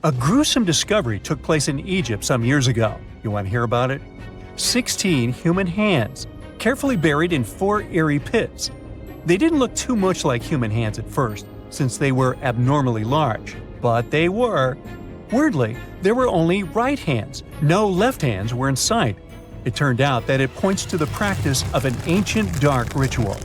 A gruesome discovery took place in Egypt some years ago. You want to hear about it? 16 human hands, carefully buried in 4 eerie pits. They didn't look too much like human hands at first, since they were abnormally large, but they were. Weirdly, there were only right hands, no left hands were in sight. It turned out that it points to the practice of an ancient dark ritual.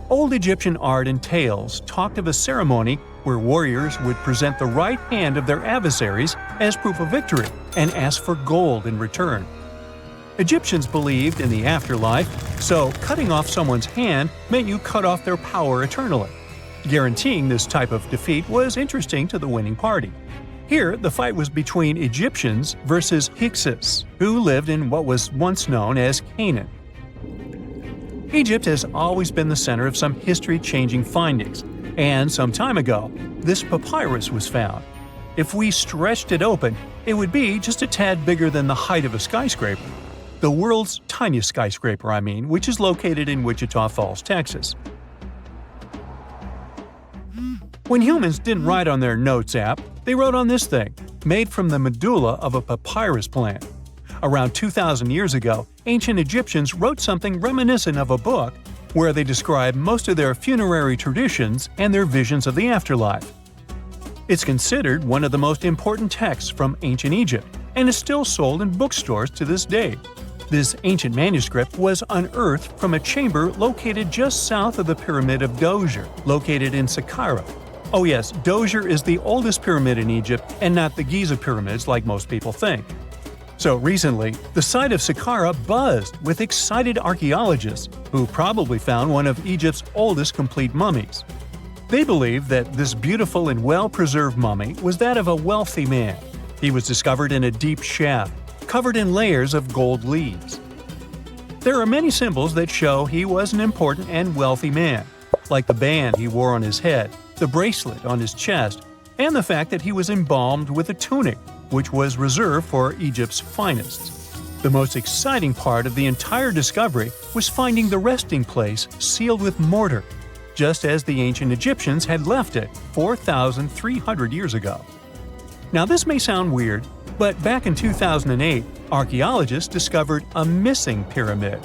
Old Egyptian art and tales talked of a ceremony where warriors would present the right hand of their adversaries as proof of victory and ask for gold in return. Egyptians believed in the afterlife, so cutting off someone's hand meant you cut off their power eternally. Guaranteeing this type of defeat was interesting to the winning party. Here, the fight was between Egyptians versus Hyksos, who lived in what was once known as Canaan. Egypt has always been the center of some history-changing findings, and some time ago, this papyrus was found. If we stretched it open, it would be just a tad bigger than the height of a skyscraper. The world's tiniest skyscraper, which is located in Wichita Falls, Texas. When humans didn't write on their notes app, they wrote on this thing, made from the medulla of a papyrus plant. Around 2,000 years ago, ancient Egyptians wrote something reminiscent of a book where they describe most of their funerary traditions and their visions of the afterlife. It's considered one of the most important texts from ancient Egypt and is still sold in bookstores to this day. This ancient manuscript was unearthed from a chamber located just south of the Pyramid of Djoser, located in Saqqara. Oh yes, Djoser is the oldest pyramid in Egypt and not the Giza pyramids like most people think. So recently, the site of Saqqara buzzed with excited archaeologists who probably found one of Egypt's oldest complete mummies. They believe that this beautiful and well-preserved mummy was that of a wealthy man. He was discovered in a deep shaft, covered in layers of gold leaves. There are many symbols that show he was an important and wealthy man, like the band he wore on his head, the bracelet on his chest, and the fact that he was embalmed with a tunic, which was reserved for Egypt's finest. The most exciting part of the entire discovery was finding the resting place sealed with mortar, just as the ancient Egyptians had left it 4,300 years ago. Now this may sound weird, but back in 2008, archaeologists discovered a missing pyramid.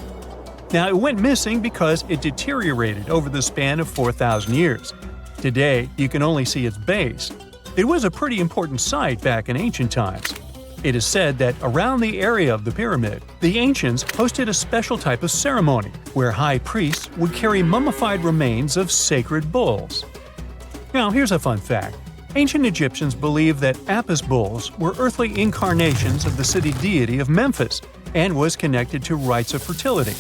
Now it went missing because it deteriorated over the span of 4,000 years. Today, you can only see its base. It was a pretty important site back in ancient times. It is said that around the area of the pyramid, the ancients hosted a special type of ceremony where high priests would carry mummified remains of sacred bulls. Now here's a fun fact. Ancient Egyptians believed that Apis bulls were earthly incarnations of the city deity of Memphis and was connected to rites of fertility.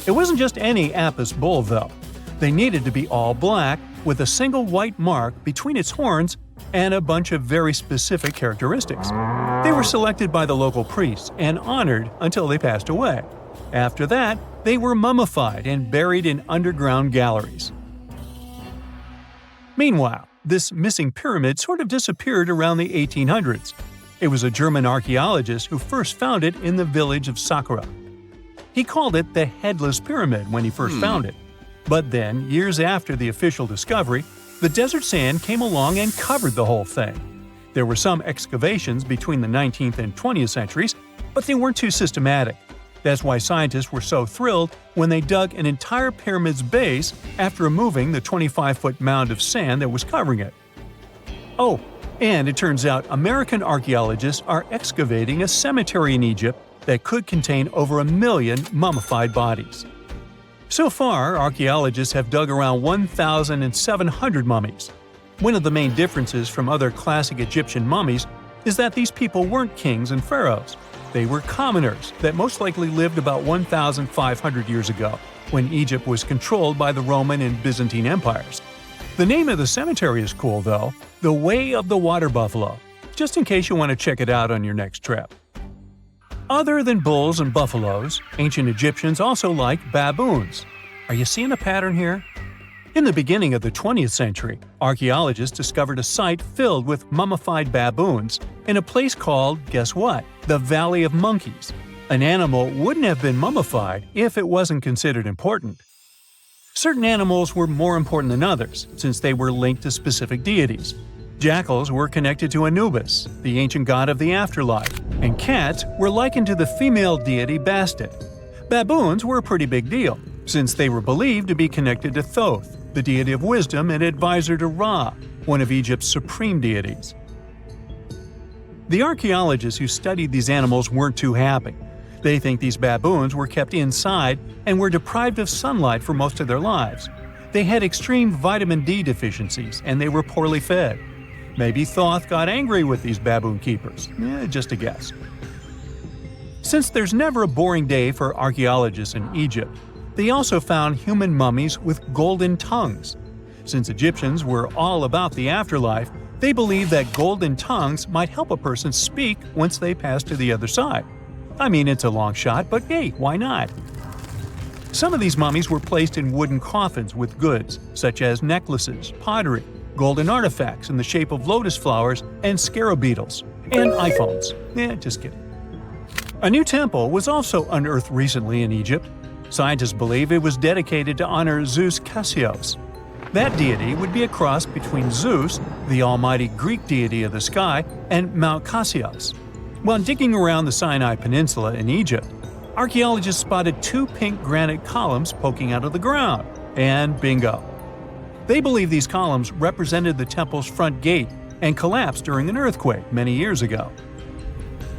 It wasn't just any Apis bull, though. They needed to be all black, with a single white mark between its horns and a bunch of very specific characteristics. They were selected by the local priests and honored until they passed away. After that, they were mummified and buried in underground galleries. Meanwhile, this missing pyramid sort of disappeared around the 1800s. It was a German archaeologist who first found it in the village of Saqqara. He called it the Headless Pyramid when he first found it. But then, years after the official discovery, the desert sand came along and covered the whole thing. There were some excavations between the 19th and 20th centuries, but they weren't too systematic. That's why scientists were so thrilled when they dug an entire pyramid's base after removing the 25-foot mound of sand that was covering it. Oh, and it turns out American archaeologists are excavating a cemetery in Egypt that could contain over 1 million mummified bodies. So far, archaeologists have dug around 1,700 mummies. One of the main differences from other classic Egyptian mummies is that these people weren't kings and pharaohs. They were commoners that most likely lived about 1,500 years ago, when Egypt was controlled by the Roman and Byzantine empires. The name of the cemetery is cool, though, the Way of the Water Buffalo, just in case you want to check it out on your next trip. Other than bulls and buffaloes, ancient Egyptians also liked baboons. Are you seeing a pattern here? In the beginning of the 20th century, archaeologists discovered a site filled with mummified baboons in a place called, guess what? The Valley of Monkeys. An animal wouldn't have been mummified if it wasn't considered important. Certain animals were more important than others, since they were linked to specific deities. Jackals were connected to Anubis, the ancient god of the afterlife, and cats were likened to the female deity Bastet. Baboons were a pretty big deal, since they were believed to be connected to Thoth, the deity of wisdom and advisor to Ra, one of Egypt's supreme deities. The archaeologists who studied these animals weren't too happy. They think these baboons were kept inside and were deprived of sunlight for most of their lives. They had extreme vitamin D deficiencies and they were poorly fed. Maybe Thoth got angry with these baboon keepers. Just a guess. Since there's never a boring day for archaeologists in Egypt, they also found human mummies with golden tongues. Since Egyptians were all about the afterlife, they believed that golden tongues might help a person speak once they pass to the other side. I mean, it's a long shot, but hey, why not? Some of these mummies were placed in wooden coffins with goods, such as necklaces, pottery, golden artifacts in the shape of lotus flowers and scarab beetles, and iPhones. Just kidding. A new temple was also unearthed recently in Egypt. Scientists believe it was dedicated to honor Zeus Cassios. That deity would be a cross between Zeus, the almighty Greek deity of the sky, and Mount Cassios. While digging around the Sinai Peninsula in Egypt, archaeologists spotted 2 pink granite columns poking out of the ground, and bingo. They believe these columns represented the temple's front gate and collapsed during an earthquake many years ago.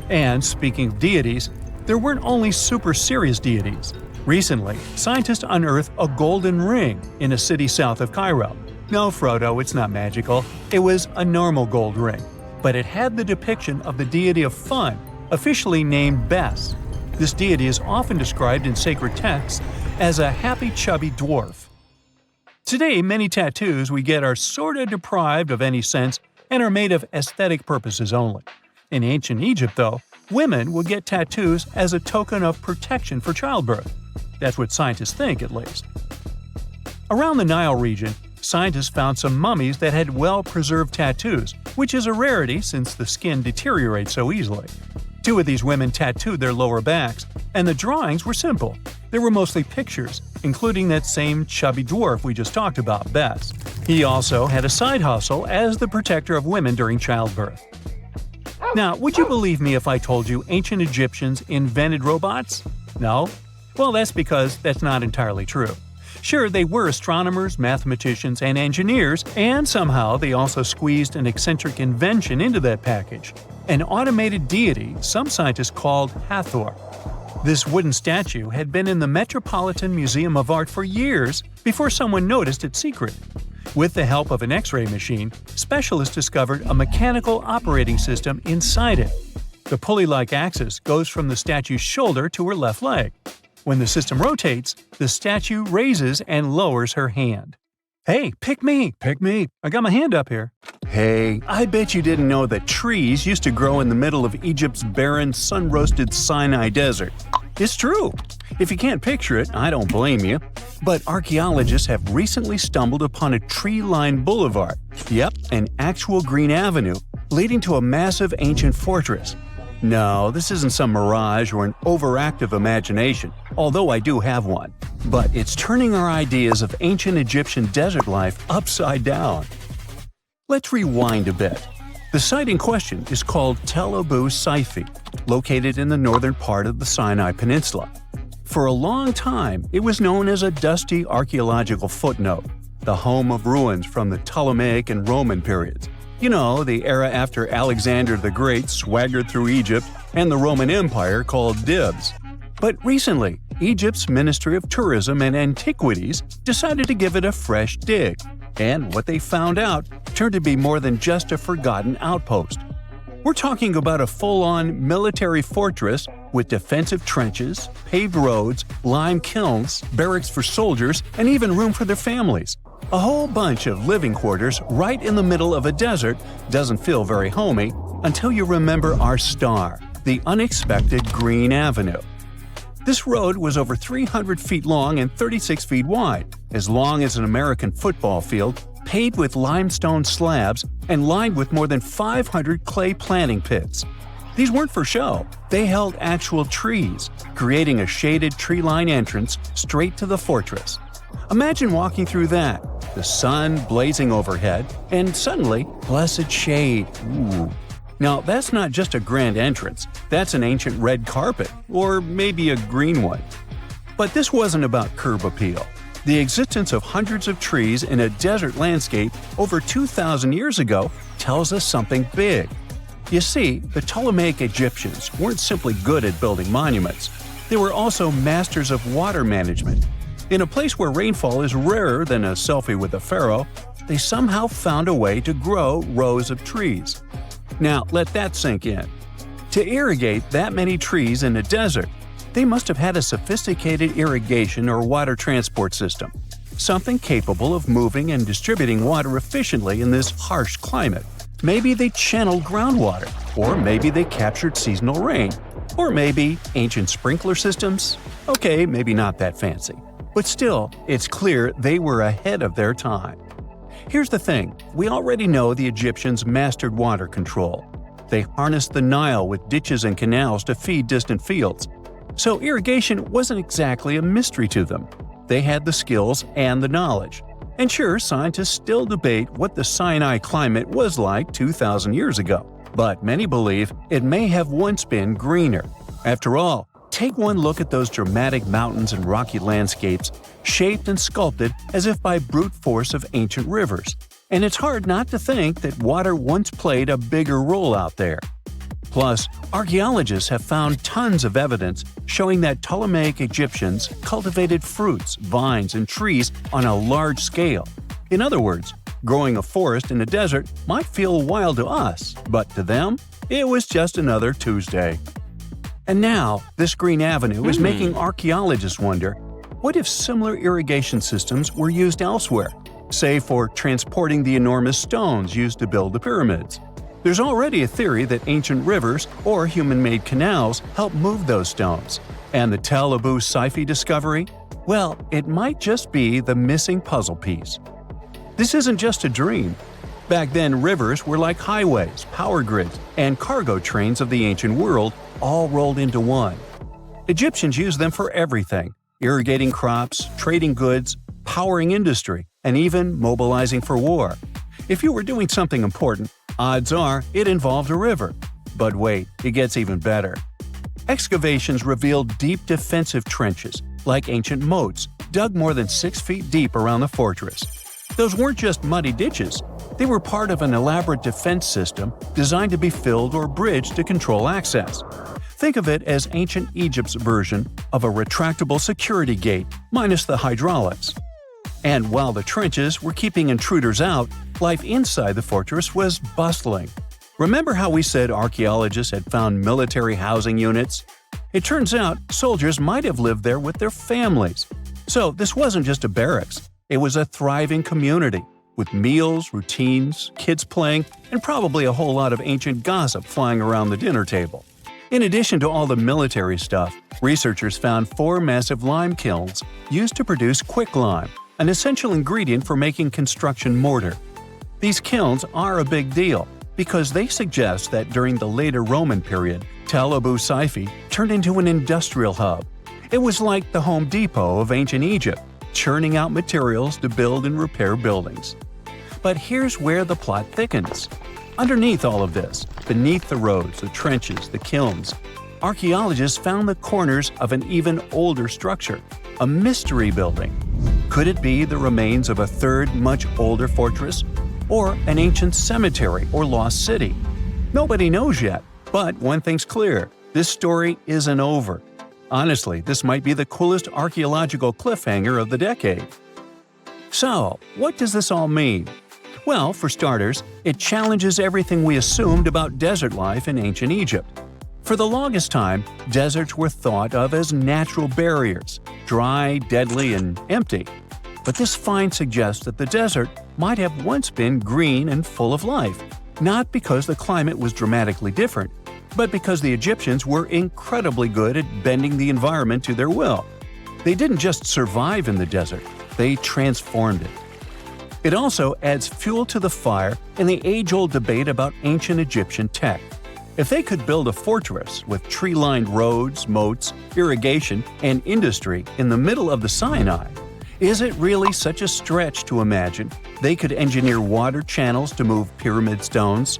And speaking of deities, there weren't only super serious deities. Recently, scientists unearthed a golden ring in a city south of Cairo. No, Frodo, it's not magical. It was a normal gold ring, but it had the depiction of the deity of fun, officially named Bes. This deity is often described in sacred texts as a happy chubby dwarf. Today, many tattoos we get are sorta deprived of any sense and are made of aesthetic purposes only. In ancient Egypt, though, women would get tattoos as a token of protection for childbirth. That's what scientists think, at least. Around the Nile region, scientists found some mummies that had well-preserved tattoos, which is a rarity since the skin deteriorates so easily. 2 of these women tattooed their lower backs, and the drawings were simple. They were mostly pictures, including that same chubby dwarf we just talked about, Bes. He also had a side hustle as the protector of women during childbirth. Now, would you believe me if I told you ancient Egyptians invented robots? No? Well, that's because that's not entirely true. Sure, they were astronomers, mathematicians, and engineers, and somehow they also squeezed an eccentric invention into that package. An automated deity some scientists called Hathor. This wooden statue had been in the Metropolitan Museum of Art for years before someone noticed its secret. With the help of an X-ray machine, specialists discovered a mechanical operating system inside it. The pulley-like axis goes from the statue's shoulder to her left leg. When the system rotates, the statue raises and lowers her hand. Hey, pick me! Pick me! I got my hand up here. Hey, I bet you didn't know that trees used to grow in the middle of Egypt's barren, sun-roasted Sinai desert. It's true. If you can't picture it, I don't blame you. But archaeologists have recently stumbled upon a tree-lined boulevard. Yep, an actual green avenue, leading to a massive ancient fortress. No, this isn't some mirage or an overactive imagination, although I do have one. But it's turning our ideas of ancient Egyptian desert life upside down. Let's rewind a bit. The site in question is called Tel Abu Saifi, located in the northern part of the Sinai Peninsula. For a long time, it was known as a dusty archaeological footnote, the home of ruins from the Ptolemaic and Roman periods. You know, the era after Alexander the Great swaggered through Egypt and the Roman Empire called dibs. But recently, Egypt's Ministry of Tourism and Antiquities decided to give it a fresh dig. And what they found out turned to be more than just a forgotten outpost. We're talking about a full-on military fortress with defensive trenches, paved roads, lime kilns, barracks for soldiers, and even room for their families. A whole bunch of living quarters right in the middle of a desert doesn't feel very homey until you remember our star, the unexpected Green Avenue. This road was over 300 feet long and 36 feet wide, as long as an American football field, paved with limestone slabs and lined with more than 500 clay planting pits. These weren't for show. They held actual trees, creating a shaded tree-line entrance straight to the fortress. Imagine walking through that, the sun blazing overhead, and suddenly, blessed shade. Ooh. Now, that's not just a grand entrance, that's an ancient red carpet, or maybe a green one. But this wasn't about curb appeal. The existence of hundreds of trees in a desert landscape over 2,000 years ago tells us something big. You see, the Ptolemaic Egyptians weren't simply good at building monuments. They were also masters of water management. In a place where rainfall is rarer than a selfie with a pharaoh, they somehow found a way to grow rows of trees. Now, let that sink in. To irrigate that many trees in a desert, they must have had a sophisticated irrigation or water transport system, something capable of moving and distributing water efficiently in this harsh climate. Maybe they channeled groundwater, or maybe they captured seasonal rain, or maybe ancient sprinkler systems. Okay, maybe not that fancy. But still, it's clear they were ahead of their time. Here's the thing, we already know the Egyptians mastered water control. They harnessed the Nile with ditches and canals to feed distant fields. So irrigation wasn't exactly a mystery to them. They had the skills and the knowledge. And sure, scientists still debate what the Sinai climate was like 2,000 years ago. But many believe it may have once been greener. After all, take one look at those dramatic mountains and rocky landscapes, shaped and sculpted as if by brute force of ancient rivers. And it's hard not to think that water once played a bigger role out there. Plus, archaeologists have found tons of evidence showing that Ptolemaic Egyptians cultivated fruits, vines, and trees on a large scale. In other words, growing a forest in a desert might feel wild to us, but to them, it was just another Tuesday. And now, this green avenue is making archaeologists wonder, what if similar irrigation systems were used elsewhere, say for transporting the enormous stones used to build the pyramids? There's already a theory that ancient rivers or human-made canals helped move those stones. And the Tel Abu Saifi discovery? Well, it might just be the missing puzzle piece. This isn't just a dream. Back then, rivers were like highways, power grids, and cargo trains of the ancient world, all rolled into one. Egyptians used them for everything – irrigating crops, trading goods, powering industry, and even mobilizing for war. If you were doing something important, odds are it involved a river. But wait, it gets even better. Excavations revealed deep defensive trenches, like ancient moats, dug more than 6 feet deep around the fortress. Those weren't just muddy ditches. They were part of an elaborate defense system designed to be filled or bridged to control access. Think of it as ancient Egypt's version of a retractable security gate, minus the hydraulics. And while the trenches were keeping intruders out, life inside the fortress was bustling. Remember how we said archaeologists had found military housing units? It turns out soldiers might have lived there with their families. So this wasn't just a barracks, it was a thriving community, with meals, routines, kids playing, and probably a whole lot of ancient gossip flying around the dinner table. In addition to all the military stuff, researchers found 4 massive lime kilns used to produce quicklime, an essential ingredient for making construction mortar. These kilns are a big deal because they suggest that during the later Roman period, Tel Abu Saifi turned into an industrial hub. It was like the Home Depot of ancient Egypt, churning out materials to build and repair buildings. But here's where the plot thickens. Underneath all of this, beneath the roads, the trenches, the kilns, archaeologists found the corners of an even older structure, a mystery building. Could it be the remains of a third, much older fortress? Or an ancient cemetery or lost city? Nobody knows yet, but one thing's clear, this story isn't over. Honestly, this might be the coolest archaeological cliffhanger of the decade. So, what does this all mean? Well, for starters, it challenges everything we assumed about desert life in ancient Egypt. For the longest time, deserts were thought of as natural barriers, dry, deadly, and empty. But this find suggests that the desert might have once been green and full of life, not because the climate was dramatically different, but because the Egyptians were incredibly good at bending the environment to their will. They didn't just survive in the desert, they transformed it. It also adds fuel to the fire in the age-old debate about ancient Egyptian tech. If they could build a fortress with tree-lined roads, moats, irrigation, and industry in the middle of the Sinai, Is it really such a stretch to imagine they could engineer water channels to move pyramid stones?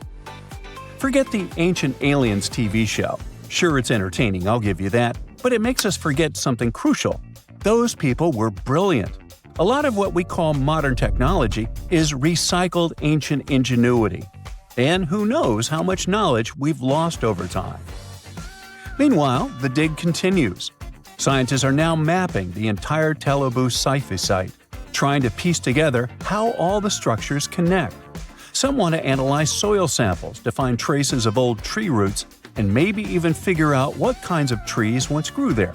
Forget the Ancient Aliens TV show. Sure, it's entertaining, I'll give you that, but it makes us forget something crucial. Those people were brilliant. A lot of what we call modern technology is recycled ancient ingenuity. And who knows how much knowledge we've lost over time. Meanwhile, the dig continues. Scientists are now mapping the entire Tel Abu Saifi site, trying to piece together how all the structures connect. Some want to analyze soil samples to find traces of old tree roots and maybe even figure out what kinds of trees once grew there.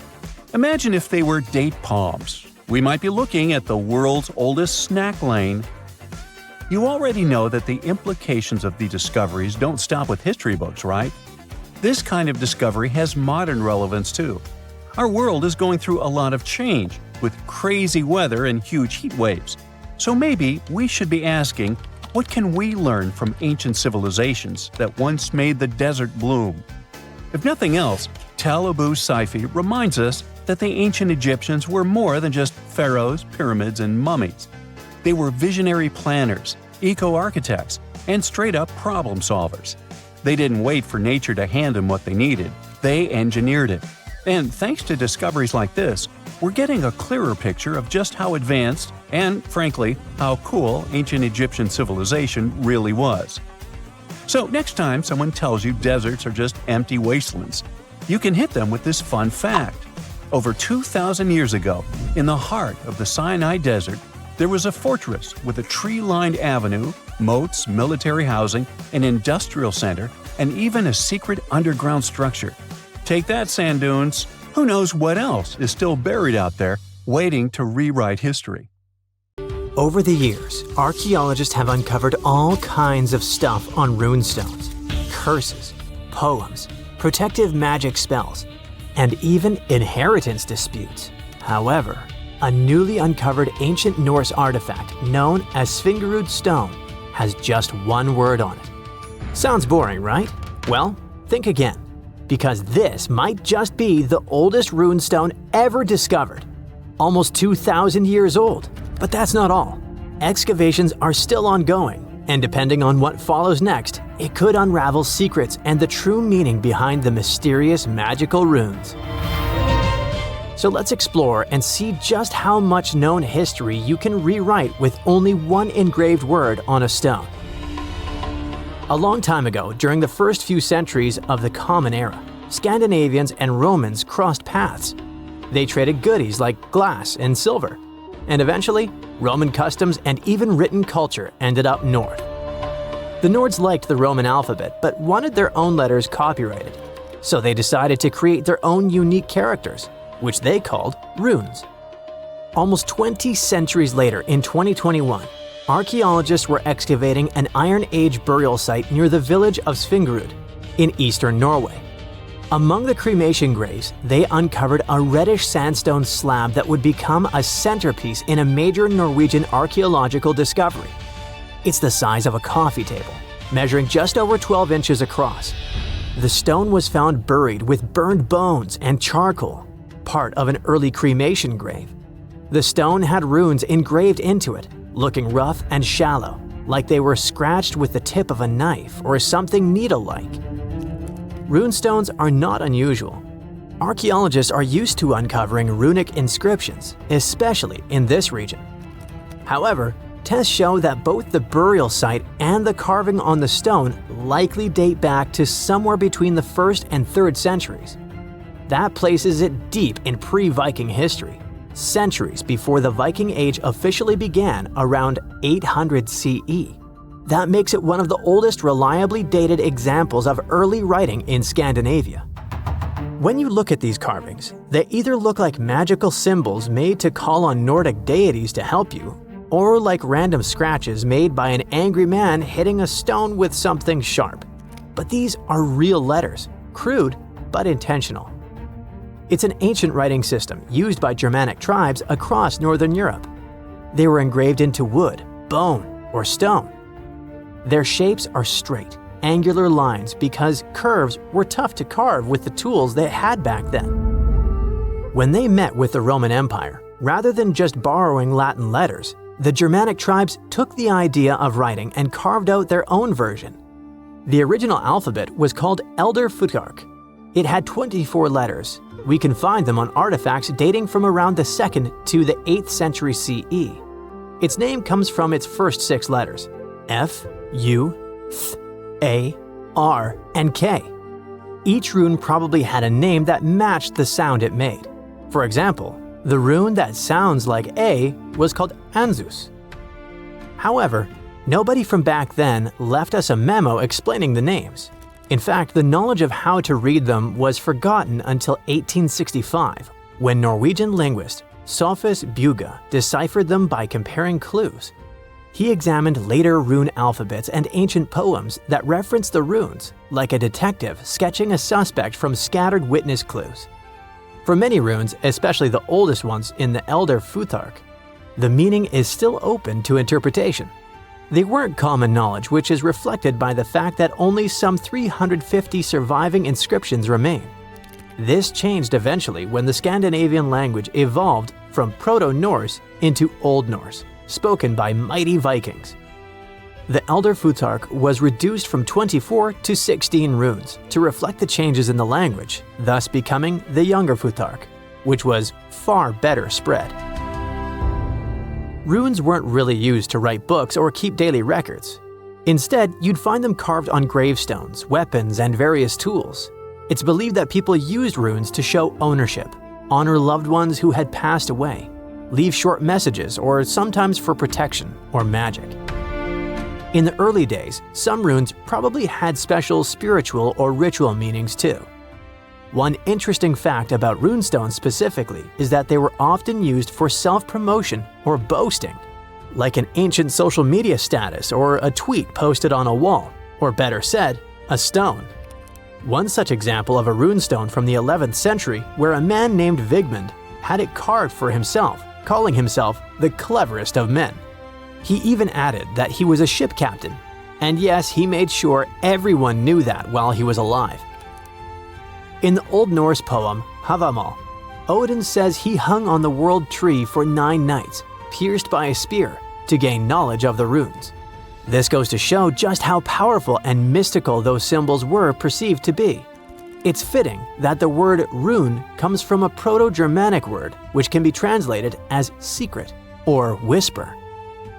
Imagine if they were date palms. We might be looking at the world's oldest snack lane. You already know that the implications of the discoveries don't stop with history books, right? This kind of discovery has modern relevance too. Our world is going through a lot of change, with crazy weather and huge heat waves. So maybe we should be asking, what can we learn from ancient civilizations that once made the desert bloom? If nothing else, Tel Abu Saifi reminds us that the ancient Egyptians were more than just pharaohs, pyramids, and mummies. They were visionary planners, eco-architects, and straight-up problem solvers. They didn't wait for nature to hand them what they needed. They engineered it. And thanks to discoveries like this, we're getting a clearer picture of just how advanced and, frankly, how cool ancient Egyptian civilization really was. So next time someone tells you deserts are just empty wastelands, you can hit them with this fun fact. Over 2,000 years ago, in the heart of the Sinai Desert, there was a fortress with a tree-lined avenue, moats, military housing, an industrial center, and even a secret underground structure. Take that, sand dunes! Who knows what else is still buried out there, waiting to rewrite history? Over the years, archaeologists have uncovered all kinds of stuff on runestones, curses, poems, protective magic spells, and even inheritance disputes. However, a newly uncovered ancient Norse artifact known as Svingerud stone has just one word on it. Sounds boring, right? Well, think again, because this might just be the oldest runestone ever discovered. Almost 2,000 years old. But that's not all. Excavations are still ongoing, and depending on what follows next, it could unravel secrets and the true meaning behind the mysterious magical runes. So let's explore and see just how much known history you can rewrite with only one engraved word on a stone. A long time ago, during the first few centuries of the Common Era, Scandinavians and Romans crossed paths. They traded goodies like glass and silver. And eventually, Roman customs and even written culture ended up north. The Nords liked the Roman alphabet but wanted their own letters copyrighted. So they decided to create their own unique characters, which they called runes. Almost 20 centuries later, in 2021, archaeologists were excavating an Iron Age burial site near the village of Svingerud in eastern Norway. Among the cremation graves, they uncovered a reddish sandstone slab that would become a centerpiece in a major Norwegian archaeological discovery. It's the size of a coffee table, measuring just over 12 inches across. The stone was found buried with burned bones and charcoal, part of an early cremation grave. The stone had runes engraved into it, looking rough and shallow, like they were scratched with the tip of a knife or something needle-like. Runestones are not unusual. Archaeologists are used to uncovering runic inscriptions, especially in this region. However, tests show that both the burial site and the carving on the stone likely date back to somewhere between the 1st and 3rd centuries. That places it deep in pre-Viking history, centuries before the Viking Age officially began around 800 CE. That makes it one of the oldest reliably dated examples of early writing in Scandinavia. When you look at these carvings, they either look like magical symbols made to call on Nordic deities to help you, or like random scratches made by an angry man hitting a stone with something sharp. But these are real letters, crude but intentional. It's an ancient writing system used by Germanic tribes across Northern Europe. They were engraved into wood, bone, or stone. Their shapes are straight, angular lines because curves were tough to carve with the tools they had back then. When they met with the Roman Empire, Rather than just borrowing Latin letters, the Germanic tribes took the idea of writing and carved out their own version. The original alphabet was called Elder Futhark. It had 24 letters. We can find them on artifacts dating from around the 2nd to the 8th century CE. Its name comes from its first 6 letters: F, U, Th, A, R, and K. Each rune probably had a name that matched the sound it made. For example, the rune that sounds like A was called Anzus. However, nobody from back then left us a memo explaining the names. In fact, the knowledge of how to read them was forgotten until 1865, when Norwegian linguist Sophus Bugge deciphered them by comparing clues. He examined later rune alphabets and ancient poems that referenced the runes, like a detective sketching a suspect from scattered witness clues. For many runes, especially the oldest ones in the Elder Futhark, the meaning is still open to interpretation. They weren't common knowledge, which is reflected by the fact that only some 350 surviving inscriptions remain. This changed eventually when the Scandinavian language evolved from Proto-Norse into Old Norse, spoken by mighty Vikings. The Elder Futhark was reduced from 24 to 16 runes to reflect the changes in the language, thus becoming the Younger Futhark, which was far better spread. Runes weren't really used to write books or keep daily records. Instead, you'd find them carved on gravestones, weapons, and various tools. It's believed that people used runes to show ownership, honor loved ones who had passed away, leave short messages, or sometimes for protection or magic. In the early days, some runes probably had special spiritual or ritual meanings too. One interesting fact about runestones specifically is that they were often used for self-promotion or boasting, like an ancient social media status or a tweet posted on a wall, or better said, a stone. One such example of a runestone from the 11th century where a man named Vigmund had it carved for himself, calling himself the cleverest of men. He even added that he was a ship captain, and yes, he made sure everyone knew that while he was alive. In the Old Norse poem Havamal, Odin says he hung on the world tree for 9 nights, pierced by a spear, to gain knowledge of the runes. This goes to show just how powerful and mystical those symbols were perceived to be. It's fitting that the word rune comes from a Proto-Germanic word which can be translated as secret or whisper.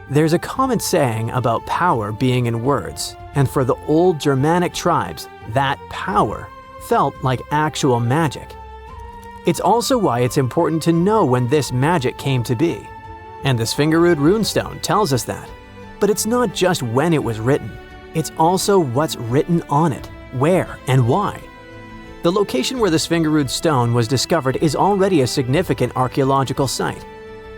There's a common saying about power being in words, and for the old Germanic tribes, that power felt like actual magic. It's also why it's important to know when this magic came to be. And the Svingerud runestone tells us that. But it's not just when it was written, it's also what's written on it, where and why. The location where the Svingerud stone was discovered is already a significant archaeological site.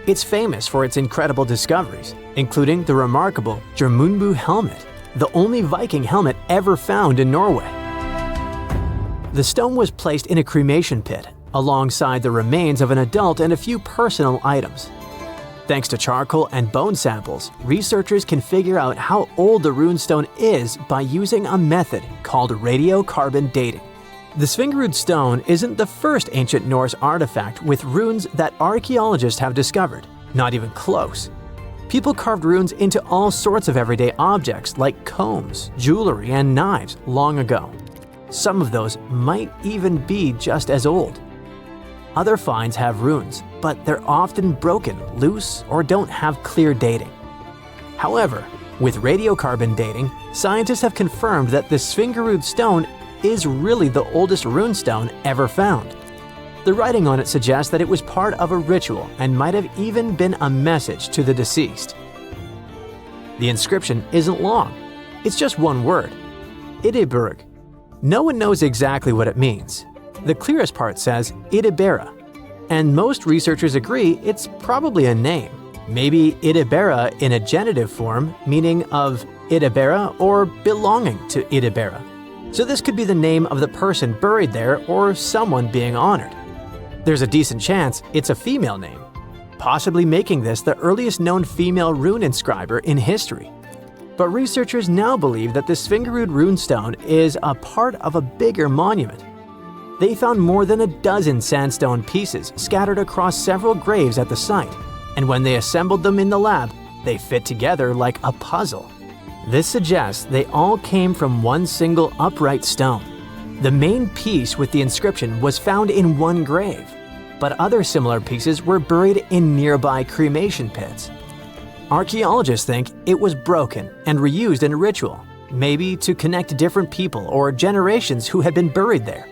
It's famous for its incredible discoveries, including the remarkable Jormunbu helmet, the only Viking helmet ever found in Norway. The stone was placed in a cremation pit, alongside the remains of an adult and a few personal items. Thanks to charcoal and bone samples, researchers can figure out how old the runestone is by using a method called radiocarbon dating. The Svingerud stone isn't the first ancient Norse artifact with runes that archaeologists have discovered, not even close. People carved runes into all sorts of everyday objects like combs, jewelry, and knives long ago. Some of those might even be just as old. Other finds have runes, but they're often broken, loose, or don't have clear dating. However, with radiocarbon dating, scientists have confirmed that the Svingerud stone is really the oldest runestone ever found. The writing on it suggests that it was part of a ritual and might have even been a message to the deceased. The inscription isn't long. It's just one word, Idiburg. No one knows exactly what it means. The clearest part says Idibera, and most researchers agree it's probably a name. Maybe Idibera in a genitive form, meaning of Idibera or belonging to Idibera. So this could be the name of the person buried there or someone being honored. There's a decent chance it's a female name, possibly making this the earliest known female rune inscriber in history. But researchers now believe that the Svingerud runestone is a part of a bigger monument. They found more than a dozen sandstone pieces scattered across several graves at the site, and when they assembled them in the lab, they fit together like a puzzle. This suggests they all came from one single upright stone. The main piece with the inscription was found in one grave, but other similar pieces were buried in nearby cremation pits. Archaeologists think it was broken and reused in a ritual, maybe to connect different people or generations who had been buried there.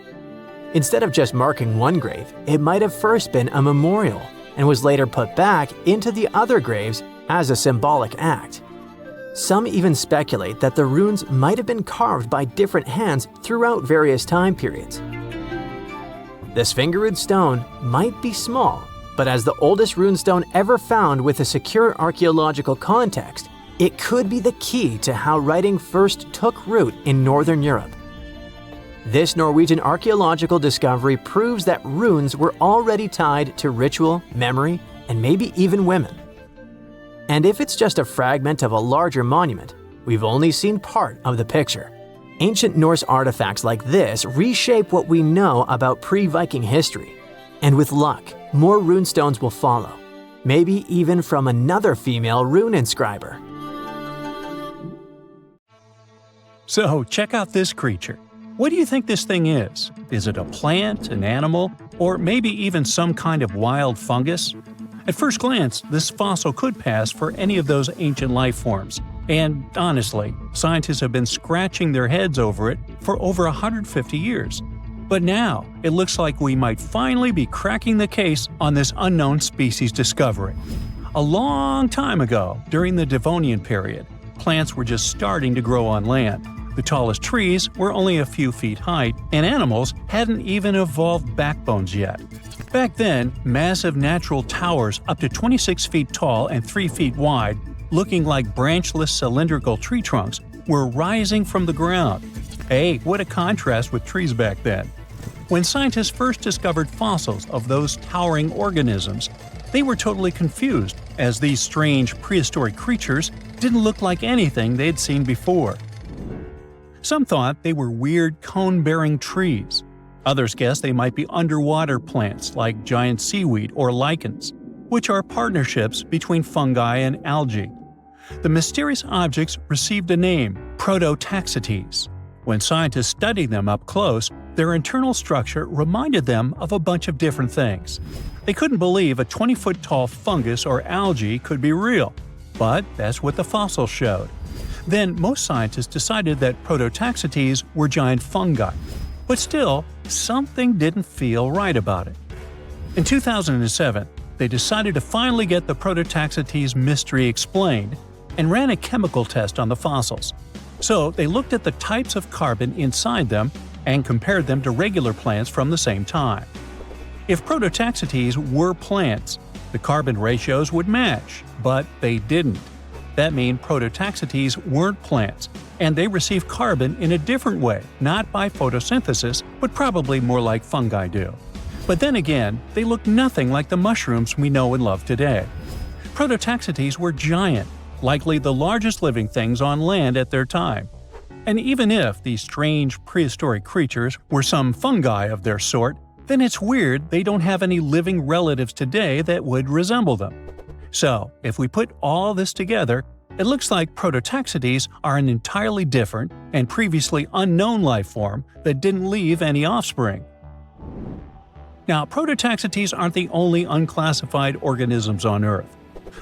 Instead of just marking one grave, it might have first been a memorial and was later put back into the other graves as a symbolic act. Some even speculate that the runes might have been carved by different hands throughout various time periods. The Svingerud stone might be small, but as the oldest runestone ever found with a secure archaeological context, it could be the key to how writing first took root in Northern Europe. This Norwegian archaeological discovery proves that runes were already tied to ritual, memory, and maybe even women. And if it's just a fragment of a larger monument, we've only seen part of the picture. Ancient Norse artifacts like this reshape what we know about pre-Viking history. And with luck, more runestones will follow, maybe even from another female rune inscriber. So check out this creature. What do you think this thing is? Is it a plant, an animal, or maybe even some kind of wild fungus? At first glance, this fossil could pass for any of those ancient life forms. And honestly, scientists have been scratching their heads over it for over 150 years. But now, it looks like we might finally be cracking the case on this unknown species discovery. A long time ago, during the Devonian period, plants were just starting to grow on land. The tallest trees were only a few feet high, and animals hadn't even evolved backbones yet. Back then, massive natural towers up to 26 feet tall and 3 feet wide, looking like branchless cylindrical tree trunks, were rising from the ground. Hey, what a contrast with trees back then. When scientists first discovered fossils of those towering organisms, they were totally confused, as these strange prehistoric creatures didn't look like anything they'd seen before. Some thought they were weird cone-bearing trees. Others guessed they might be underwater plants like giant seaweed or lichens, which are partnerships between fungi and algae. The mysterious objects received a name, Prototaxites. When scientists studied them up close, their internal structure reminded them of a bunch of different things. They couldn't believe a 20-foot-tall fungus or algae could be real, but that's what the fossils showed. Then most scientists decided that Prototaxites were giant fungi. But still, something didn't feel right about it. In 2007, they decided to finally get the Prototaxites mystery explained and ran a chemical test on the fossils. So they looked at the types of carbon inside them and compared them to regular plants from the same time. If Prototaxites were plants, the carbon ratios would match, but they didn't. That means Prototaxites weren't plants, and they receive carbon in a different way, not by photosynthesis, but probably more like fungi do. But then again, they look nothing like the mushrooms we know and love today. Prototaxites were giant, likely the largest living things on land at their time. And even if these strange prehistoric creatures were some fungi of their sort, then it's weird they don't have any living relatives today that would resemble them. So, if we put all this together, it looks like Prototaxites are an entirely different and previously unknown life form that didn't leave any offspring. Now, Prototaxites aren't the only unclassified organisms on Earth.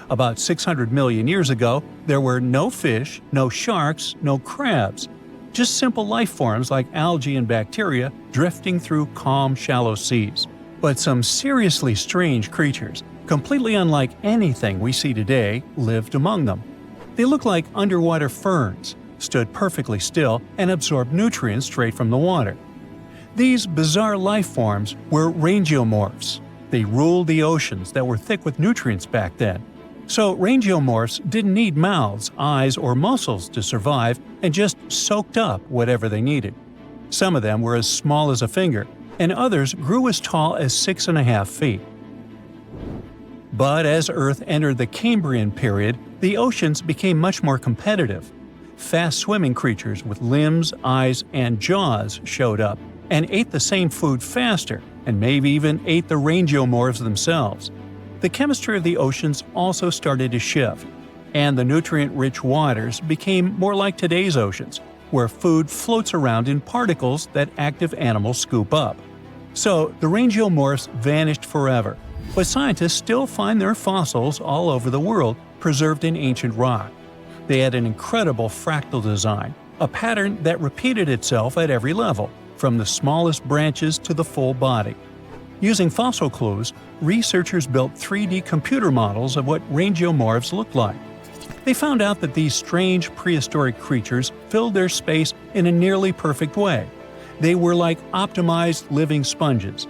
About 600 million years ago, there were no fish, no sharks, no crabs. Just simple life forms like algae and bacteria drifting through calm, shallow seas. But some seriously strange creatures, completely unlike anything we see today, lived among them. They looked like underwater ferns, stood perfectly still, and absorbed nutrients straight from the water. These bizarre life forms were rangeomorphs. They ruled the oceans that were thick with nutrients back then. So rangeomorphs didn't need mouths, eyes, or muscles to survive and just soaked up whatever they needed. Some of them were as small as a finger, and others grew as tall as 6.5 feet. But as Earth entered the Cambrian period, the oceans became much more competitive. Fast-swimming creatures with limbs, eyes, and jaws showed up, and ate the same food faster, and maybe even ate the rangeomorphs themselves. The chemistry of the oceans also started to shift, and the nutrient-rich waters became more like today's oceans, where food floats around in particles that active animals scoop up. So the rangeomorphs vanished forever, but scientists still find their fossils all over the world, preserved in ancient rock. They had an incredible fractal design, a pattern that repeated itself at every level, from the smallest branches to the full body. Using fossil clues, researchers built 3D computer models of what rangeomorphs looked like. They found out that these strange prehistoric creatures filled their space in a nearly perfect way. They were like optimized living sponges.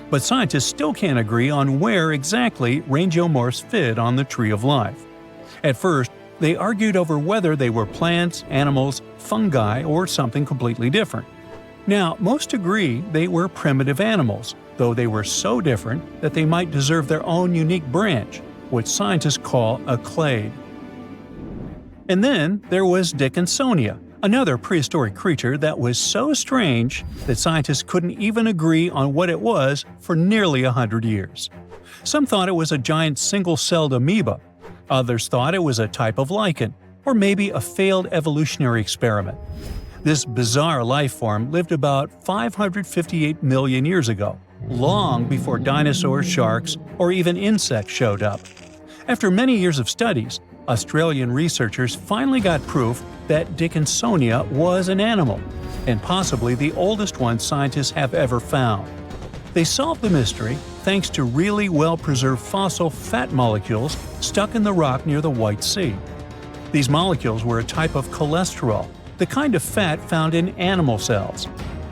But scientists still can't agree on where exactly rangeomorphs fit on the tree of life. At first, they argued over whether they were plants, animals, fungi, or something completely different. Now, most agree they were primitive animals, though they were so different that they might deserve their own unique branch, what scientists call a clade. And then there was Dickinsonia, another prehistoric creature that was so strange that scientists couldn't even agree on what it was for nearly 100 years. Some thought it was a giant single-celled amoeba. Others thought it was a type of lichen, or maybe a failed evolutionary experiment. This bizarre life form lived about 558 million years ago, long before dinosaurs, sharks, or even insects showed up. After many years of studies, Australian researchers finally got proof that Dickinsonia was an animal, and possibly the oldest one scientists have ever found. They solved the mystery thanks to really well-preserved fossil fat molecules stuck in the rock near the White Sea. These molecules were a type of cholesterol, the kind of fat found in animal cells.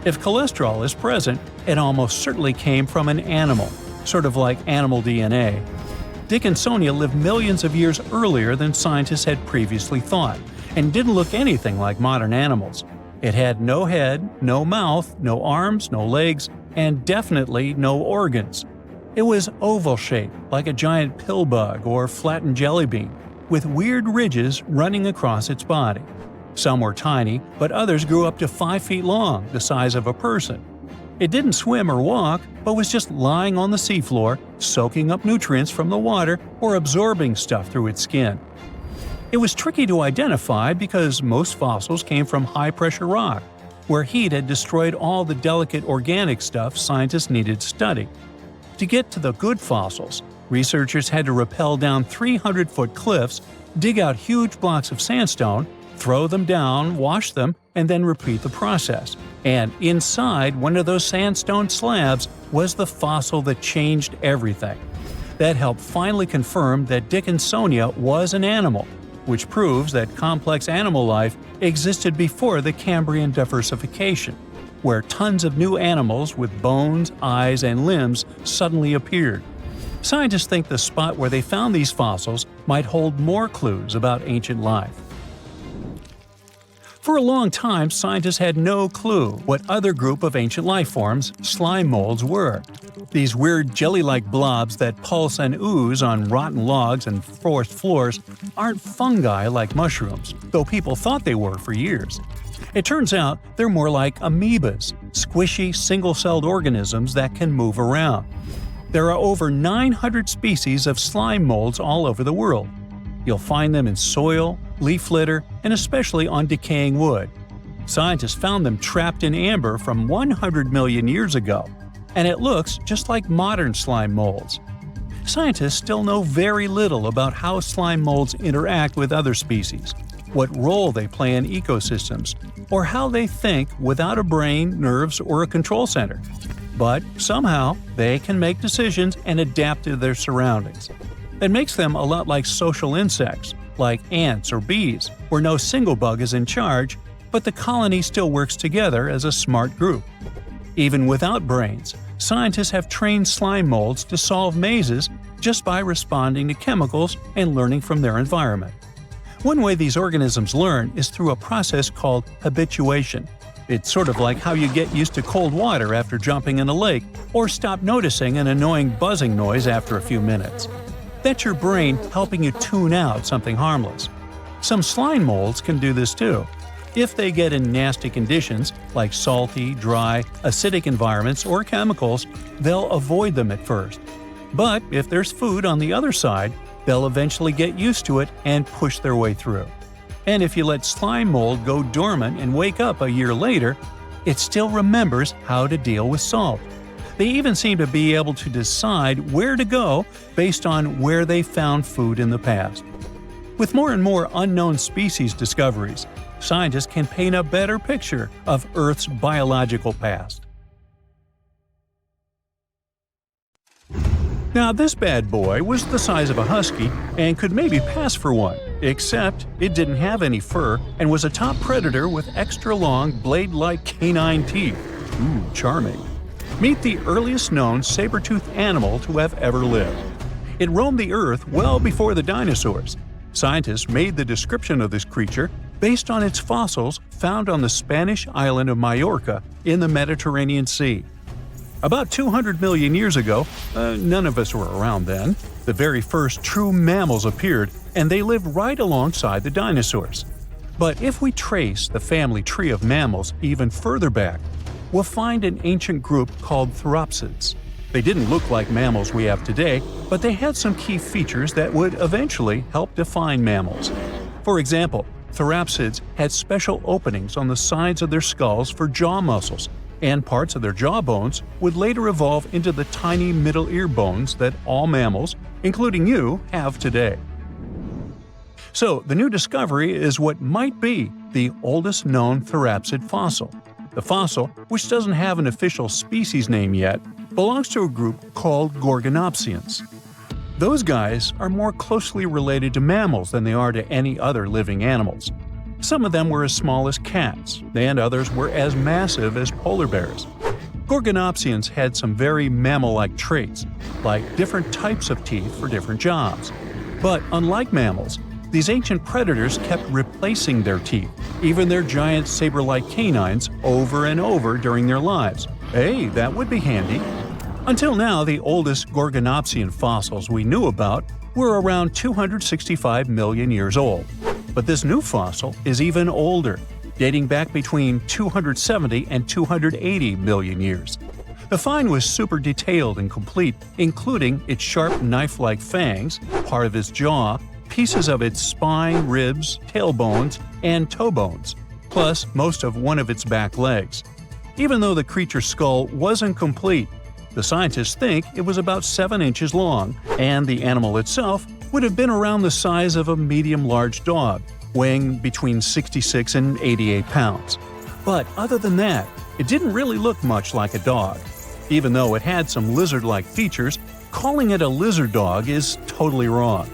If cholesterol is present, it almost certainly came from an animal, sort of like animal DNA. Dickinsonia lived millions of years earlier than scientists had previously thought, and didn't look anything like modern animals. It had no head, no mouth, no arms, no legs, and definitely no organs. It was oval-shaped, like a giant pill bug or flattened jelly bean, with weird ridges running across its body. Some were tiny, but others grew up to 5 feet long, the size of a person. It didn't swim or walk, but was just lying on the seafloor, soaking up nutrients from the water or absorbing stuff through its skin. It was tricky to identify because most fossils came from high-pressure rock, where heat had destroyed all the delicate organic stuff scientists needed to study. To get to the good fossils, researchers had to rappel down 300-foot cliffs, dig out huge blocks of sandstone, throw them down, wash them, and then repeat the process. And inside one of those sandstone slabs was the fossil that changed everything. That helped finally confirm that Dickinsonia was an animal, which proves that complex animal life existed before the Cambrian diversification, where tons of new animals with bones, eyes, and limbs suddenly appeared. Scientists think the spot where they found these fossils might hold more clues about ancient life. For a long time, scientists had no clue what other group of ancient life forms, slime molds, were. These weird jelly-like blobs that pulse and ooze on rotten logs and forest floors aren't fungi like mushrooms, though people thought they were for years. It turns out they're more like amoebas, squishy, single-celled organisms that can move around. There are over 900 species of slime molds all over the world. You'll find them in soil, leaf litter, and especially on decaying wood. Scientists found them trapped in amber from 100 million years ago, and it looks just like modern slime molds. Scientists still know very little about how slime molds interact with other species, what role they play in ecosystems, or how they think without a brain, nerves, or a control center. But somehow, they can make decisions and adapt to their surroundings. It makes them a lot like social insects, like ants or bees, where no single bug is in charge, but the colony still works together as a smart group. Even without brains, scientists have trained slime molds to solve mazes just by responding to chemicals and learning from their environment. One way these organisms learn is through a process called habituation. It's sort of like how you get used to cold water after jumping in a lake, or stop noticing an annoying buzzing noise after a few minutes. That's your brain helping you tune out something harmless. Some slime molds can do this too. If they get in nasty conditions, like salty, dry, acidic environments or chemicals, they'll avoid them at first. But if there's food on the other side, they'll eventually get used to it and push their way through. And if you let slime mold go dormant and wake up a year later, it still remembers how to deal with salt. They even seem to be able to decide where to go based on where they found food in the past. With more and more unknown species discoveries, scientists can paint a better picture of Earth's biological past. Now, this bad boy was the size of a husky and could maybe pass for one, except it didn't have any fur and was a top predator with extra long, blade-like canine teeth. Ooh, charming. Meet the earliest known saber-toothed animal to have ever lived. It roamed the Earth well before the dinosaurs. Scientists made the description of this creature based on its fossils found on the Spanish island of Majorca in the Mediterranean Sea. About 200 million years ago, none of us were around then, the very first true mammals appeared, and they lived right alongside the dinosaurs. But if we trace the family tree of mammals even further back, we'll find an ancient group called Therapsids. They didn't look like mammals we have today, but they had some key features that would eventually help define mammals. For example, Therapsids had special openings on the sides of their skulls for jaw muscles, and parts of their jaw bones would later evolve into the tiny middle ear bones that all mammals, including you, have today. So, the new discovery is what might be the oldest known Therapsid fossil. The fossil, which doesn't have an official species name yet, belongs to a group called Gorgonopsians. Those guys are more closely related to mammals than they are to any other living animals. Some of them were as small as cats, and others were as massive as polar bears. Gorgonopsians had some very mammal-like traits, like different types of teeth for different jobs. But unlike mammals, these ancient predators kept replacing their teeth, even their giant saber-like canines, over and over during their lives. Hey, that would be handy. Until now, the oldest Gorgonopsian fossils we knew about were around 265 million years old. But this new fossil is even older, dating back between 270 and 280 million years. The find was super detailed and complete, including its sharp knife-like fangs, part of its jaw, pieces of its spine, ribs, tailbones, and toe bones, plus most of one of its back legs. Even though the creature's skull wasn't complete, the scientists think it was about 7 inches long, and the animal itself would have been around the size of a medium-large dog, weighing between 66 and 88 pounds. But other than that, it didn't really look much like a dog. Even though it had some lizard-like features, calling it a lizard dog is totally wrong.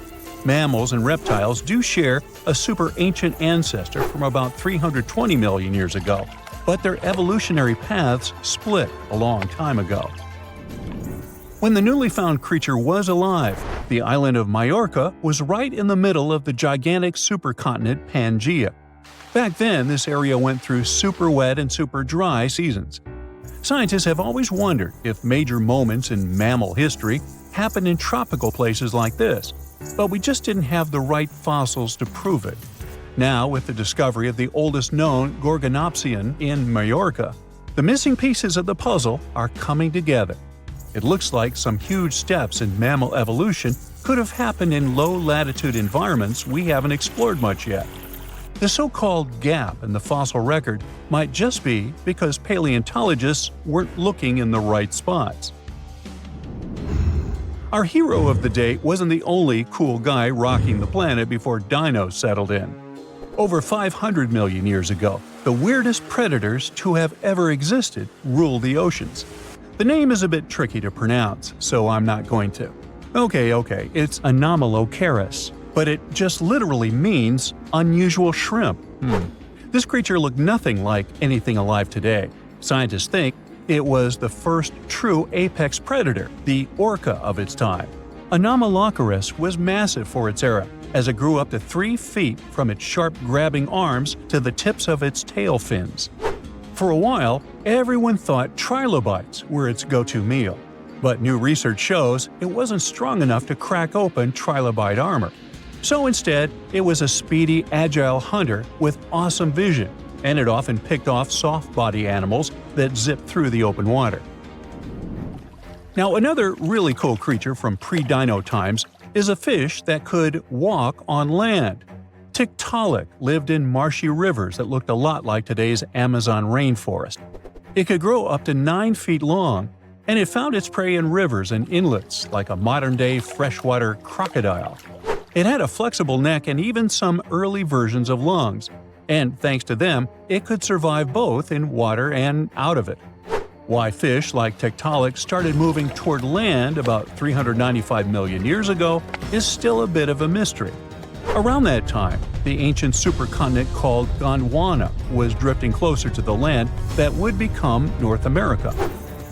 Mammals and reptiles do share a super ancient ancestor from about 320 million years ago, but their evolutionary paths split a long time ago. When the newly found creature was alive, the island of Majorca was right in the middle of the gigantic supercontinent Pangaea. Back then, this area went through super wet and super dry seasons. Scientists have always wondered if major moments in mammal history happened in tropical places like this, but we just didn't have the right fossils to prove it. Now, with the discovery of the oldest known Gorgonopsian in Majorca, the missing pieces of the puzzle are coming together. It looks like some huge steps in mammal evolution could have happened in low-latitude environments we haven't explored much yet. The so-called gap in the fossil record might just be because paleontologists weren't looking in the right spots. Our hero of the day wasn't the only cool guy rocking the planet before dinos settled in. Over 500 million years ago, the weirdest predators to have ever existed ruled the oceans. The name is a bit tricky to pronounce, so I'm not going to. Okay, it's Anomalocaris, but it just literally means unusual shrimp. This creature looked nothing like anything alive today. Scientists think it was the first true apex predator, the orca of its time. Anomalocaris was massive for its era, as it grew up to 3 feet from its sharp grabbing arms to the tips of its tail fins. For a while, everyone thought trilobites were its go-to meal, but new research shows it wasn't strong enough to crack open trilobite armor. So instead, it was a speedy, agile hunter with awesome vision, and it often picked off soft-body animals that zipped through the open water. Now, another really cool creature from pre-dino times is a fish that could walk on land. Tiktaalik lived in marshy rivers that looked a lot like today's Amazon rainforest. It could grow up to 9 feet long, and it found its prey in rivers and inlets like a modern-day freshwater crocodile. It had a flexible neck and even some early versions of lungs, and thanks to them, it could survive both in water and out of it. Why fish like Tiktaalik started moving toward land about 395 million years ago is still a bit of a mystery. Around that time, the ancient supercontinent called Gondwana was drifting closer to the land that would become North America.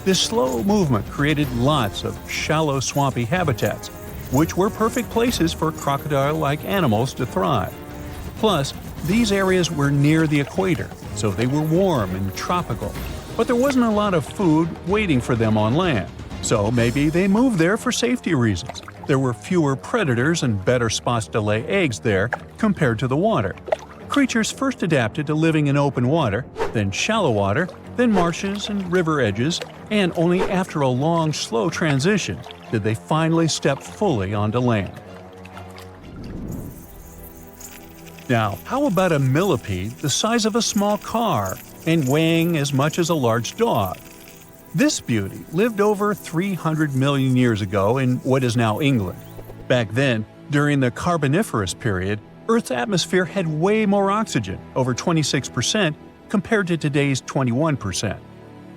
This slow movement created lots of shallow, swampy habitats, which were perfect places for crocodile-like animals to thrive. Plus, these areas were near the equator, so they were warm and tropical. But there wasn't a lot of food waiting for them on land, so maybe they moved there for safety reasons. There were fewer predators and better spots to lay eggs there compared to the water. Creatures first adapted to living in open water, then shallow water, then marshes and river edges, and only after a long, slow transition did they finally step fully onto land. Now, how about a millipede the size of a small car and weighing as much as a large dog? This beauty lived over 300 million years ago in what is now England. Back then, during the Carboniferous period, Earth's atmosphere had way more oxygen, over 26%, compared to today's 21%.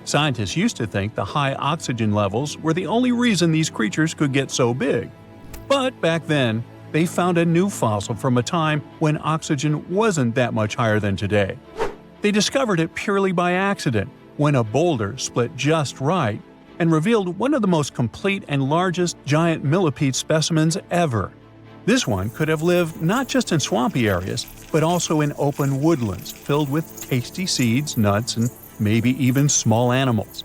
Scientists used to think the high oxygen levels were the only reason these creatures could get so big. But back then, they found a new fossil from a time when oxygen wasn't that much higher than today. They discovered it purely by accident, when a boulder split just right and revealed one of the most complete and largest giant millipede specimens ever. This one could have lived not just in swampy areas, but also in open woodlands filled with tasty seeds, nuts, and maybe even small animals.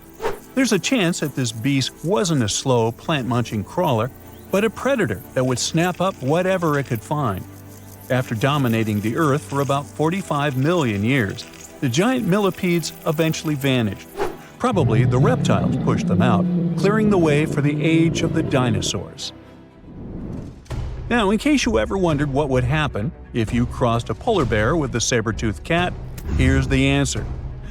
There's a chance that this beast wasn't a slow, plant-munching crawler, but a predator that would snap up whatever it could find. After dominating the Earth for about 45 million years, the giant millipedes eventually vanished. Probably the reptiles pushed them out, clearing the way for the age of the dinosaurs. Now, in case you ever wondered what would happen if you crossed a polar bear with a saber-toothed cat, here's the answer.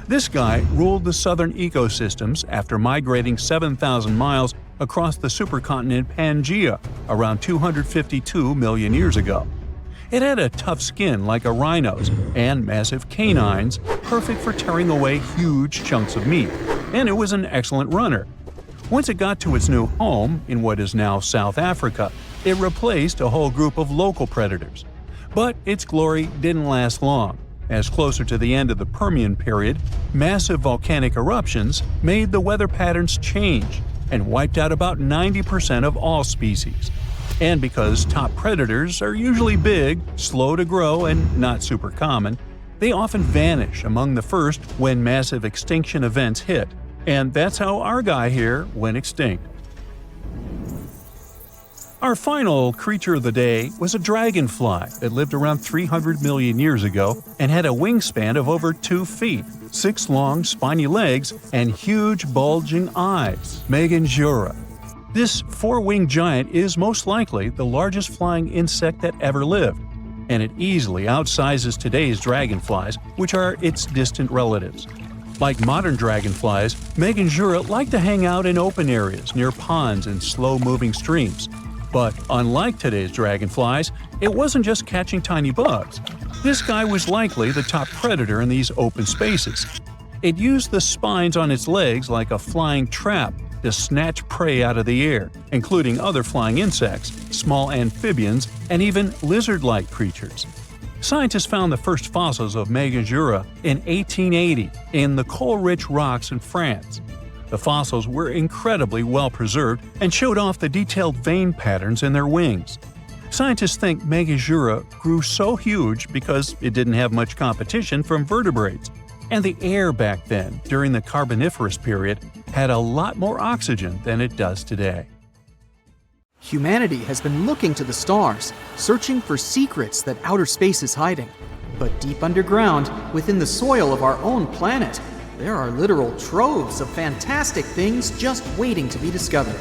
This guy ruled the southern ecosystems after migrating 7,000 miles across the supercontinent Pangaea around 252 million years ago. It had a tough skin like a rhino's and massive canines, perfect for tearing away huge chunks of meat, and it was an excellent runner. Once it got to its new home, in what is now South Africa, it replaced a whole group of local predators. But its glory didn't last long, as closer to the end of the Permian period, massive volcanic eruptions made the weather patterns change and wiped out about 90% of all species. And because top predators are usually big, slow to grow, and not super common, they often vanish among the first when massive extinction events hit. And that's how our guy here went extinct. Our final creature of the day was a dragonfly that lived around 300 million years ago and had a wingspan of over 2 feet, 6 long, spiny legs, and huge, bulging eyes. Mangajura. This 4-winged giant is most likely the largest flying insect that ever lived, and it easily outsizes today's dragonflies, which are its distant relatives. Like modern dragonflies, Mangajura like to hang out in open areas near ponds and slow-moving streams. But unlike today's dragonflies, it wasn't just catching tiny bugs. This guy was likely the top predator in these open spaces. It used the spines on its legs like a flying trap to snatch prey out of the air, including other flying insects, small amphibians, and even lizard-like creatures. Scientists found the first fossils of Mangajura in 1880 in the coal-rich rocks in France. The fossils were incredibly well preserved and showed off the detailed vein patterns in their wings. Scientists think Mangajura grew so huge because it didn't have much competition from vertebrates, and the air back then, during the Carboniferous period, had a lot more oxygen than it does today. Humanity has been looking to the stars, searching for secrets that outer space is hiding. But deep underground, within the soil of our own planet, there are literal troves of fantastic things just waiting to be discovered.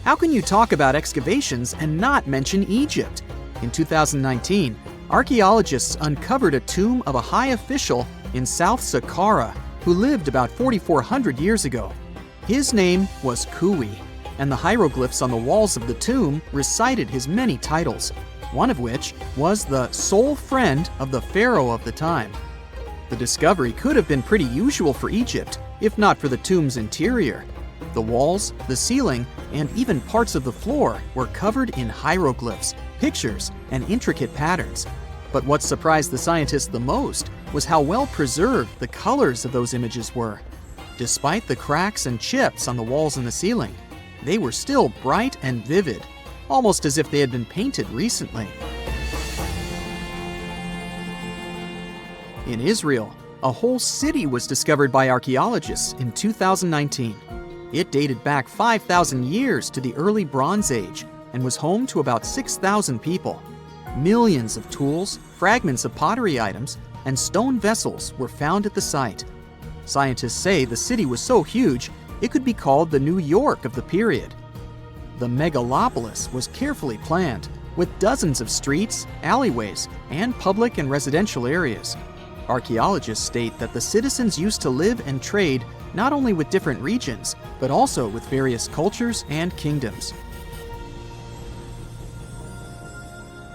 How can you talk about excavations and not mention Egypt? In 2019, archaeologists uncovered a tomb of a high official in South Sahara who lived about 4,400 years ago. His name was Kui, and the hieroglyphs on the walls of the tomb recited his many titles, one of which was the sole friend of the pharaoh of the time. The discovery could have been pretty usual for Egypt, if not for the tomb's interior. The walls, the ceiling, and even parts of the floor were covered in hieroglyphs, pictures, and intricate patterns. But what surprised the scientists the most was how well preserved the colors of those images were. Despite the cracks and chips on the walls and the ceiling, they were still bright and vivid, almost as if they had been painted recently. In Israel, a whole city was discovered by archaeologists in 2019. It dated back 5,000 years to the early Bronze Age and was home to about 6,000 people. Millions of tools, fragments of pottery items, and stone vessels were found at the site. Scientists say the city was so huge, it could be called the New York of the period. The megalopolis was carefully planned, with dozens of streets, alleyways, and public and residential areas. Archaeologists state that the citizens used to live and trade not only with different regions, but also with various cultures and kingdoms.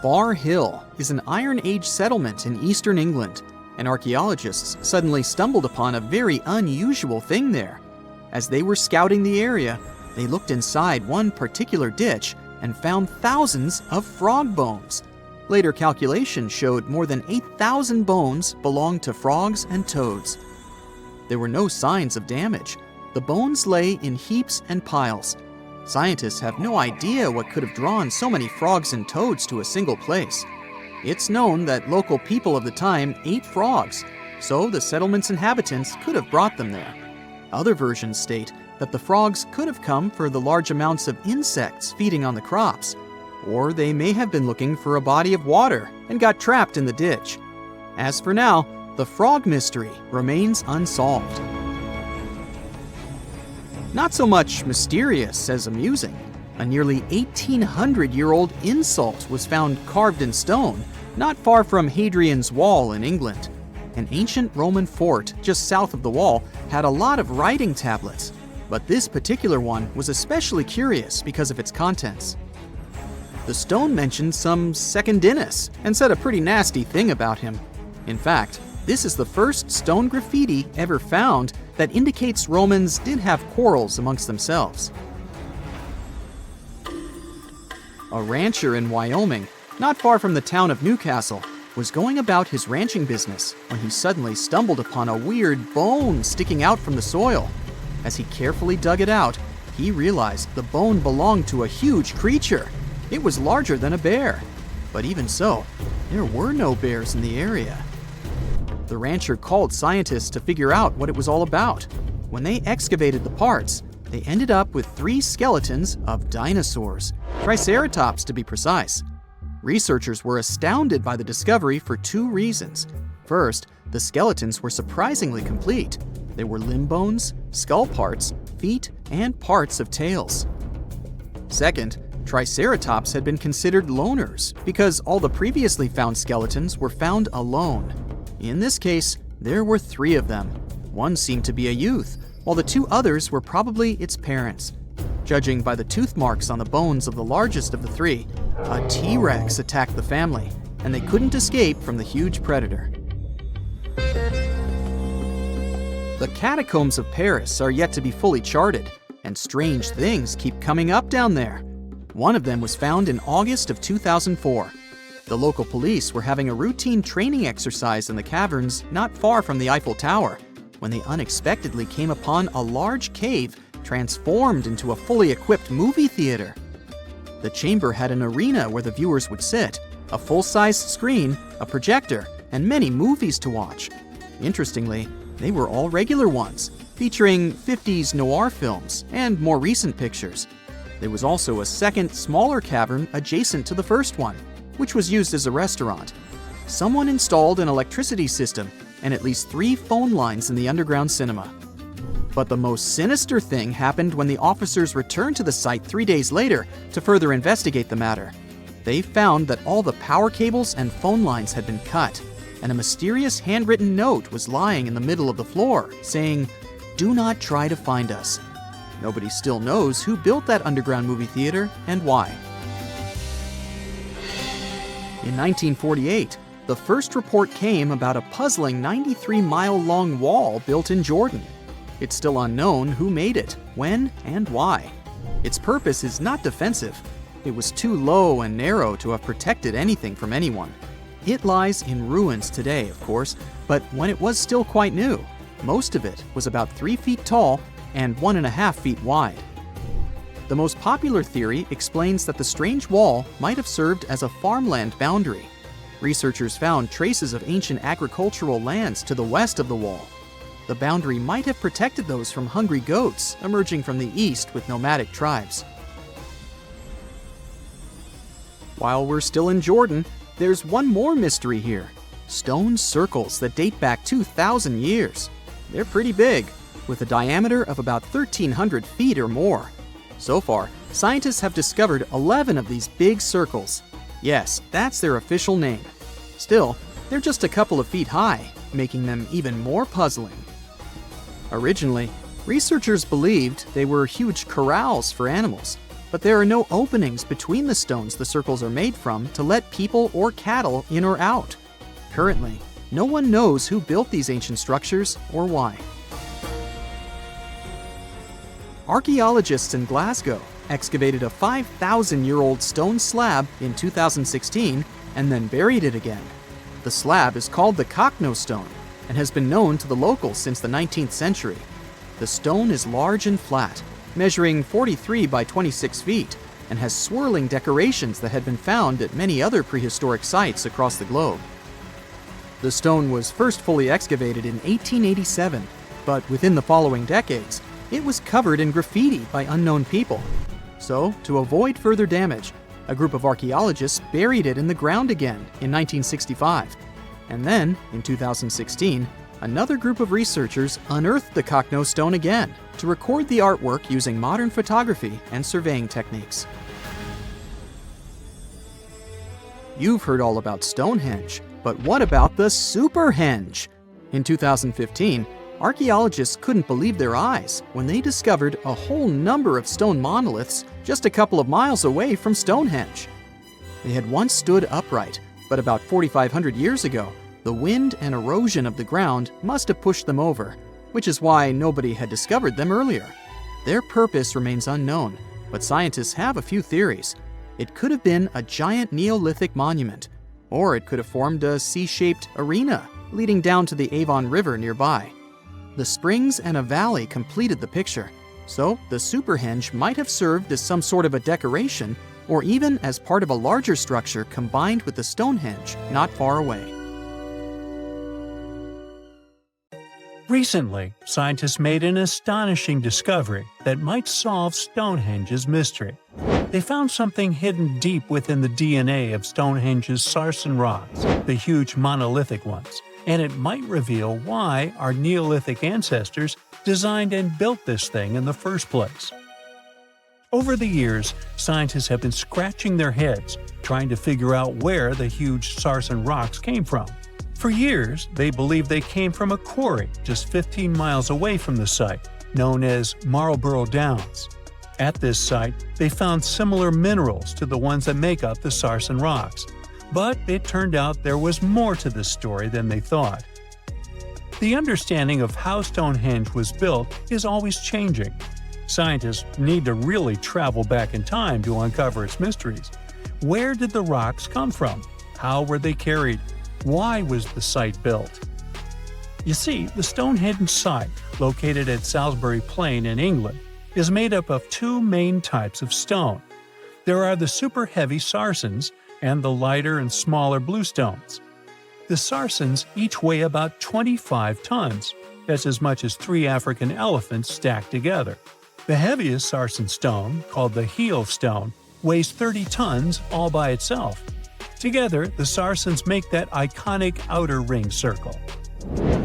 Bar Hill is an Iron Age settlement in eastern England, and archaeologists suddenly stumbled upon a very unusual thing there. As they were scouting the area, they looked inside one particular ditch and found thousands of frog bones. Later calculations showed more than 8,000 bones belonged to frogs and toads. There were no signs of damage. The bones lay in heaps and piles. Scientists have no idea what could have drawn so many frogs and toads to a single place. It's known that local people of the time ate frogs, so the settlement's inhabitants could have brought them there. Other versions state that the frogs could have come for the large amounts of insects feeding on the crops, or they may have been looking for a body of water and got trapped in the ditch. As for now, the frog mystery remains unsolved. Not so much mysterious as amusing. A nearly 1,800-year-old insult was found carved in stone, not far from Hadrian's Wall in England. An ancient Roman fort just south of the wall had a lot of writing tablets, but this particular one was especially curious because of its contents. The stone mentioned some Secundinus and said a pretty nasty thing about him. In fact, this is the first stone graffiti ever found that indicates Romans did have quarrels amongst themselves. A rancher in Wyoming, not far from the town of Newcastle, was going about his ranching business when he suddenly stumbled upon a weird bone sticking out from the soil. As he carefully dug it out, he realized the bone belonged to a huge creature. It was larger than a bear. But even so, there were no bears in the area. The rancher called scientists to figure out what it was all about. When they excavated the parts, they ended up with 3 skeletons of dinosaurs, Triceratops to be precise. Researchers were astounded by the discovery for 2 reasons. First, the skeletons were surprisingly complete. There were limb bones, skull parts, feet, and parts of tails. Second, Triceratops had been considered loners because all the previously found skeletons were found alone. In this case, there were 3 of them. One seemed to be a youth, while the 2 others were probably its parents. Judging by the tooth marks on the bones of the largest of the 3, a T-Rex attacked the family, and they couldn't escape from the huge predator. The catacombs of Paris are yet to be fully charted, and strange things keep coming up down there. One of them was found in August of 2004. The local police were having a routine training exercise in the caverns not far from the Eiffel Tower when they unexpectedly came upon a large cave transformed into a fully equipped movie theater. The chamber had an arena where the viewers would sit, a full-sized screen, a projector, and many movies to watch. Interestingly, they were all regular ones, featuring 50s noir films and more recent pictures. There was also a second, smaller cavern adjacent to the first one. which was used as a restaurant. Someone installed an electricity system and at least 3 phone lines in the underground cinema. But the most sinister thing happened when the officers returned to the site 3 days later to further investigate the matter. They found that all the power cables and phone lines had been cut, and a mysterious handwritten note was lying in the middle of the floor, saying, "Do not try to find us." Nobody still knows who built that underground movie theater and why. In 1948, the first report came about a puzzling 93-mile-long wall built in Jordan. It's still unknown who made it, when, and why. Its purpose is not defensive. It was too low and narrow to have protected anything from anyone. It lies in ruins today, of course, but when it was still quite new, most of it was about 3 feet tall and 1.5 feet wide. The most popular theory explains that the strange wall might have served as a farmland boundary. Researchers found traces of ancient agricultural lands to the west of the wall. The boundary might have protected those from hungry goats emerging from the east with nomadic tribes. While we're still in Jordan, there's one more mystery here: stone circles that date back 2,000 years. They're pretty big, with a diameter of about 1,300 feet or more. So far, scientists have discovered 11 of these big circles. Yes, that's their official name. Still, they're just a couple of feet high, making them even more puzzling. Originally, researchers believed they were huge corrals for animals, but there are no openings between the stones the circles are made from to let people or cattle in or out. Currently, no one knows who built these ancient structures or why. Archaeologists in Glasgow excavated a 5,000-year-old stone slab in 2016 and then buried it again. The slab is called the Cockno stone and has been known to the locals since the 19th century. The stone is large and flat, measuring 43 by 26 feet, and has swirling decorations that had been found at many other prehistoric sites across the globe. The stone was first fully excavated in 1887, but within the following decades, it was covered in graffiti by unknown people. So, to avoid further damage, a group of archaeologists buried it in the ground again in 1965. And then, in 2016, another group of researchers unearthed the Cockno stone again to record the artwork using modern photography and surveying techniques. You've heard all about Stonehenge, but what about the Superhenge? In 2015, archaeologists couldn't believe their eyes when they discovered a whole number of stone monoliths just a couple of miles away from Stonehenge. They had once stood upright, but about 4,500 years ago, the wind and erosion of the ground must have pushed them over, which is why nobody had discovered them earlier. Their purpose remains unknown, but scientists have a few theories. It could have been a giant Neolithic monument, or it could have formed a C-shaped arena leading down to the Avon River nearby. The springs and a valley completed the picture, so the Superhenge might have served as some sort of a decoration or even as part of a larger structure combined with the Stonehenge not far away. Recently, scientists made an astonishing discovery that might solve Stonehenge's mystery. They found something hidden deep within the DNA of Stonehenge's sarsen rocks, the huge monolithic ones, and it might reveal why our Neolithic ancestors designed and built this thing in the first place. Over the years, scientists have been scratching their heads trying to figure out where the huge sarsen rocks came from. For years, they believed they came from a quarry just 15 miles away from the site, known as Marlborough Downs. At this site, they found similar minerals to the ones that make up the sarsen rocks. But it turned out there was more to this story than they thought. The understanding of how Stonehenge was built is always changing. Scientists need to really travel back in time to uncover its mysteries. Where did the rocks come from? How were they carried? Why was the site built? You see, the Stonehenge site, located at Salisbury Plain in England, is made up of two main types of stone. There are the super heavy sarsens and the lighter and smaller bluestones. The sarsens each weigh about 25 tons. That's as much as 3 African elephants stacked together. The heaviest sarsen stone, called the heel stone, weighs 30 tons all by itself. Together, the Saracens make that iconic outer ring circle.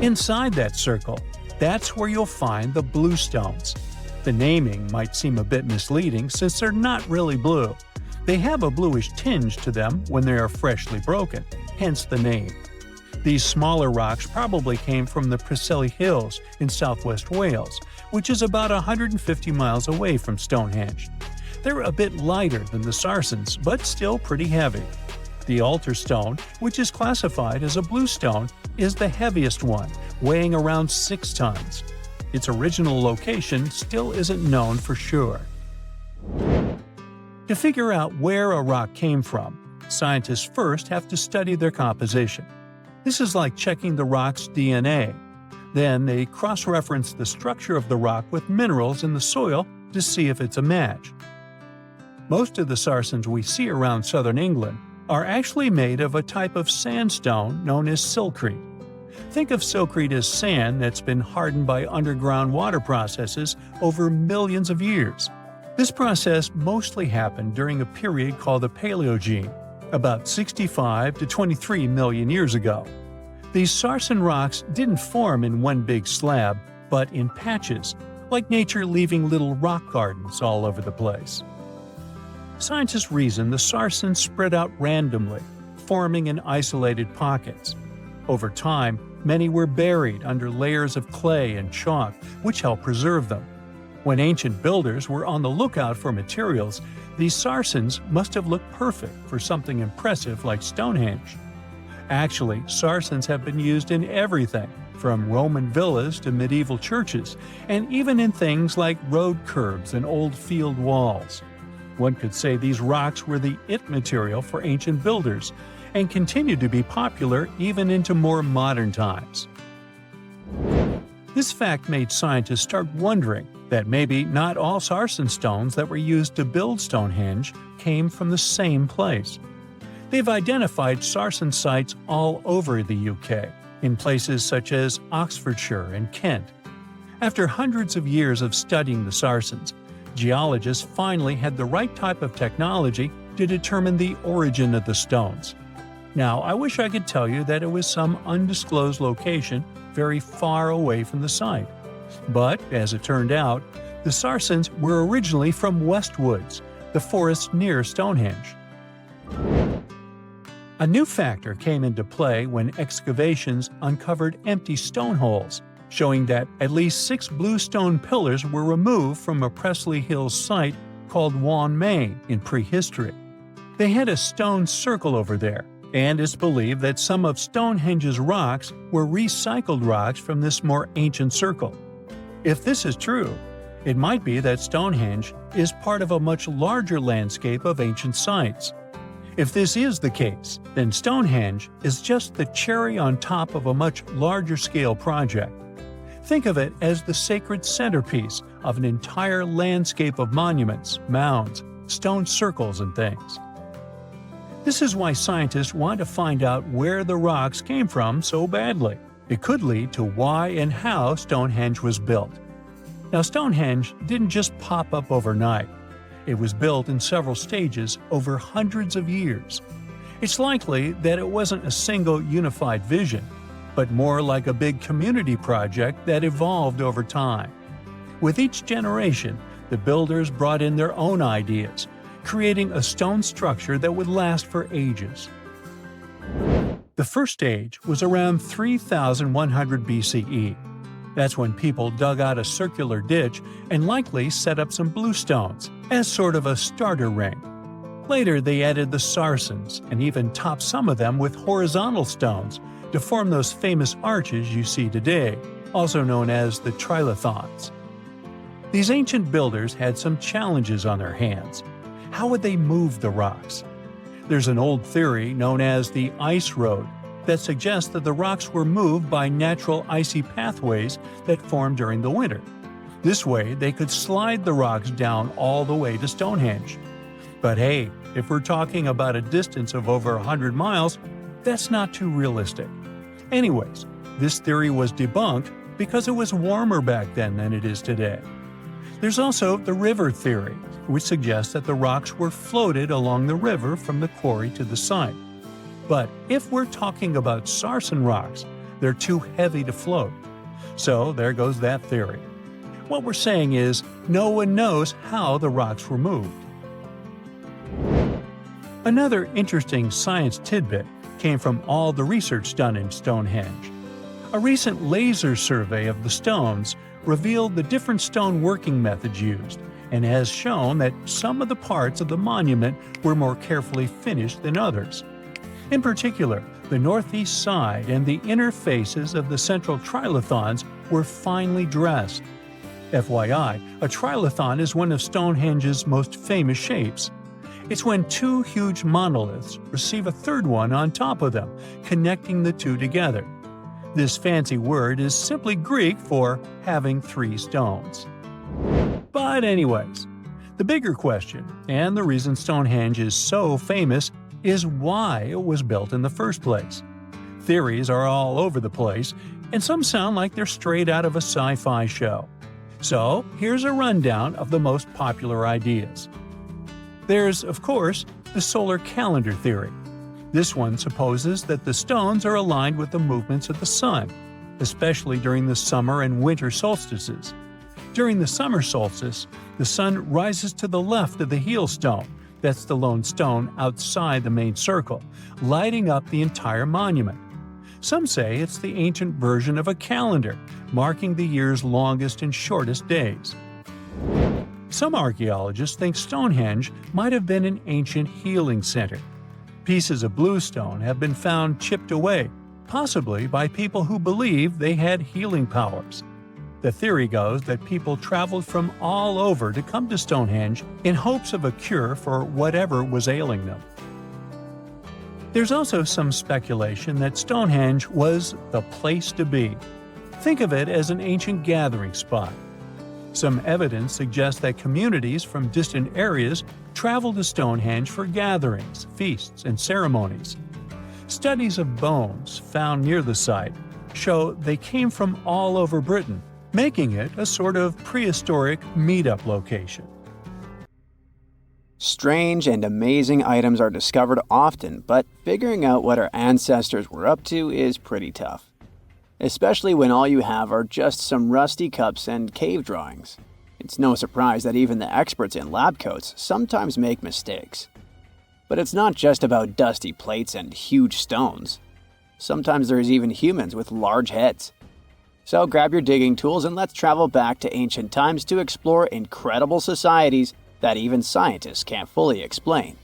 Inside that circle, that's where you'll find the blue stones. The naming might seem a bit misleading since they're not really blue. They have a bluish tinge to them when they are freshly broken, hence the name. These smaller rocks probably came from the Preseli Hills in southwest Wales, which is about 150 miles away from Stonehenge. They're a bit lighter than the Saracens, but still pretty heavy. The altar stone, which is classified as a blue stone, is the heaviest one, weighing around 6 tons. Its original location still isn't known for sure. To figure out where a rock came from, scientists first have to study their composition. This is like checking the rock's DNA. Then they cross-reference the structure of the rock with minerals in the soil to see if it's a match. Most of the Saracens we see around southern England are actually made of a type of sandstone known as silcrete. Think of silcrete as sand that's been hardened by underground water processes over millions of years. This process mostly happened during a period called the Paleogene, about 65 to 23 million years ago. These Saracen rocks didn't form in one big slab, but in patches, like nature leaving little rock gardens all over the place. Scientists reason the Saracens spread out randomly, forming in isolated pockets. Over time, many were buried under layers of clay and chalk, which helped preserve them. When ancient builders were on the lookout for materials, these Saracens must have looked perfect for something impressive like Stonehenge. Actually, Saracens have been used in everything, from Roman villas to medieval churches, and even in things like road curbs and old field walls. One could say these rocks were the it material for ancient builders, and continue to be popular even into more modern times. This fact made scientists start wondering that maybe not all Saracen stones that were used to build Stonehenge came from the same place. They've identified Saracen sites all over the UK, in places such as Oxfordshire and Kent. After hundreds of years of studying the Saracens, geologists finally had the right type of technology to determine the origin of the stones. Now, I wish I could tell you that it was some undisclosed location very far away from the site. But, as it turned out, the Saracens were originally from Westwoods, the forest near Stonehenge. A new factor came into play when excavations uncovered empty stone holes, showing that at least 6 blue stone pillars were removed from a Preseli Hills site called Wan Main in prehistory. They had a stone circle over there, and it's believed that some of Stonehenge's rocks were recycled rocks from this more ancient circle. If this is true, it might be that Stonehenge is part of a much larger landscape of ancient sites. If this is the case, then Stonehenge is just the cherry on top of a much larger scale project. Think of it as the sacred centerpiece of an entire landscape of monuments, mounds, stone circles, and things. This is why scientists want to find out where the rocks came from so badly. It could lead to why and how Stonehenge was built. Now, Stonehenge didn't just pop up overnight. It was built in several stages over hundreds of years. It's likely that it wasn't a single unified vision, but more like a big community project that evolved over time. With each generation, the builders brought in their own ideas, creating a stone structure that would last for ages. The first stage was around 3100 BCE. That's when people dug out a circular ditch and likely set up some bluestones as sort of a starter ring. Later, they added the Saracens and even topped some of them with horizontal stones to form those famous arches you see today, also known as the trilithons. These ancient builders had some challenges on their hands. How would they move the rocks? There's an old theory known as the ice road that suggests that the rocks were moved by natural icy pathways that formed during the winter. This way, they could slide the rocks down all the way to Stonehenge. But hey, if we're talking about a distance of over 100 miles, that's not too realistic. Anyways, this theory was debunked because it was warmer back then than it is today. There's also the river theory, which suggests that the rocks were floated along the river from the quarry to the site. But if we're talking about sarsen rocks, they're too heavy to float. So there goes that theory. What we're saying is, no one knows how the rocks were moved. Another interesting science tidbit came from all the research done in Stonehenge. A recent laser survey of the stones revealed the different stone working methods used, and has shown that some of the parts of the monument were more carefully finished than others. In particular, the northeast side and the inner faces of the central trilithons were finely dressed. FYI, a trilithon is one of Stonehenge's most famous shapes. It's when two huge monoliths receive a third one on top of them, connecting the two together. This fancy word is simply Greek for having three stones. But anyways, the bigger question, and the reason Stonehenge is so famous, is why it was built in the first place. Theories are all over the place, and some sound like they're straight out of a sci-fi show. So here's a rundown of the most popular ideas. There's, of course, the solar calendar theory. This one supposes that the stones are aligned with the movements of the sun, especially during the summer and winter solstices. During the summer solstice, the sun rises to the left of the heel stone, that's the lone stone outside the main circle, lighting up the entire monument. Some say it's the ancient version of a calendar, marking the year's longest and shortest days. Some archaeologists think Stonehenge might have been an ancient healing center. Pieces of bluestone have been found chipped away, possibly by people who believed they had healing powers. The theory goes that people traveled from all over to come to Stonehenge in hopes of a cure for whatever was ailing them. There's also some speculation that Stonehenge was the place to be. Think of it as an ancient gathering spot. Some evidence suggests that communities from distant areas traveled to Stonehenge for gatherings, feasts, and ceremonies. Studies of bones found near the site show they came from all over Britain, making it a sort of prehistoric meetup location. Strange and amazing items are discovered often, but figuring out what our ancestors were up to is pretty tough. Especially when all you have are just some rusty cups and cave drawings. It's no surprise that even the experts in lab coats sometimes make mistakes. But it's not just about dusty plates and huge stones. Sometimes there's even humans with large heads. So grab your digging tools and let's travel back to ancient times to explore incredible societies that even scientists can't fully explain.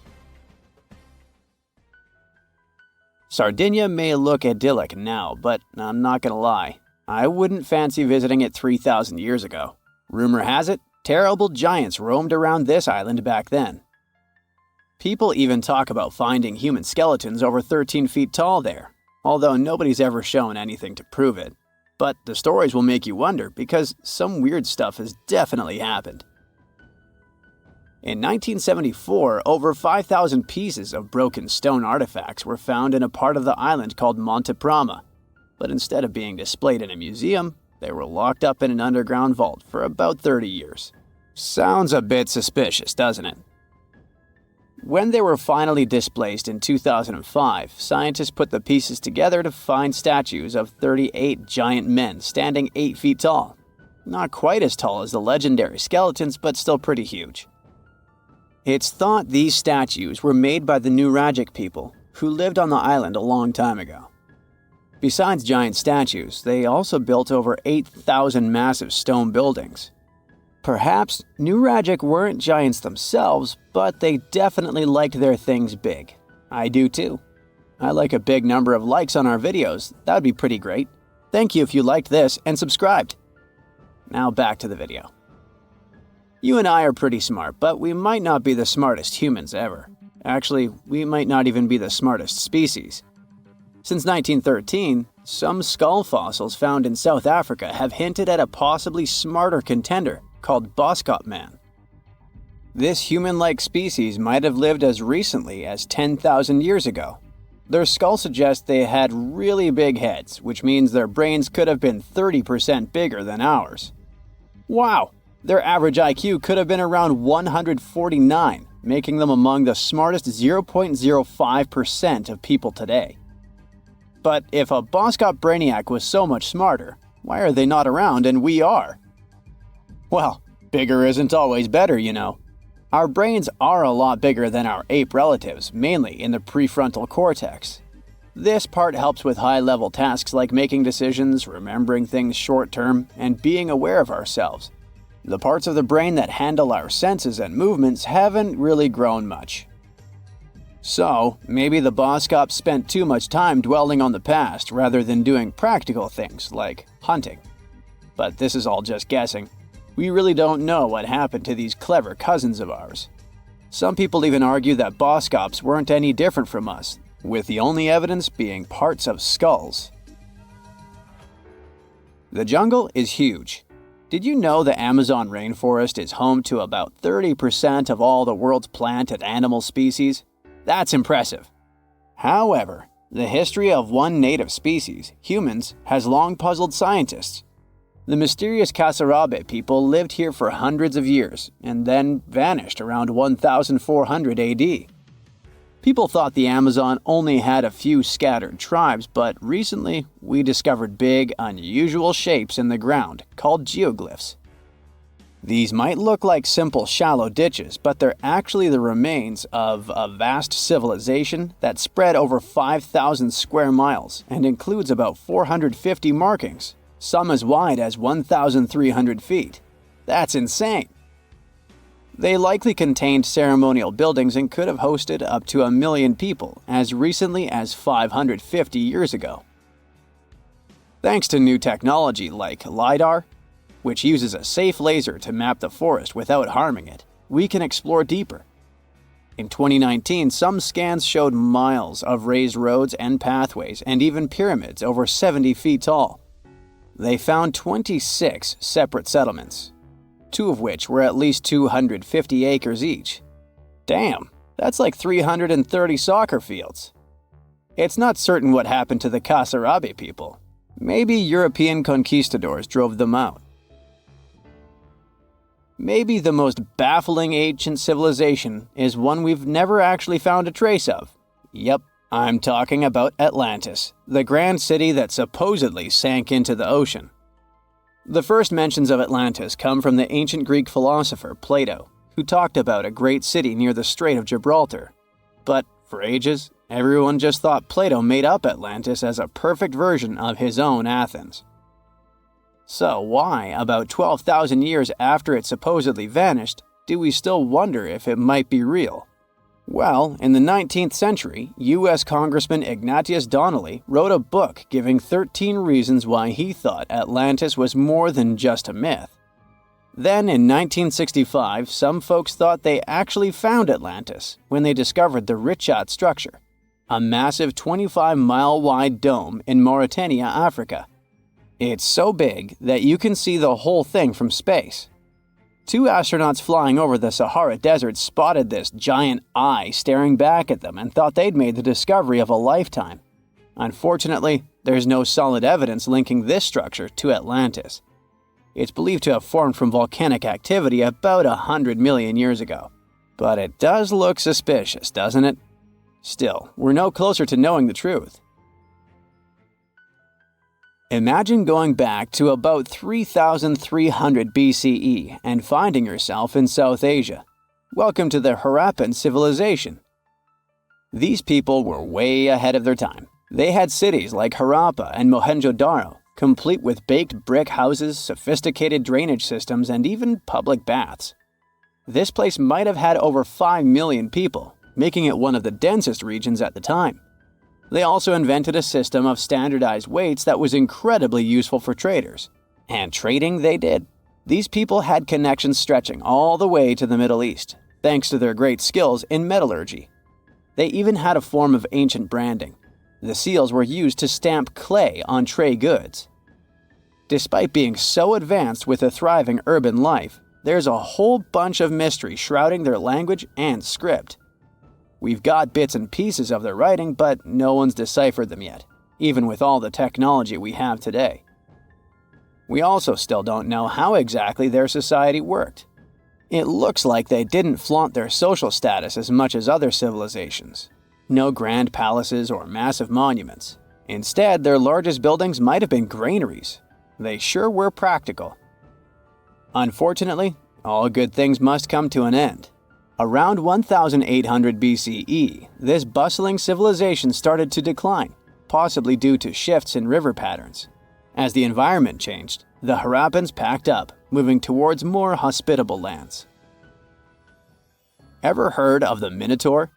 Sardinia may look idyllic now, but I'm not gonna lie, I wouldn't fancy visiting it 3,000 years ago. Rumor has it, terrible giants roamed around this island back then. People even talk about finding human skeletons over 13 feet tall there, although nobody's ever shown anything to prove it. But the stories will make you wonder because some weird stuff has definitely happened. In 1974, over 5,000 pieces of broken stone artifacts were found in a part of the island called Monte Prama, but instead of being displayed in a museum, they were locked up in an underground vault for about 30 years. Sounds a bit suspicious, doesn't it? When they were finally displaced in 2005, scientists put the pieces together to find statues of 38 giant men standing 8 feet tall. Not quite as tall as the legendary skeletons, but still pretty huge. It's thought these statues were made by the Nuragic people, who lived on the island a long time ago. Besides giant statues, they also built over 8,000 massive stone buildings. Perhaps Nuragic weren't giants themselves, but they definitely liked their things big. I do too. I like a big number of likes on our videos, that would be pretty great. Thank you if you liked this and subscribed. Now back to the video. You and I are pretty smart, but we might not be the smartest humans ever. Actually, we might not even be the smartest species. Since 1913, some skull fossils found in South Africa have hinted at a possibly smarter contender called Boskop Man. This human-like species might have lived as recently as 10,000 years ago. Their skull suggests they had really big heads, which means their brains could have been 30% bigger than ours. Wow! Their average IQ could have been around 149, making them among the smartest 0.05% of people today. But if a Boskop brainiac was so much smarter, why are they not around and we are? Well, bigger isn't always better, you know. Our brains are a lot bigger than our ape relatives, mainly in the prefrontal cortex. This part helps with high-level tasks like making decisions, remembering things short-term, and being aware of ourselves. The parts of the brain that handle our senses and movements haven't really grown much. So, maybe the Boskops spent too much time dwelling on the past rather than doing practical things like hunting. But this is all just guessing. We really don't know what happened to these clever cousins of ours. Some people even argue that Boskops weren't any different from us, with the only evidence being parts of skulls. The jungle is huge. Did you know the Amazon rainforest is home to about 30% of all the world's plant and animal species? That's impressive. However, the history of one native species, humans, has long puzzled scientists. The mysterious Kasarabe people lived here for hundreds of years and then vanished around 1400 AD. People thought the Amazon only had a few scattered tribes, but recently we discovered big, unusual shapes in the ground called geoglyphs. These might look like simple shallow ditches, but they're actually the remains of a vast civilization that spread over 5,000 square miles and includes about 450 markings, some as wide as 1,300 feet. That's insane! They likely contained ceremonial buildings and could have hosted up to 1 million people as recently as 550 years ago. Thanks to new technology like LiDAR, which uses a safe laser to map the forest without harming it, we can explore deeper. In 2019, some scans showed miles of raised roads and pathways and even pyramids over 70 feet tall. They found 26 separate settlements, 2 of which were at least 250 acres each. Damn, that's like 330 soccer fields. It's not certain what happened to the Kasarabe people. Maybe European conquistadors drove them out. Maybe the most baffling ancient civilization is one we've never actually found a trace of. Yep, I'm talking about Atlantis, the grand city that supposedly sank into the ocean. The first mentions of Atlantis come from the ancient Greek philosopher Plato, who talked about a great city near the Strait of Gibraltar. But for ages, everyone just thought Plato made up Atlantis as a perfect version of his own Athens. So why, about 12,000 years after it supposedly vanished, do we still wonder if it might be real? Well, in the 19th century, U.S. Congressman Ignatius Donnelly wrote a book giving 13 reasons why he thought Atlantis was more than just a myth. Then, in 1965, some folks thought they actually found Atlantis when they discovered the Richat structure, a massive 25-mile-wide dome in Mauritania, Africa. It's so big that you can see the whole thing from space. 2 astronauts flying over the Sahara Desert spotted this giant eye staring back at them and thought they'd made the discovery of a lifetime. Unfortunately, there's no solid evidence linking this structure to Atlantis. It's believed to have formed from volcanic activity about 100 million years ago. But it does look suspicious, doesn't it? Still, we're no closer to knowing the truth. Imagine going back to about 3,300 BCE and finding yourself in South Asia. Welcome to the Harappan civilization. These people were way ahead of their time. They had cities like Harappa and Mohenjo-Daro, complete with baked brick houses, sophisticated drainage systems, and even public baths. This place might have had over 5 million people, making it one of the densest regions at the time. They also invented a system of standardized weights that was incredibly useful for traders. And trading they did. These people had connections stretching all the way to the Middle East, thanks to their great skills in metallurgy. They even had a form of ancient branding. The seals were used to stamp clay on tray goods. Despite being so advanced with a thriving urban life, there's a whole bunch of mystery shrouding their language and script. We've got bits and pieces of their writing, but no one's deciphered them yet, even with all the technology we have today. We also still don't know how exactly their society worked. It looks like they didn't flaunt their social status as much as other civilizations. No grand palaces or massive monuments. Instead, their largest buildings might have been granaries. They sure were practical. Unfortunately, all good things must come to an end. Around 1800 BCE, this bustling civilization started to decline, possibly due to shifts in river patterns. As the environment changed, the Harappans packed up, moving towards more hospitable lands. Ever heard of the Minotaur?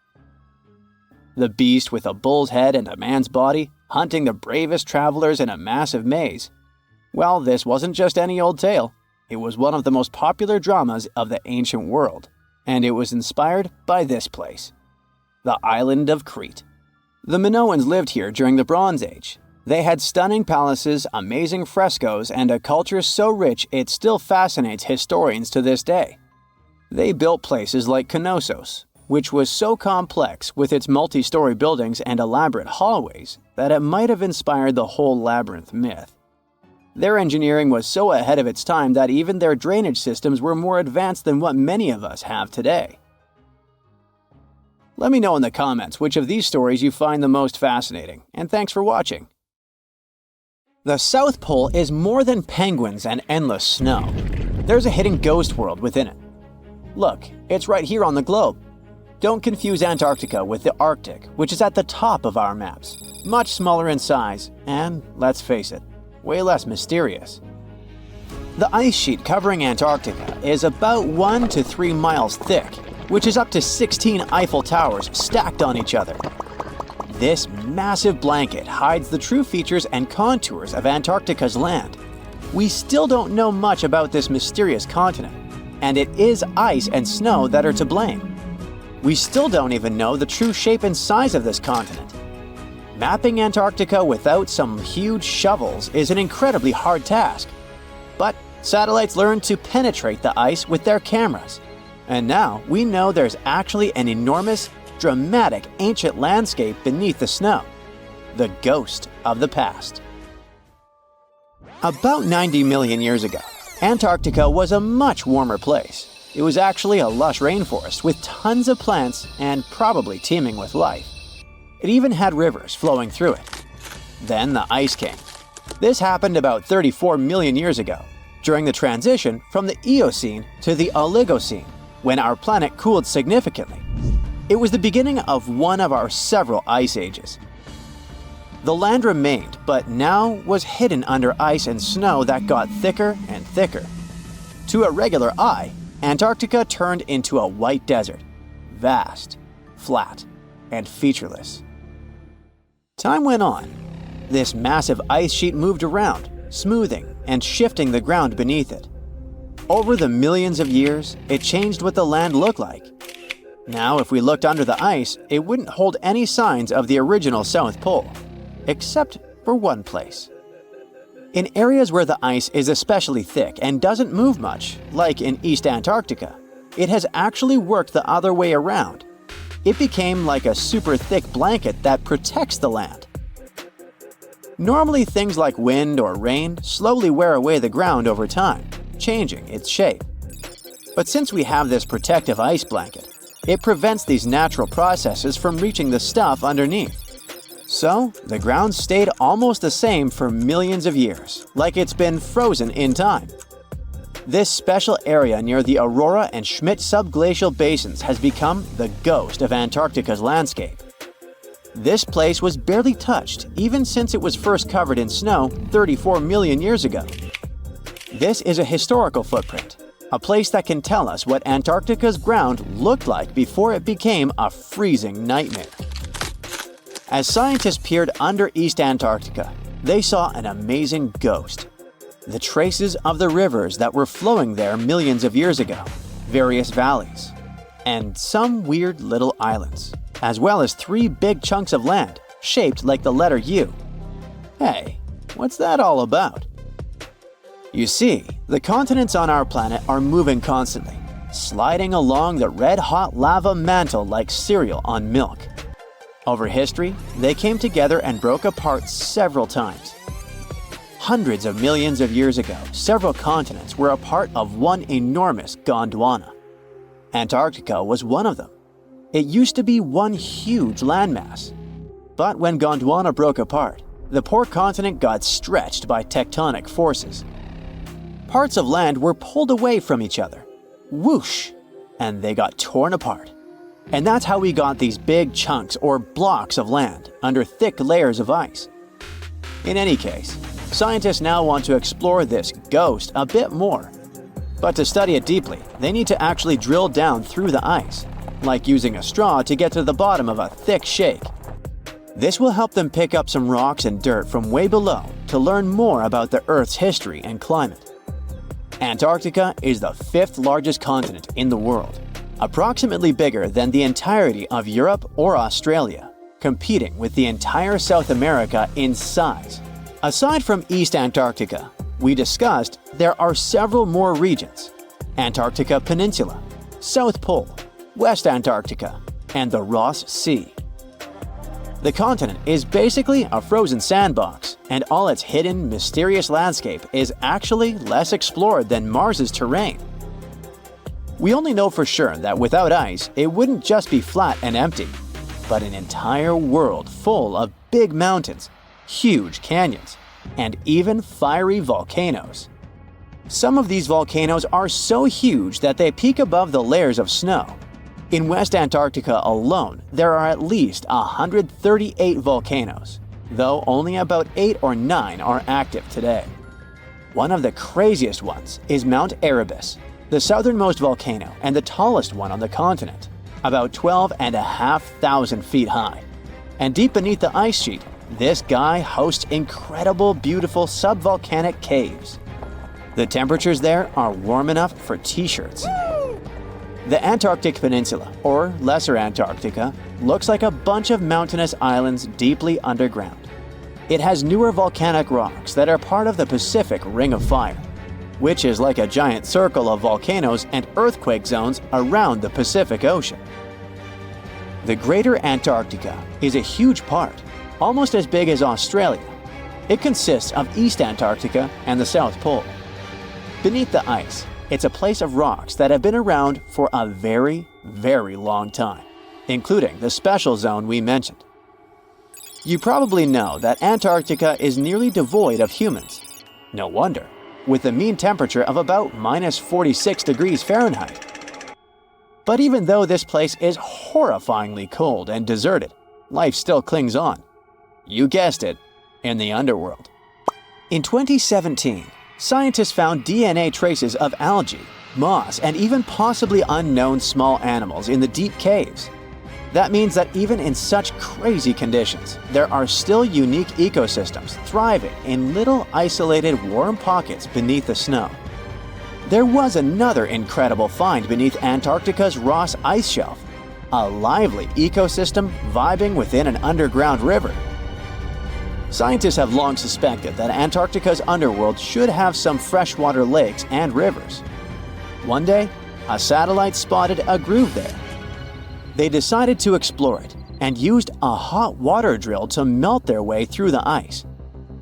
The beast with a bull's head and a man's body, hunting the bravest travelers in a massive maze. Well, this wasn't just any old tale. It was one of the most popular dramas of the ancient world, and it was inspired by this place, the island of Crete. The Minoans lived here during the Bronze Age. They had stunning palaces, amazing frescoes, and a culture so rich it still fascinates historians to this day. They built places like Knossos, which was so complex with its multi-story buildings and elaborate hallways that it might have inspired the whole labyrinth myth. Their engineering was so ahead of its time that even their drainage systems were more advanced than what many of us have today. Let me know in the comments which of these stories you find the most fascinating, and thanks for watching. The South Pole is more than penguins and endless snow. There's a hidden ghost world within it. Look, it's right here on the globe. Don't confuse Antarctica with the Arctic, which is at the top of our maps. Much smaller in size, and, let's face it, way less mysterious. The ice sheet covering Antarctica is about 1 to 3 miles thick, which is up to 16 Eiffel Towers stacked on each other. This massive blanket hides the true features and contours of Antarctica's land. We still don't know much about this mysterious continent, and it is ice and snow that are to blame. We still don't even know the true shape and size of this continent. Mapping Antarctica without some huge shovels is an incredibly hard task. But satellites learned to penetrate the ice with their cameras. And now we know there's actually an enormous, dramatic ancient landscape beneath the snow. The ghost of the past. About 90 million years ago, Antarctica was a much warmer place. It was actually a lush rainforest with tons of plants and probably teeming with life. It even had rivers flowing through it. Then the ice came. This happened about 34 million years ago, during the transition from the Eocene to the Oligocene, when our planet cooled significantly. It was the beginning of one of our several ice ages. The land remained, but now was hidden under ice and snow that got thicker and thicker. To a regular eye, Antarctica turned into a white desert, vast, flat, and featureless. Time went on. This massive ice sheet moved around, smoothing and shifting the ground beneath it. Over the millions of years, it changed what the land looked like. Now, if we looked under the ice, it wouldn't hold any signs of the original South Pole, except for one place. In areas where the ice is especially thick and doesn't move much, like in East Antarctica, it has actually worked the other way around. It became like a super thick blanket that protects the land. Normally, things like wind or rain slowly wear away the ground over time, changing its shape. But since we have this protective ice blanket, it prevents these natural processes from reaching the stuff underneath. So, the ground stayed almost the same for millions of years, like it's been frozen in time. This special area near the Aurora and Schmidt subglacial basins has become the ghost of Antarctica's landscape. This place was barely touched even since it was first covered in snow 34 million years ago. This is a historical footprint, a place that can tell us what Antarctica's ground looked like before it became a freezing nightmare. As scientists peered under East Antarctica, they saw an amazing ghost. The traces of the rivers that were flowing there millions of years ago, various valleys, and some weird little islands, as well as 3 big chunks of land shaped like the letter U. Hey, what's that all about? You see, the continents on our planet are moving constantly, sliding along the red-hot lava mantle like cereal on milk. Over history, they came together and broke apart several times. Hundreds of millions of years ago, several continents were a part of one enormous Gondwana. Antarctica was one of them. It used to be one huge landmass. But when Gondwana broke apart, the poor continent got stretched by tectonic forces. Parts of land were pulled away from each other. Whoosh! And they got torn apart. And that's how we got these big chunks or blocks of land under thick layers of ice. In any case, scientists now want to explore this ghost a bit more. But to study it deeply, they need to actually drill down through the ice, like using a straw to get to the bottom of a thick shake. This will help them pick up some rocks and dirt from way below to learn more about the Earth's history and climate. Antarctica is the 5th largest continent in the world, approximately bigger than the entirety of Europe or Australia, competing with the entire South America in size. Aside from East Antarctica, we discussed there are several more regions: Antarctica Peninsula, South Pole, West Antarctica, and the Ross Sea. The continent is basically a frozen sandbox, and all its hidden, mysterious landscape is actually less explored than Mars's terrain. We only know for sure that without ice, it wouldn't just be flat and empty, but an entire world full of big mountains, huge canyons, and even fiery volcanoes. Some of these volcanoes are so huge that they peak above the layers of snow. In West Antarctica alone, there are at least 138 volcanoes, though only about 8 or 9 are active today. One of the craziest ones is Mount Erebus, the southernmost volcano and the tallest one on the continent, about 12,500 feet high. And deep beneath the ice sheet, this guy hosts incredible, beautiful subvolcanic caves. The temperatures there are warm enough for t-shirts. The Antarctic Peninsula, or Lesser Antarctica, looks like a bunch of mountainous islands deeply underground. It has newer volcanic rocks that are part of the Pacific Ring of Fire, which is like a giant circle of volcanoes and earthquake zones around the Pacific Ocean. The Greater Antarctica is a huge part, almost as big as Australia. It consists of East Antarctica and the South Pole. Beneath the ice, it's a place of rocks that have been around for a very, very long time, including the special zone we mentioned. You probably know that Antarctica is nearly devoid of humans. No wonder, with a mean temperature of about -46 degrees Fahrenheit. But even though this place is horrifyingly cold and deserted, life still clings on. You guessed it, in the underworld. In 2017, scientists found DNA traces of algae, moss, and even possibly unknown small animals in the deep caves. That means that even in such crazy conditions, there are still unique ecosystems thriving in little isolated warm pockets beneath the snow. There was another incredible find beneath Antarctica's Ross Ice Shelf, a lively ecosystem vibing within an underground river. Scientists have long suspected that Antarctica's underworld should have some freshwater lakes and rivers. One day, a satellite spotted a groove there. They decided to explore it and used a hot water drill to melt their way through the ice.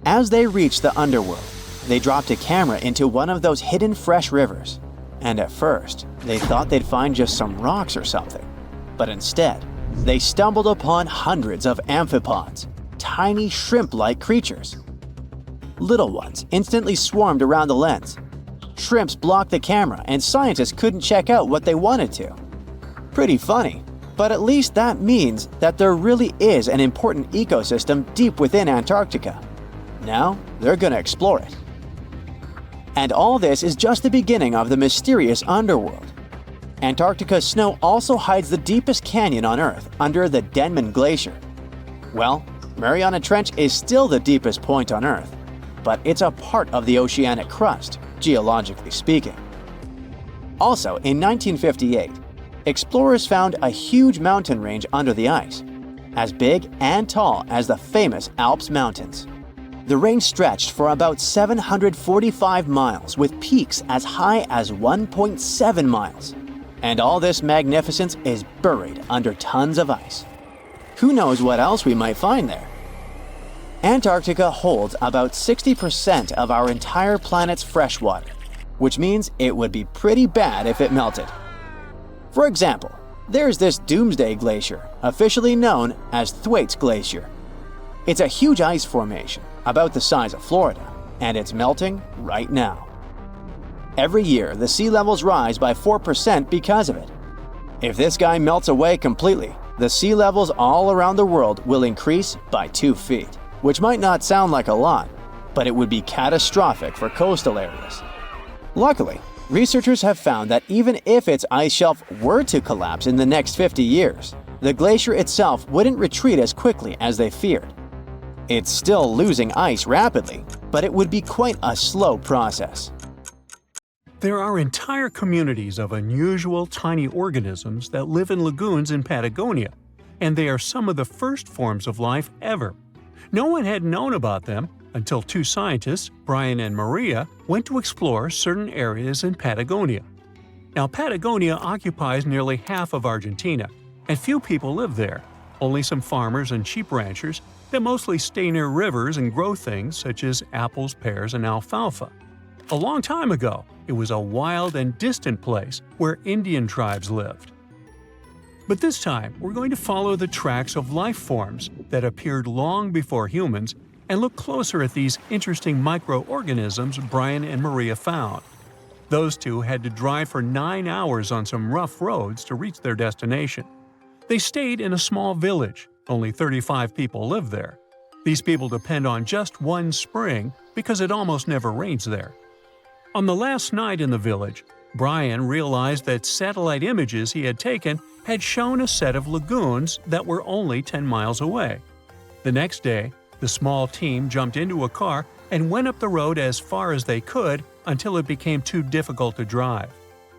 As they reached the underworld, they dropped a camera into one of those hidden fresh rivers. And at first, they thought they'd find just some rocks or something. But instead, they stumbled upon hundreds of amphipods, tiny shrimp-like creatures. Little ones instantly swarmed around the lens. Shrimps blocked the camera and scientists couldn't check out what they wanted to. Pretty funny, but at least that means that there really is an important ecosystem deep within Antarctica. Now, they're gonna explore it. And all this is just the beginning of the mysterious underworld. Antarctica's snow also hides the deepest canyon on Earth under the Denman Glacier. Well, Mariana Trench is still the deepest point on Earth, but it's a part of the oceanic crust, geologically speaking. Also, in 1958, explorers found a huge mountain range under the ice, as big and tall as the famous Alps Mountains. The range stretched for about 745 miles with peaks as high as 1.7 miles. And all this magnificence is buried under tons of ice. Who knows what else we might find there? Antarctica holds about 60% of our entire planet's fresh water, which means it would be pretty bad if it melted. For example, there's this Doomsday Glacier, officially known as Thwaites Glacier. It's a huge ice formation, about the size of Florida, and it's melting right now. Every year, the sea levels rise by 4% because of it. If this guy melts away completely, the sea levels all around the world will increase by 2 feet, which might not sound like a lot, but it would be catastrophic for coastal areas. Luckily, researchers have found that even if its ice shelf were to collapse in the next 50 years, the glacier itself wouldn't retreat as quickly as they feared. It's still losing ice rapidly, but it would be quite a slow process. There are entire communities of unusual tiny organisms that live in lagoons in Patagonia, and they are some of the first forms of life ever. No one had known about them until two scientists, Brian and Maria, went to explore certain areas in Patagonia. Now, Patagonia occupies nearly half of Argentina, and few people live there, only some farmers and sheep ranchers that mostly stay near rivers and grow things such as apples, pears, and alfalfa. A long time ago, it was a wild and distant place where Indian tribes lived. But this time, we're going to follow the tracks of life forms that appeared long before humans and look closer at these interesting microorganisms Brian and Maria found. Those two had to drive for 9 hours on some rough roads to reach their destination. They stayed in a small village. Only 35 people live there. These people depend on just one spring because it almost never rains there. On the last night in the village, Brian realized that satellite images he had taken had shown a set of lagoons that were only 10 miles away. The next day, the small team jumped into a car and went up the road as far as they could until it became too difficult to drive.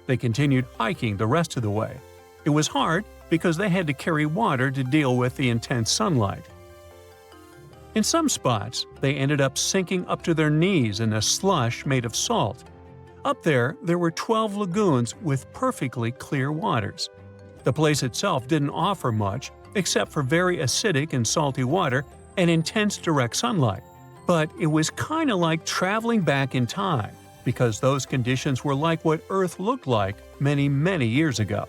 They continued hiking the rest of the way. It was hard because they had to carry water to deal with the intense sunlight. In some spots, they ended up sinking up to their knees in a slush made of salt. Up there were 12 lagoons with perfectly clear waters. The place itself didn't offer much except for very acidic and salty water and intense direct sunlight. But it was kind of like traveling back in time because those conditions were like what Earth looked like many, many years ago.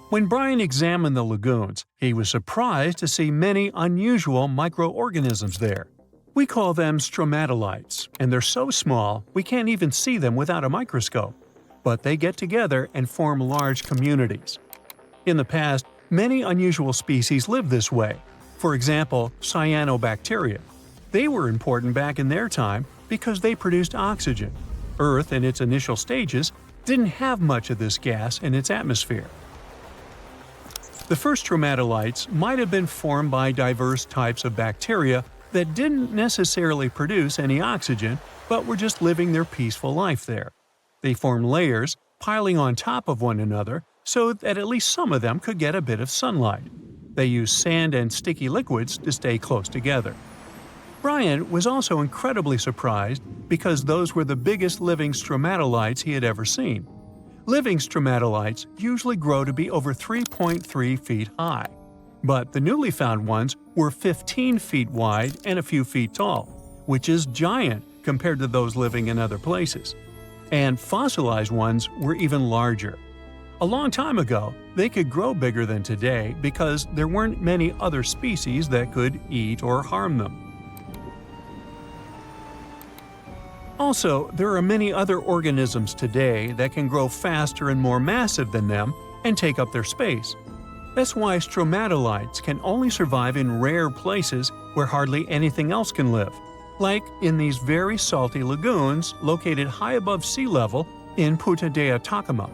When Brian examined the lagoons, he was surprised to see many unusual microorganisms there. We call them stromatolites, and they're so small we can't even see them without a microscope. But they get together and form large communities. In the past, many unusual species lived this way. For example, cyanobacteria. They were important back in their time because they produced oxygen. Earth, in its initial stages, didn't have much of this gas in its atmosphere. The first stromatolites might have been formed by diverse types of bacteria that didn't necessarily produce any oxygen, but were just living their peaceful life there. They formed layers, piling on top of one another, so that at least some of them could get a bit of sunlight. They used sand and sticky liquids to stay close together. Brian was also incredibly surprised because those were the biggest living stromatolites he had ever seen. Living stromatolites usually grow to be over 3.3 feet high, but the newly found ones were 15 feet wide and a few feet tall, which is giant compared to those living in other places. And fossilized ones were even larger. A long time ago, they could grow bigger than today because there weren't many other species that could eat or harm them. Also, there are many other organisms today that can grow faster and more massive than them and take up their space. That's why stromatolites can only survive in rare places where hardly anything else can live, like in these very salty lagoons located high above sea level in Punta de Atacama.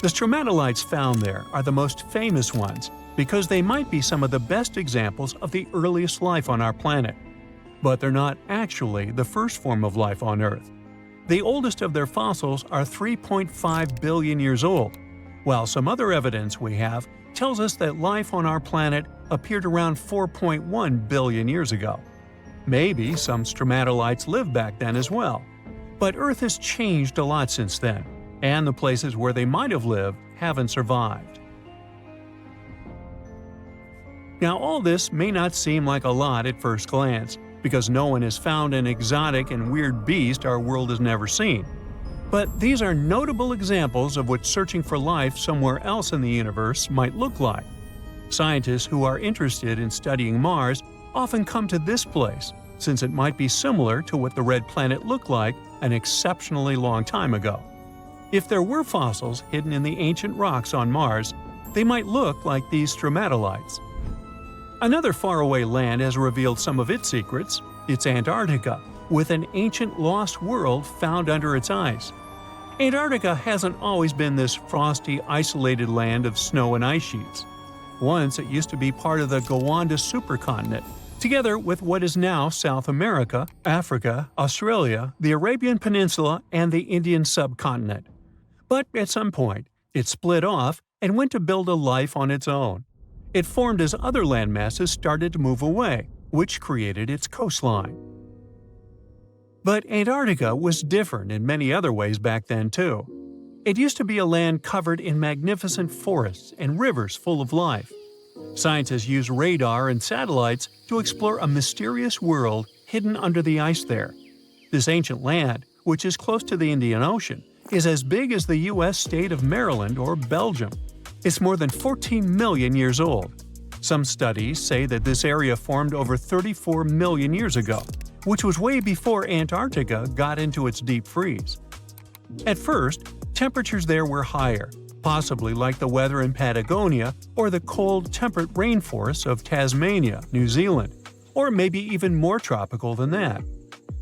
The stromatolites found there are the most famous ones because they might be some of the best examples of the earliest life on our planet. But they're not actually the first form of life on Earth. The oldest of their fossils are 3.5 billion years old, while some other evidence we have tells us that life on our planet appeared around 4.1 billion years ago. Maybe some stromatolites lived back then as well. But Earth has changed a lot since then, and the places where they might have lived haven't survived. Now, all this may not seem like a lot at first glance, because no one has found an exotic and weird beast our world has never seen. But these are notable examples of what searching for life somewhere else in the universe might look like. Scientists who are interested in studying Mars often come to this place, since it might be similar to what the red planet looked like an exceptionally long time ago. If there were fossils hidden in the ancient rocks on Mars, they might look like these stromatolites. Another faraway land has revealed some of its secrets. It's Antarctica, with an ancient lost world found under its ice. Antarctica hasn't always been this frosty, isolated land of snow and ice sheets. Once it used to be part of the Gondwana supercontinent, together with what is now South America, Africa, Australia, the Arabian Peninsula, and the Indian subcontinent. But at some point, it split off and went to build a life on its own. It formed as other landmasses started to move away, which created its coastline. But Antarctica was different in many other ways back then too. It used to be a land covered in magnificent forests and rivers full of life. Scientists use radar and satellites to explore a mysterious world hidden under the ice there. This ancient land, which is close to the Indian Ocean, is as big as the U.S. state of Maryland or Belgium. It's more than 14 million years old. Some studies say that this area formed over 34 million years ago, which was way before Antarctica got into its deep freeze. At first, temperatures there were higher, possibly like the weather in Patagonia or the cold, temperate rainforests of Tasmania, New Zealand, or maybe even more tropical than that.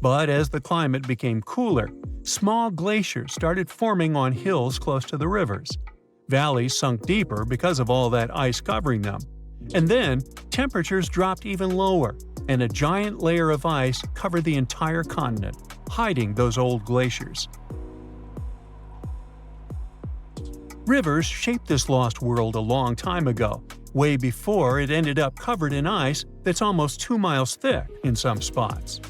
But as the climate became cooler, small glaciers started forming on hills close to the rivers. Valleys sunk deeper because of all that ice covering them. And then, temperatures dropped even lower, and a giant layer of ice covered the entire continent, hiding those old glaciers. Rivers shaped this lost world a long time ago, way before it ended up covered in ice that's almost 2 miles thick in some spots.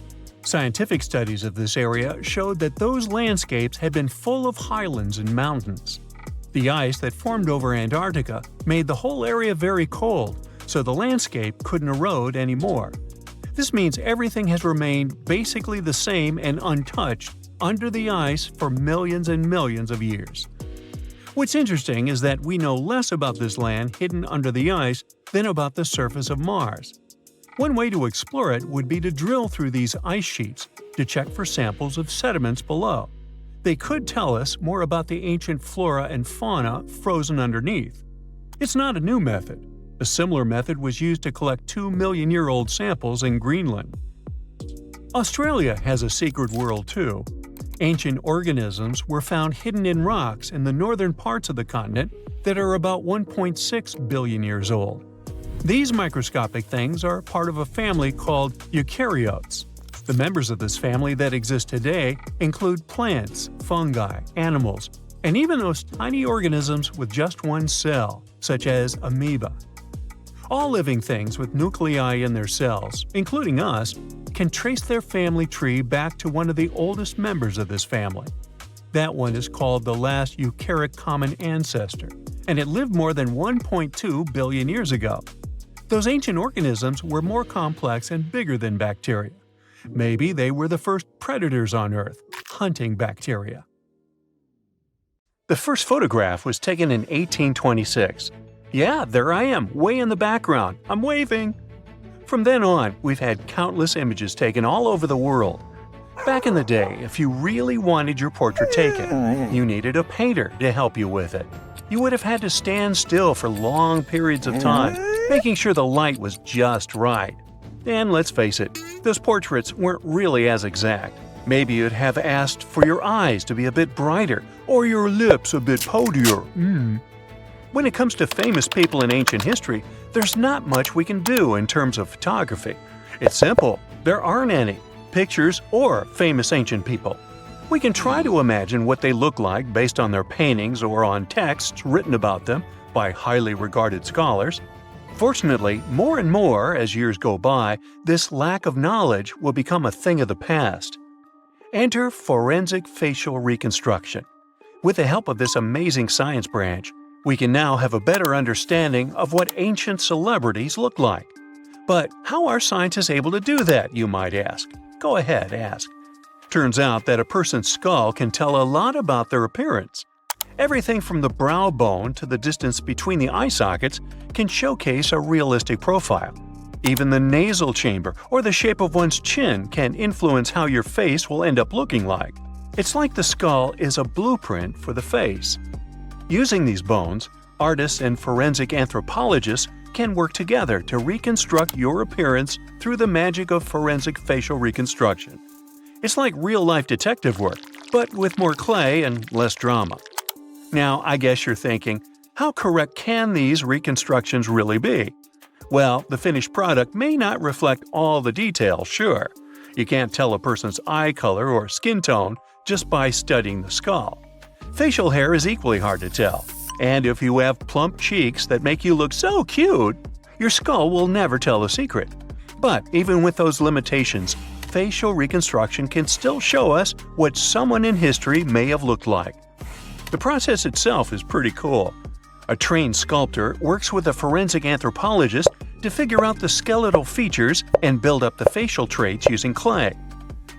Scientific studies of this area showed that those landscapes had been full of highlands and mountains. The ice that formed over Antarctica made the whole area very cold, so the landscape couldn't erode anymore. This means everything has remained basically the same and untouched under the ice for millions and millions of years. What's interesting is that we know less about this land hidden under the ice than about the surface of Mars. One way to explore it would be to drill through these ice sheets to check for samples of sediments below. They could tell us more about the ancient flora and fauna frozen underneath. It's not a new method. A similar method was used to collect 2-million-year-old samples in Greenland. Australia has a secret world too. Ancient organisms were found hidden in rocks in the northern parts of the continent that are about 1.6 billion years old. These microscopic things are part of a family called eukaryotes. The members of this family that exist today include plants, fungi, animals, and even those tiny organisms with just one cell, such as amoeba. All living things with nuclei in their cells, including us, can trace their family tree back to one of the oldest members of this family. That one is called the last eukaryotic common ancestor, and it lived more than 1.2 billion years ago. Those ancient organisms were more complex and bigger than bacteria. Maybe they were the first predators on Earth, hunting bacteria. The first photograph was taken in 1826. Yeah, there I am, way in the background. I'm waving. From then on, we've had countless images taken all over the world. Back in the day, if you really wanted your portrait taken, you needed a painter to help you with it. You would have had to stand still for long periods of time, making sure the light was just right. And let's face it, those portraits weren't really as exact. Maybe you'd have asked for your eyes to be a bit brighter, or your lips a bit poutier. When it comes to famous people in ancient history, there's not much we can do in terms of photography. It's simple, there aren't any pictures or famous ancient people. We can try to imagine what they look like based on their paintings or on texts written about them by highly regarded scholars. Fortunately, more and more as years go by, this lack of knowledge will become a thing of the past. Enter forensic facial reconstruction. With the help of this amazing science branch, we can now have a better understanding of what ancient celebrities look like. But how are scientists able to do that, you might ask? Go ahead, ask. Turns out that a person's skull can tell a lot about their appearance. Everything from the brow bone to the distance between the eye sockets can showcase a realistic profile. Even the nasal chamber or the shape of one's chin can influence how your face will end up looking like. It's like the skull is a blueprint for the face. Using these bones, artists and forensic anthropologists can work together to reconstruct your appearance through the magic of forensic facial reconstruction. It's like real-life detective work, but with more clay and less drama. Now, I guess you're thinking, how correct can these reconstructions really be? Well, the finished product may not reflect all the details, sure. You can't tell a person's eye color or skin tone just by studying the skull. Facial hair is equally hard to tell, and if you have plump cheeks that make you look so cute, your skull will never tell the secret. But even with those limitations, facial reconstruction can still show us what someone in history may have looked like. The process itself is pretty cool. A trained sculptor works with a forensic anthropologist to figure out the skeletal features and build up the facial traits using clay.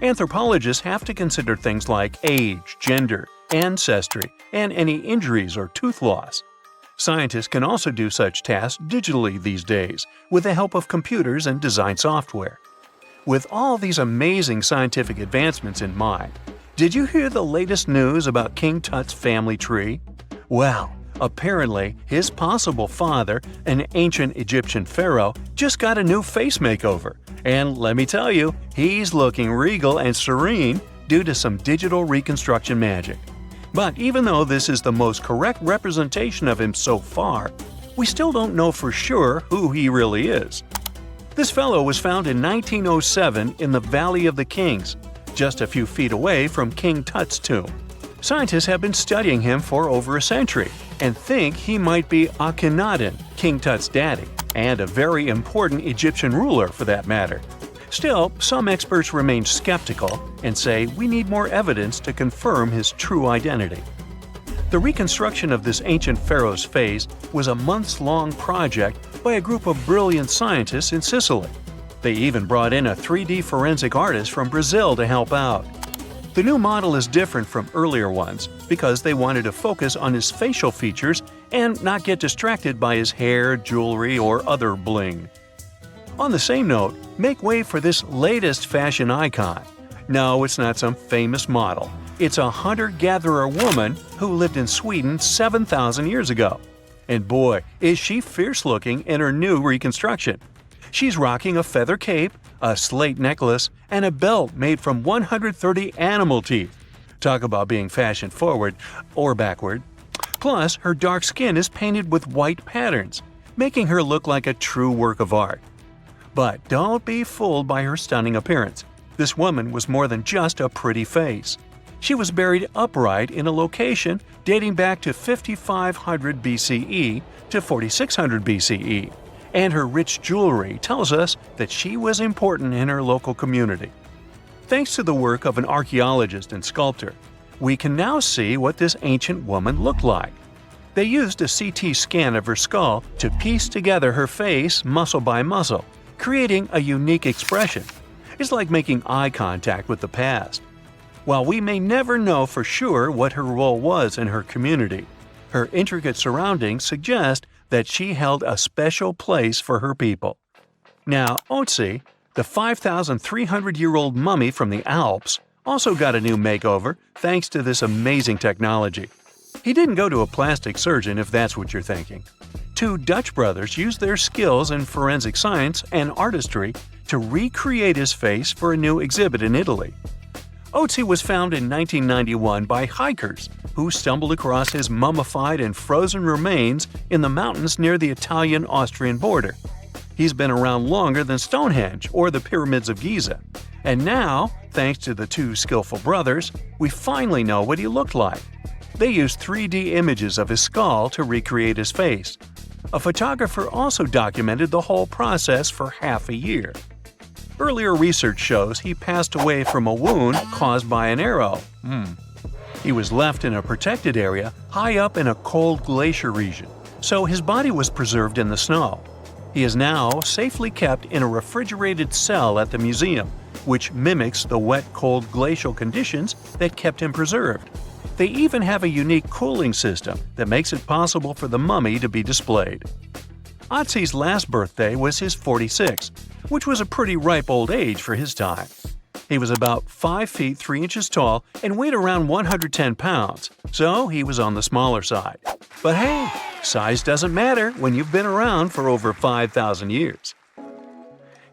Anthropologists have to consider things like age, gender, ancestry, and any injuries or tooth loss. Scientists can also do such tasks digitally these days with the help of computers and design software. With all these amazing scientific advancements in mind, did you hear the latest news about King Tut's family tree? Well, apparently his possible father, an ancient Egyptian pharaoh, just got a new face makeover. And let me tell you, he's looking regal and serene due to some digital reconstruction magic. But even though this is the most correct representation of him so far, we still don't know for sure who he really is. This fellow was found in 1907 in the Valley of the Kings, just a few feet away from King Tut's tomb. Scientists have been studying him for over a century and think he might be Akhenaten, King Tut's daddy, and a very important Egyptian ruler for that matter. Still, some experts remain skeptical and say we need more evidence to confirm his true identity. The reconstruction of this ancient pharaoh's face was a months-long project by a group of brilliant scientists in Sicily. They even brought in a 3D forensic artist from Brazil to help out. The new model is different from earlier ones because they wanted to focus on his facial features and not get distracted by his hair, jewelry, or other bling. On the same note, make way for this latest fashion icon. No, it's not some famous model. It's a hunter-gatherer woman who lived in Sweden 7,000 years ago. And boy, is she fierce-looking in her new reconstruction. She's rocking a feather cape, a slate necklace, and a belt made from 130 animal teeth. Talk about being fashion-forward or backward. Plus, her dark skin is painted with white patterns, making her look like a true work of art. But don't be fooled by her stunning appearance. This woman was more than just a pretty face. She was buried upright in a location dating back to 5500 BCE to 4600 BCE, and her rich jewelry tells us that she was important in her local community. Thanks to the work of an archaeologist and sculptor, we can now see what this ancient woman looked like. They used a CT scan of her skull to piece together her face muscle by muscle, creating a unique expression. It's like making eye contact with the past. While we may never know for sure what her role was in her community, her intricate surroundings suggest that she held a special place for her people. Now, Otzi, the 5,300-year-old mummy from the Alps, also got a new makeover thanks to this amazing technology. He didn't go to a plastic surgeon if that's what you're thinking. Two Dutch brothers used their skills in forensic science and artistry to recreate his face for a new exhibit in Italy. Otzi was found in 1991 by hikers who stumbled across his mummified and frozen remains in the mountains near the Italian-Austrian border. He's been around longer than Stonehenge or the pyramids of Giza. And now, thanks to the two skillful brothers, we finally know what he looked like. They used 3D images of his skull to recreate his face. A photographer also documented the whole process for half a year. Earlier research shows he passed away from a wound caused by an arrow. He was left in a protected area high up in a cold glacier region, so his body was preserved in the snow. He is now safely kept in a refrigerated cell at the museum which mimics the wet, cold glacial conditions that kept him preserved. They even have a unique cooling system that makes it possible for the mummy to be displayed. Otzi's last birthday was his 46th, which was a pretty ripe old age for his time. He was about 5 feet 3 inches tall and weighed around 110 pounds, so he was on the smaller side. But hey, size doesn't matter when you've been around for over 5,000 years.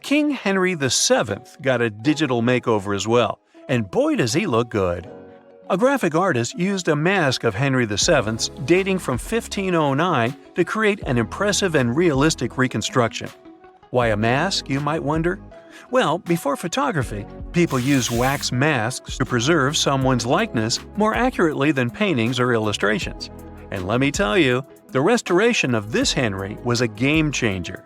King Henry VII got a digital makeover as well, and boy does he look good. A graphic artist used a mask of Henry VII's dating from 1509 to create an impressive and realistic reconstruction. Why a mask, you might wonder? Well, before photography, people used wax masks to preserve someone's likeness more accurately than paintings or illustrations. And let me tell you, the restoration of this Henry was a game changer.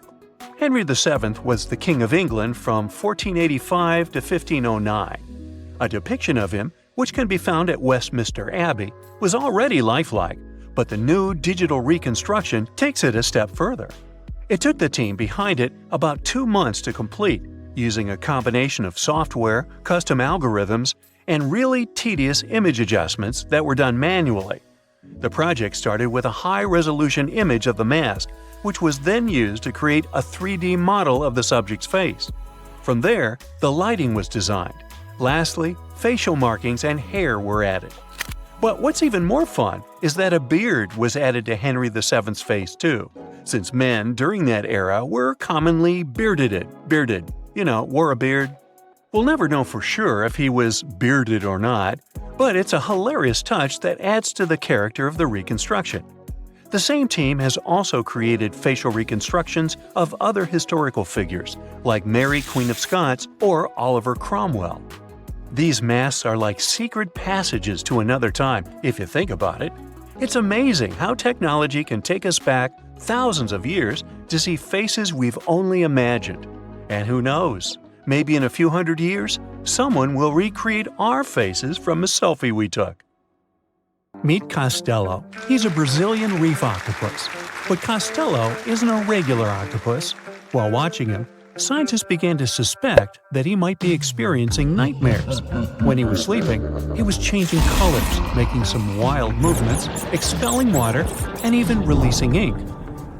Henry VII was the King of England from 1485 to 1509. A depiction of him, which can be found at Westminster Abbey, was already lifelike, but the new digital reconstruction takes it a step further. It took the team behind it about 2 months to complete, using a combination of software, custom algorithms, and really tedious image adjustments that were done manually. The project started with a high-resolution image of the mask, which was then used to create a 3D model of the subject's face. From there, the lighting was designed. Lastly, facial markings and hair were added. But what's even more fun is that a beard was added to Henry VII's face too, since men during that era were commonly bearded, wore a beard. We'll never know for sure if he was bearded or not, but it's a hilarious touch that adds to the character of the reconstruction. The same team has also created facial reconstructions of other historical figures, like Mary Queen of Scots or Oliver Cromwell. These masks are like secret passages to another time, if you think about it. It's amazing how technology can take us back thousands of years to see faces we've only imagined. And who knows, maybe in a few hundred years, someone will recreate our faces from a selfie we took. Meet Costello. He's a Brazilian reef octopus. But Costello isn't a regular octopus. While watching him, scientists began to suspect that he might be experiencing nightmares. When he was sleeping, he was changing colors, making some wild movements, expelling water, and even releasing ink.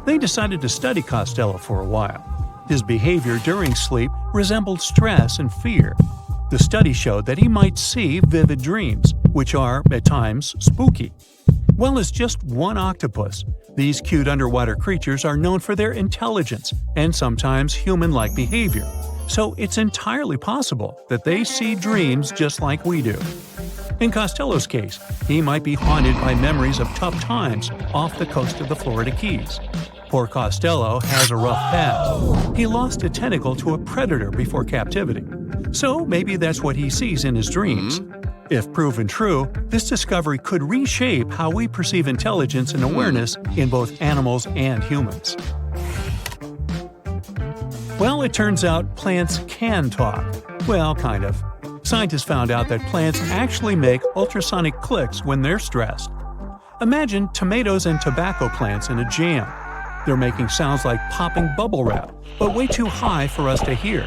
They decided to study Costello for a while. His behavior during sleep resembled stress and fear. The study showed that he might see vivid dreams, which are, at times, spooky. Well, as just one octopus, these cute underwater creatures are known for their intelligence and sometimes human-like behavior, so it's entirely possible that they see dreams just like we do. In Costello's case, he might be haunted by memories of tough times off the coast of the Florida Keys. Poor Costello has a rough past. He lost a tentacle to a predator before captivity, so maybe that's what he sees in his dreams. If proven true, this discovery could reshape how we perceive intelligence and awareness in both animals and humans. Well, it turns out plants can talk. Well, kind of. Scientists found out that plants actually make ultrasonic clicks when they're stressed. Imagine tomatoes and tobacco plants in a jam. They're making sounds like popping bubble wrap, but way too high for us to hear.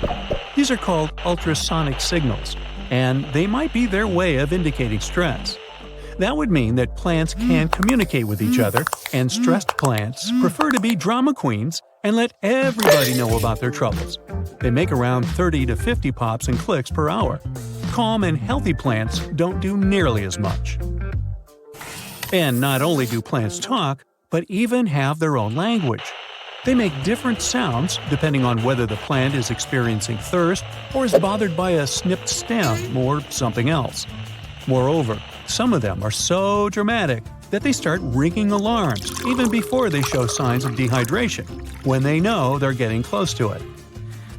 These are called ultrasonic signals, and they might be their way of indicating stress. That would mean that plants can communicate with each other, and stressed plants prefer to be drama queens and let everybody know about their troubles. They make around 30 to 50 pops and clicks per hour. Calm and healthy plants don't do nearly as much. And not only do plants talk, but even have their own language. They make different sounds depending on whether the plant is experiencing thirst or is bothered by a snipped stem or something else. Moreover, some of them are so dramatic that they start ringing alarms even before they show signs of dehydration, when they know they're getting close to it.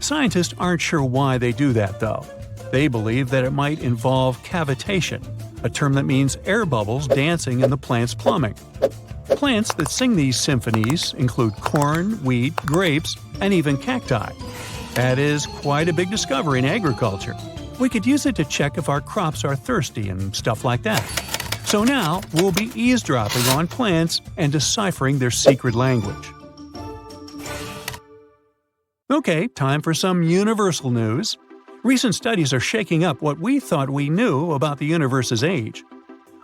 Scientists aren't sure why they do that, though. They believe that it might involve cavitation, a term that means air bubbles dancing in the plant's plumbing. Plants that sing these symphonies include corn, wheat, grapes, and even cacti. That is quite a big discovery in agriculture. We could use it to check if our crops are thirsty and stuff like that. So now we'll be eavesdropping on plants and deciphering their secret language. Okay, time for some universal news. Recent studies are shaking up what we thought we knew about the universe's age.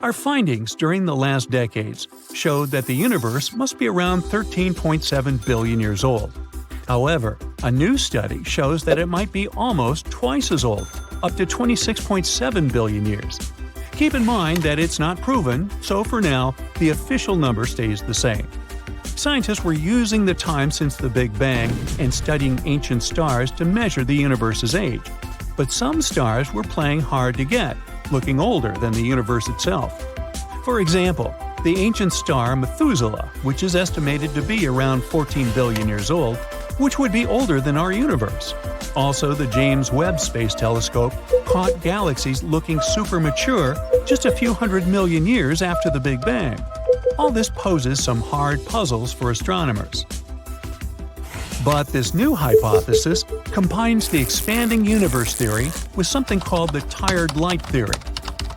Our findings during the last decades showed that the universe must be around 13.7 billion years old. However, a new study shows that it might be almost twice as old, up to 26.7 billion years. Keep in mind that it's not proven, so for now, the official number stays the same. Scientists were using the time since the Big Bang and studying ancient stars to measure the universe's age. But some stars were playing hard to get, looking older than the universe itself. For example, the ancient star Methuselah, which is estimated to be around 14 billion years old, which would be older than our universe. Also, the James Webb Space Telescope caught galaxies looking super mature just a few hundred million years after the Big Bang. All this poses some hard puzzles for astronomers. But this new hypothesis combines the expanding universe theory with something called the tired light theory.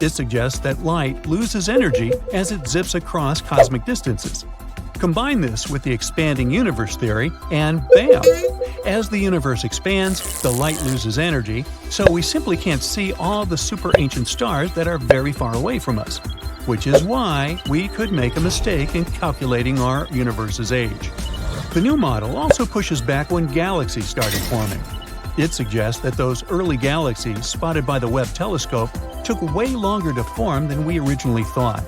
It suggests that light loses energy as it zips across cosmic distances. Combine this with the expanding universe theory, and bam! As the universe expands, the light loses energy, so we simply can't see all the super ancient stars that are very far away from us, which is why we could make a mistake in calculating our universe's age. The new model also pushes back when galaxies started forming. It suggests that those early galaxies spotted by the Webb telescope took way longer to form than we originally thought.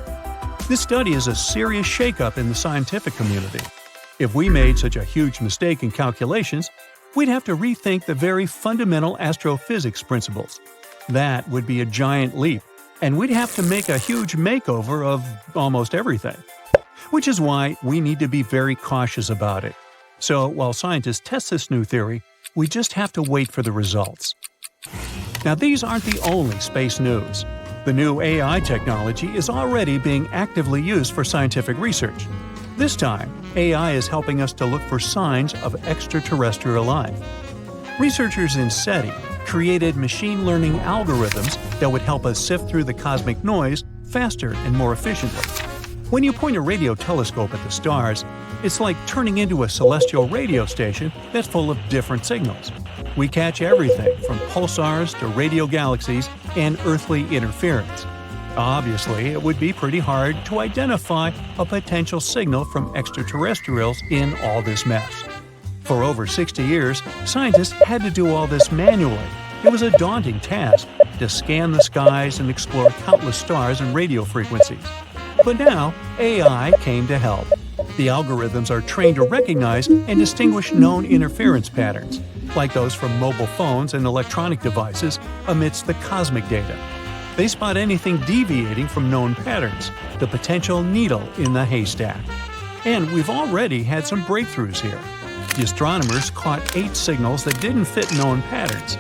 This study is a serious shakeup in the scientific community. If we made such a huge mistake in calculations, we'd have to rethink the very fundamental astrophysics principles. That would be a giant leap, and we'd have to make a huge makeover of almost everything. Which is why we need to be very cautious about it. So while scientists test this new theory, we just have to wait for the results. Now, these aren't the only space news. The new AI technology is already being actively used for scientific research. This time, AI is helping us to look for signs of extraterrestrial life. Researchers in SETI created machine learning algorithms that would help us sift through the cosmic noise faster and more efficiently. When you point a radio telescope at the stars, it's like turning into a celestial radio station that's full of different signals. We catch everything from pulsars to radio galaxies and earthly interference. Obviously, it would be pretty hard to identify a potential signal from extraterrestrials in all this mess. For over 60 years, scientists had to do all this manually. It was a daunting task to scan the skies and explore countless stars and radio frequencies. But now, AI came to help. The algorithms are trained to recognize and distinguish known interference patterns, like those from mobile phones and electronic devices, amidst the cosmic data. They spot anything deviating from known patterns, the potential needle in the haystack. And we've already had some breakthroughs here. The astronomers caught 8 signals that didn't fit known patterns.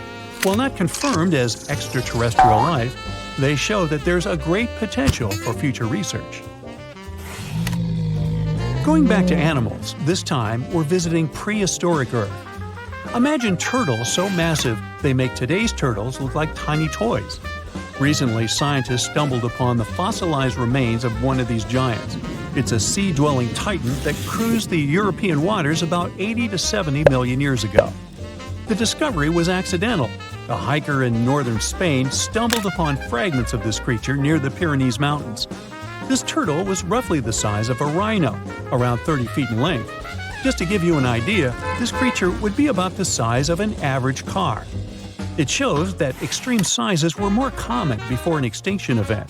While not confirmed as extraterrestrial life, they show that there's a great potential for future research. Going back to animals, this time we're visiting prehistoric Earth. Imagine turtles so massive they make today's turtles look like tiny toys. Recently, scientists stumbled upon the fossilized remains of one of these giants. It's a sea-dwelling titan that cruised the European waters about 80 to 70 million years ago. The discovery was accidental. A hiker in northern Spain stumbled upon fragments of this creature near the Pyrenees Mountains. This turtle was roughly the size of a rhino, around 30 feet in length. Just to give you an idea, this creature would be about the size of an average car. It shows that extreme sizes were more common before an extinction event.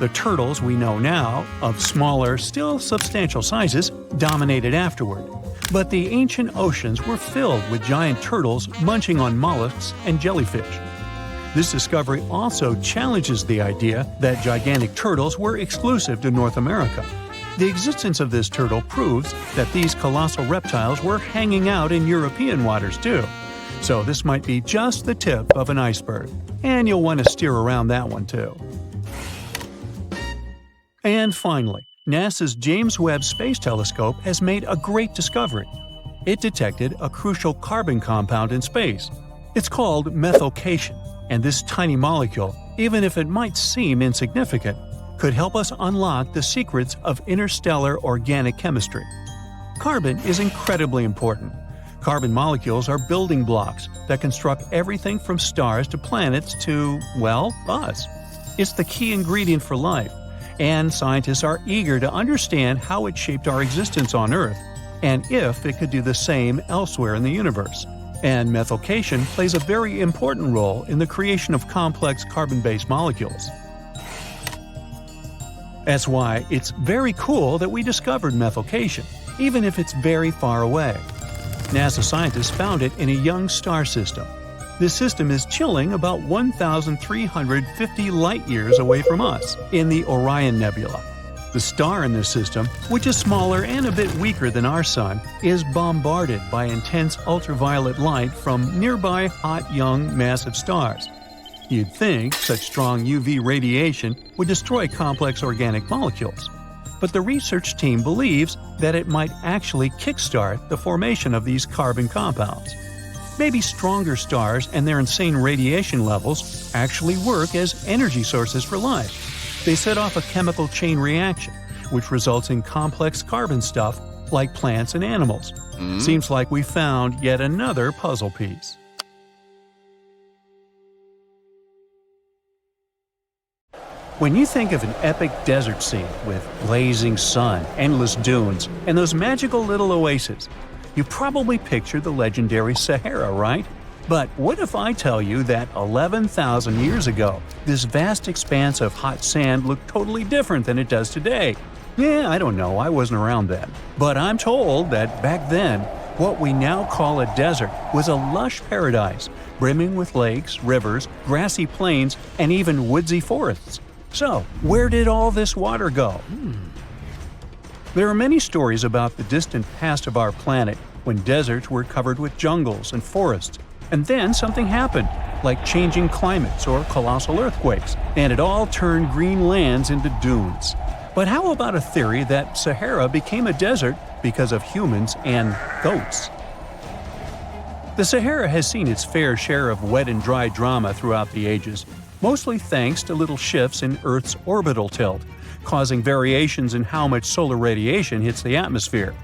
The turtles we know now, of smaller, still substantial sizes, dominated afterward. But the ancient oceans were filled with giant turtles munching on mollusks and jellyfish. This discovery also challenges the idea that gigantic turtles were exclusive to North America. The existence of this turtle proves that these colossal reptiles were hanging out in European waters too. So this might be just the tip of an iceberg, and you'll want to steer around that one too. And finally, NASA's James Webb Space Telescope has made a great discovery. It detected a crucial carbon compound in space. It's called methylcation, and this tiny molecule, even if it might seem insignificant, could help us unlock the secrets of interstellar organic chemistry. Carbon is incredibly important. Carbon molecules are building blocks that construct everything from stars to planets to, well, us. It's the key ingredient for life, and scientists are eager to understand how it shaped our existence on Earth, and if it could do the same elsewhere in the universe. And methycation plays a very important role in the creation of complex carbon-based molecules. That's why it's very cool that we discovered methycation, even if it's very far away. NASA scientists found it in a young star system. This system is chilling about 1,350 light-years away from us, in the Orion Nebula. The star in this system, which is smaller and a bit weaker than our Sun, is bombarded by intense ultraviolet light from nearby hot, young, massive stars. You'd think such strong UV radiation would destroy complex organic molecules. But the research team believes that it might actually kickstart the formation of these carbon compounds. Maybe stronger stars and their insane radiation levels actually work as energy sources for life. They set off a chemical chain reaction, which results in complex carbon stuff like plants and animals. Seems like we found yet another puzzle piece. When you think of an epic desert scene with blazing sun, endless dunes, and those magical little oases, you probably picture the legendary Sahara, right? But what if I tell you that 11,000 years ago, this vast expanse of hot sand looked totally different than it does today? Yeah, I don't know, I wasn't around then. But I'm told that back then, what we now call a desert was a lush paradise, brimming with lakes, rivers, grassy plains, and even woodsy forests. So, where did all this water go? There are many stories about the distant past of our planet when deserts were covered with jungles and forests, and then something happened, like changing climates or colossal earthquakes, and it all turned green lands into dunes. But how about a theory that Sahara became a desert because of humans and goats? The Sahara has seen its fair share of wet and dry drama throughout the ages, mostly thanks to little shifts in Earth's orbital tilt, causing variations in how much solar radiation hits the atmosphere.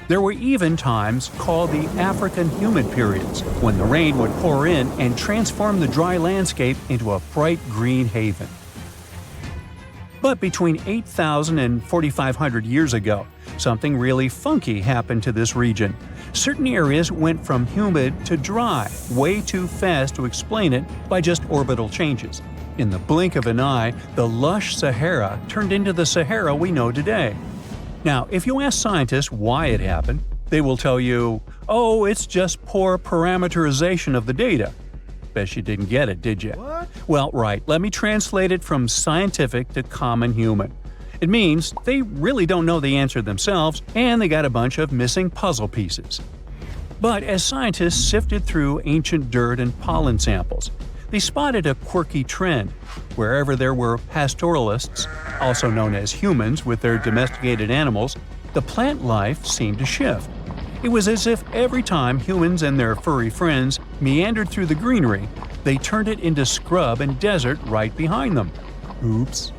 There were even times called the African humid periods, when the rain would pour in and transform the dry landscape into a bright green haven. But between 8,000 and 4,500 years ago, something really funky happened to this region. Certain areas went from humid to dry way too fast to explain it by just orbital changes. In the blink of an eye, the lush Sahara turned into the Sahara we know today. Now, if you ask scientists why it happened, they will tell you, oh, it's just poor parameterization of the data. Bet you didn't get it, did you? What? Well, right, let me translate it from scientific to common human. It means they really don't know the answer themselves, and they got a bunch of missing puzzle pieces. But as scientists sifted through ancient dirt and pollen samples, they spotted a quirky trend. Wherever there were pastoralists, also known as humans with their domesticated animals, the plant life seemed to shift. It was as if every time humans and their furry friends meandered through the greenery, they turned it into scrub and desert right behind them. Oops.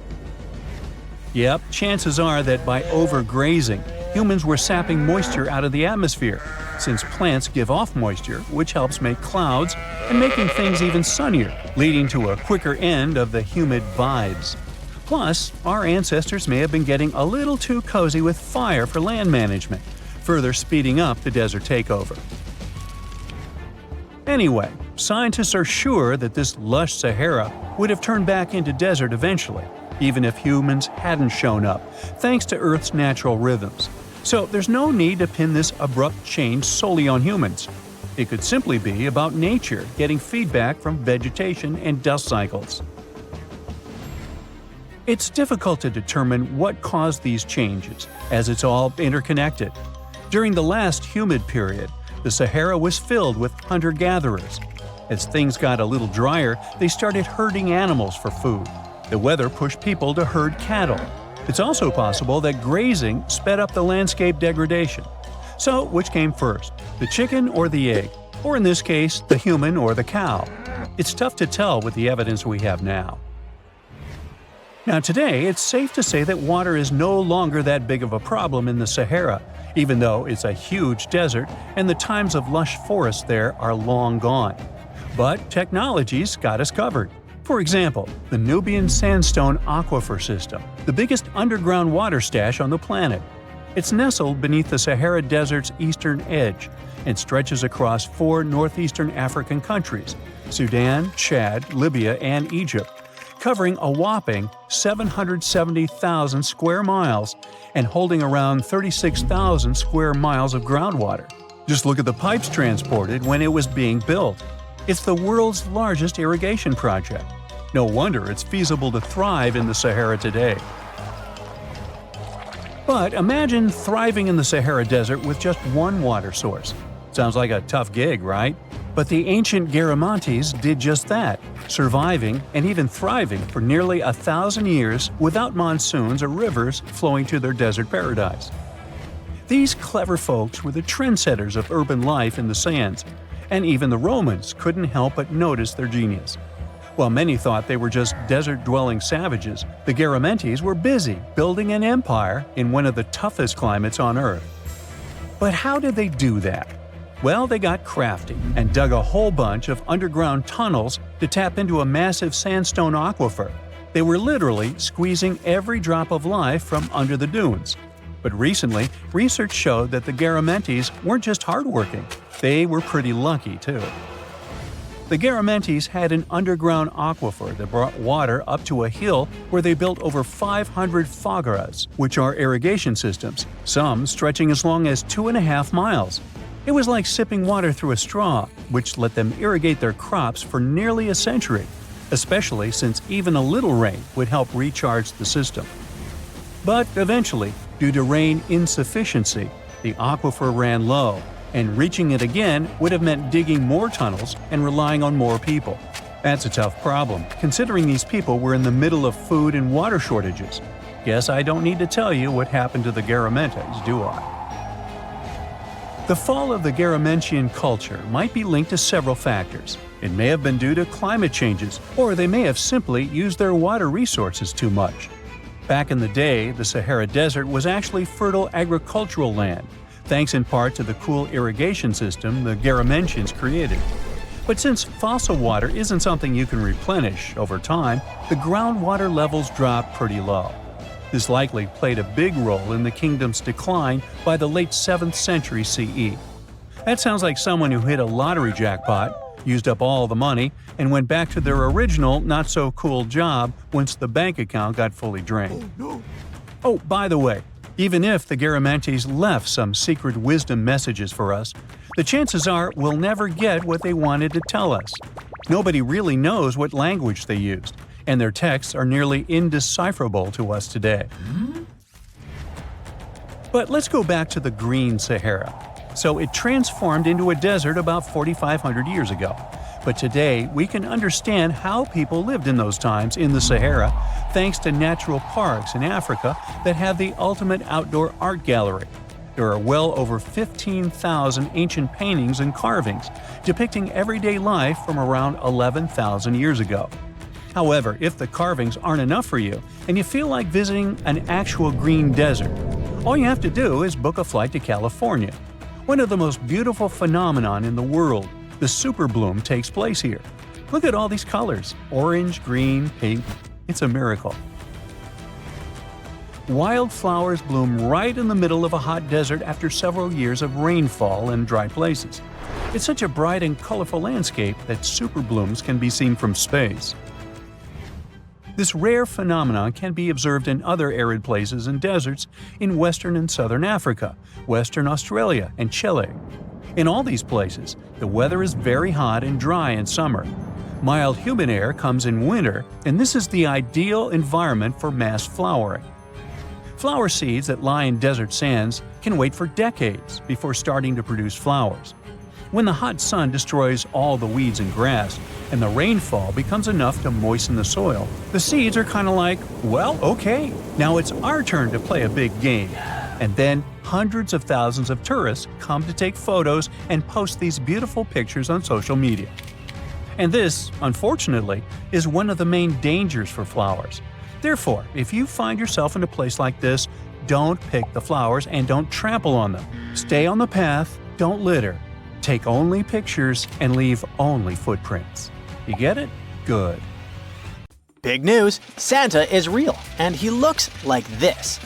Yep, chances are that by overgrazing, humans were sapping moisture out of the atmosphere, since plants give off moisture, which helps make clouds and making things even sunnier, leading to a quicker end of the humid vibes. Plus, our ancestors may have been getting a little too cozy with fire for land management, further speeding up the desert takeover. Anyway, scientists are sure that this lush Sahara would have turned back into desert eventually, even if humans hadn't shown up, thanks to Earth's natural rhythms. So there's no need to pin this abrupt change solely on humans. It could simply be about nature getting feedback from vegetation and dust cycles. It's difficult to determine what caused these changes, as it's all interconnected. During the last humid period, the Sahara was filled with hunter-gatherers. As things got a little drier, they started herding animals for food. The weather pushed people to herd cattle. It's also possible that grazing sped up the landscape degradation. So, which came first, the chicken or the egg? Or in this case, the human or the cow? It's tough to tell with the evidence we have now. Now today, it's safe to say that water is no longer that big of a problem in the Sahara, even though it's a huge desert and the times of lush forests there are long gone. But technology's got us covered. For example, the Nubian Sandstone Aquifer System, the biggest underground water stash on the planet. It's nestled beneath the Sahara Desert's eastern edge and stretches across 4 northeastern African countries – Sudan, Chad, Libya, and Egypt, covering a whopping 770,000 square miles and holding around 36,000 square miles of groundwater. Just look at the pipes transported when it was being built. It's the world's largest irrigation project. No wonder it's feasible to thrive in the Sahara today. But imagine thriving in the Sahara Desert with just one water source. Sounds like a tough gig, right? But the ancient Garamantes did just that, surviving and even thriving for nearly 1,000 years without monsoons or rivers flowing to their desert paradise. These clever folks were the trendsetters of urban life in the sands, and even the Romans couldn't help but notice their genius. While many thought they were just desert-dwelling savages, the Garamantes were busy building an empire in one of the toughest climates on Earth. But how did they do that? Well, they got crafty and dug a whole bunch of underground tunnels to tap into a massive sandstone aquifer. They were literally squeezing every drop of life from under the dunes. But recently, research showed that the Garamantes weren't just hardworking, they were pretty lucky too. The Garamantes had an underground aquifer that brought water up to a hill where they built over 500 fogaras, which are irrigation systems, some stretching as long as 2.5 miles. It was like sipping water through a straw, which let them irrigate their crops for nearly a century, especially since even a little rain would help recharge the system. But eventually, due to rain insufficiency, the aquifer ran low, and reaching it again would have meant digging more tunnels and relying on more people. That's a tough problem, considering these people were in the middle of food and water shortages. Guess I don't need to tell you what happened to the Garamantes, do I? The fall of the Garamantian culture might be linked to several factors. It may have been due to climate changes, or they may have simply used their water resources too much. Back in the day, the Sahara Desert was actually fertile agricultural land, thanks in part to the cool irrigation system the Garamantians created. But since fossil water isn't something you can replenish over time, the groundwater levels dropped pretty low. This likely played a big role in the kingdom's decline by the late 7th century CE. That sounds like someone who hit a lottery jackpot, used up all the money, and went back to their original not-so-cool job once the bank account got fully drained. Oh, by the way, even if the Garamantes left some secret wisdom messages for us, the chances are we'll never get what they wanted to tell us. Nobody really knows what language they used, and their texts are nearly indecipherable to us today. But let's go back to the Green Sahara. So it transformed into a desert about 4,500 years ago. But today, we can understand how people lived in those times in the Sahara thanks to natural parks in Africa that have the ultimate outdoor art gallery. There are well over 15,000 ancient paintings and carvings depicting everyday life from around 11,000 years ago. However, if the carvings aren't enough for you and you feel like visiting an actual green desert, all you have to do is book a flight to California. One of the most beautiful phenomenon in the world, the superbloom, takes place here. Look at all these colors – orange, green, pink. It's a miracle. Wildflowers bloom right in the middle of a hot desert after several years of rainfall in dry places. It's such a bright and colorful landscape that superblooms can be seen from space. This rare phenomenon can be observed in other arid places and deserts in western and southern Africa, Western Australia, and Chile. In all these places, the weather is very hot and dry in summer. Mild humid air comes in winter, and this is the ideal environment for mass flowering. Flower seeds that lie in desert sands can wait for decades before starting to produce flowers. When the hot sun destroys all the weeds and grass, and the rainfall becomes enough to moisten the soil, the seeds are kind of like, well, okay, now it's our turn to play a big game. And then hundreds of thousands of tourists come to take photos and post these beautiful pictures on social media. And this, unfortunately, is one of the main dangers for flowers. Therefore, if you find yourself in a place like this, don't pick the flowers and don't trample on them. Stay on the path, don't litter. Take only pictures and leave only footprints. You get it? Good. Big news! Santa is real, and he looks like this.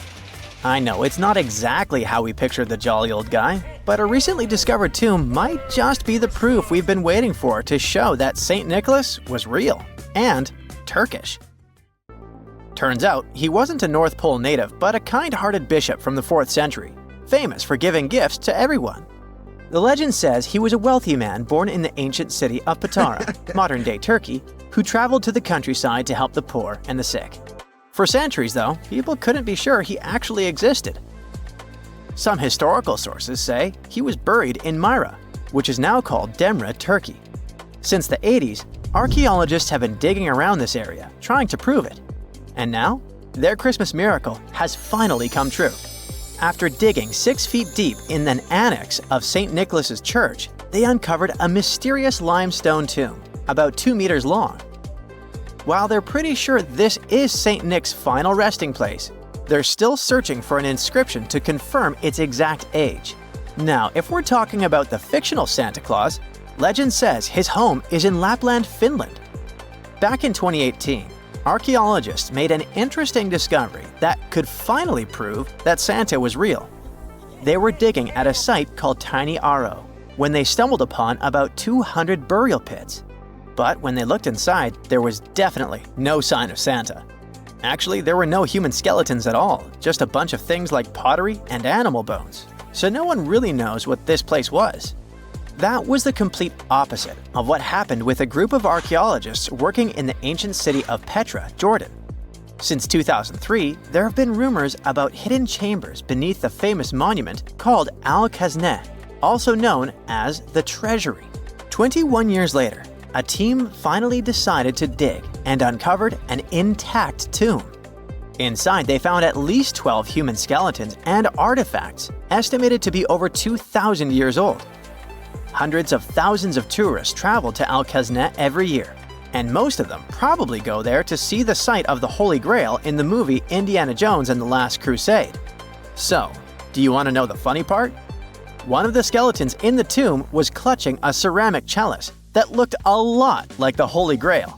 I know it's not exactly how we pictured the jolly old guy, but a recently discovered tomb might just be the proof we've been waiting for to show that St. Nicholas was real and Turkish. Turns out, he wasn't a North Pole native, but a kind-hearted bishop from the 4th century, famous for giving gifts to everyone. The legend says he was a wealthy man born in the ancient city of Patara, modern-day Turkey, who traveled to the countryside to help the poor and the sick. For centuries, though, people couldn't be sure he actually existed. Some historical sources say he was buried in Myra, which is now called Demre, Turkey. Since the 80s, archaeologists have been digging around this area, trying to prove it. And now, their Christmas miracle has finally come true. After digging 6 feet deep in an annex of St. Nicholas's church, they uncovered a mysterious limestone tomb, about 2 meters long. While they're pretty sure this is St. Nick's final resting place, they're still searching for an inscription to confirm its exact age. Now, if we're talking about the fictional Santa Claus, legend says his home is in Lapland, Finland. Back in 2018, archaeologists made an interesting discovery that could finally prove that Santa was real. They were digging at a site called Tiny Aro when they stumbled upon about 200 burial pits. But when they looked inside, there was definitely no sign of Santa. Actually, there were no human skeletons at all, just a bunch of things like pottery and animal bones. So no one really knows what this place was. That was the complete opposite of what happened with a group of archaeologists working in the ancient city of Petra, Jordan. Since 2003, there have been rumors about hidden chambers beneath the famous monument called Al-Khazneh, also known as the Treasury. 21 years later, a team finally decided to dig and uncovered an intact tomb. Inside, they found at least 12 human skeletons and artifacts estimated to be over 2,000 years old. Hundreds of thousands of tourists travel to Al-Khazneh every year, and most of them probably go there to see the site of the Holy Grail in the movie Indiana Jones and the Last Crusade. So, do you want to know the funny part? One of the skeletons in the tomb was clutching a ceramic chalice that looked a lot like the Holy Grail.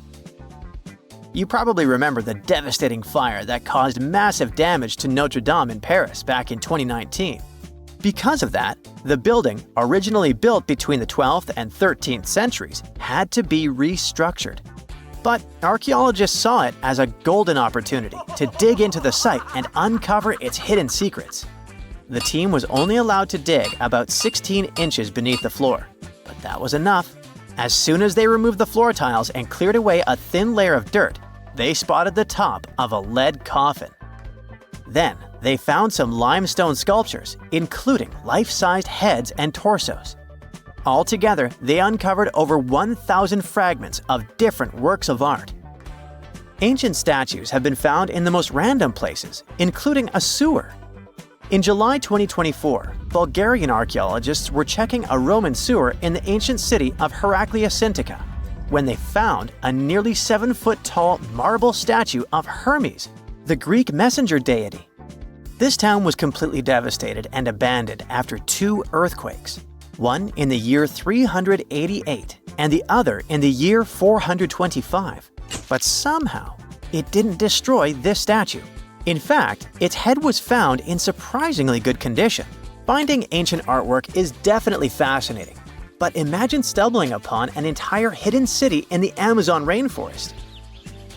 You probably remember the devastating fire that caused massive damage to Notre Dame in Paris back in 2019. Because of that, the building, originally built between the 12th and 13th centuries, had to be restructured. But archaeologists saw it as a golden opportunity to dig into the site and uncover its hidden secrets. The team was only allowed to dig about 16 inches beneath the floor, but that was enough. As soon as they removed the floor tiles and cleared away a thin layer of dirt, they spotted the top of a lead coffin. Then, they found some limestone sculptures, including life-sized heads and torsos. Altogether, they uncovered over 1,000 fragments of different works of art. Ancient statues have been found in the most random places, including a sewer. In July 2024, Bulgarian archaeologists were checking a Roman sewer in the ancient city of Heraklia Sintika when they found a nearly 7-foot-tall marble statue of Hermes, the Greek messenger deity. This town was completely devastated and abandoned after 2 earthquakes, one in the year 388 and the other in the year 425. But somehow, it didn't destroy this statue. In fact, its head was found in surprisingly good condition. Finding ancient artwork is definitely fascinating, but imagine stumbling upon an entire hidden city in the Amazon rainforest.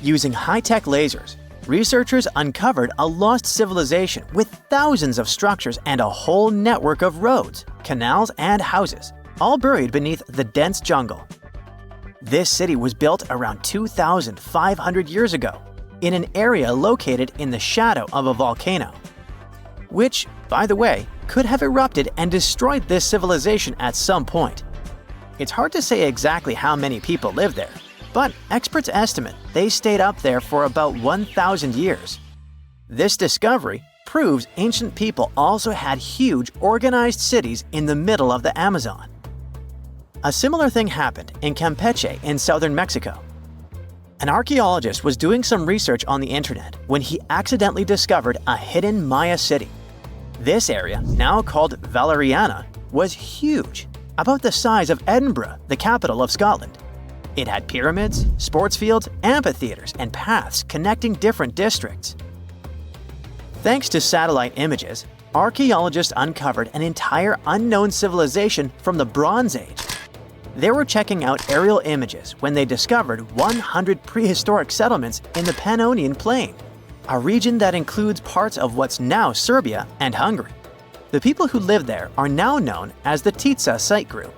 Using high-tech lasers, researchers uncovered a lost civilization with thousands of structures and a whole network of roads, canals, and houses, all buried beneath the dense jungle. This city was built around 2,500 years ago, in an area located in the shadow of a volcano, which, by the way, could have erupted and destroyed this civilization at some point. It's hard to say exactly how many people lived there, but experts estimate they stayed up there for about 1,000 years. This discovery proves ancient people also had huge, organized cities in the middle of the Amazon. A similar thing happened in Campeche in southern Mexico. An archaeologist was doing some research on the internet when he accidentally discovered a hidden Maya city. This area, now called Valeriana, was huge, about the size of Edinburgh, the capital of Scotland. It had pyramids, sports fields, amphitheaters, and paths connecting different districts. Thanks to satellite images, archaeologists uncovered an entire unknown civilization from the Bronze Age. They were checking out aerial images when they discovered 100 prehistoric settlements in the Pannonian Plain, a region that includes parts of what's now Serbia and Hungary. The people who lived there are now known as the Titsa site group,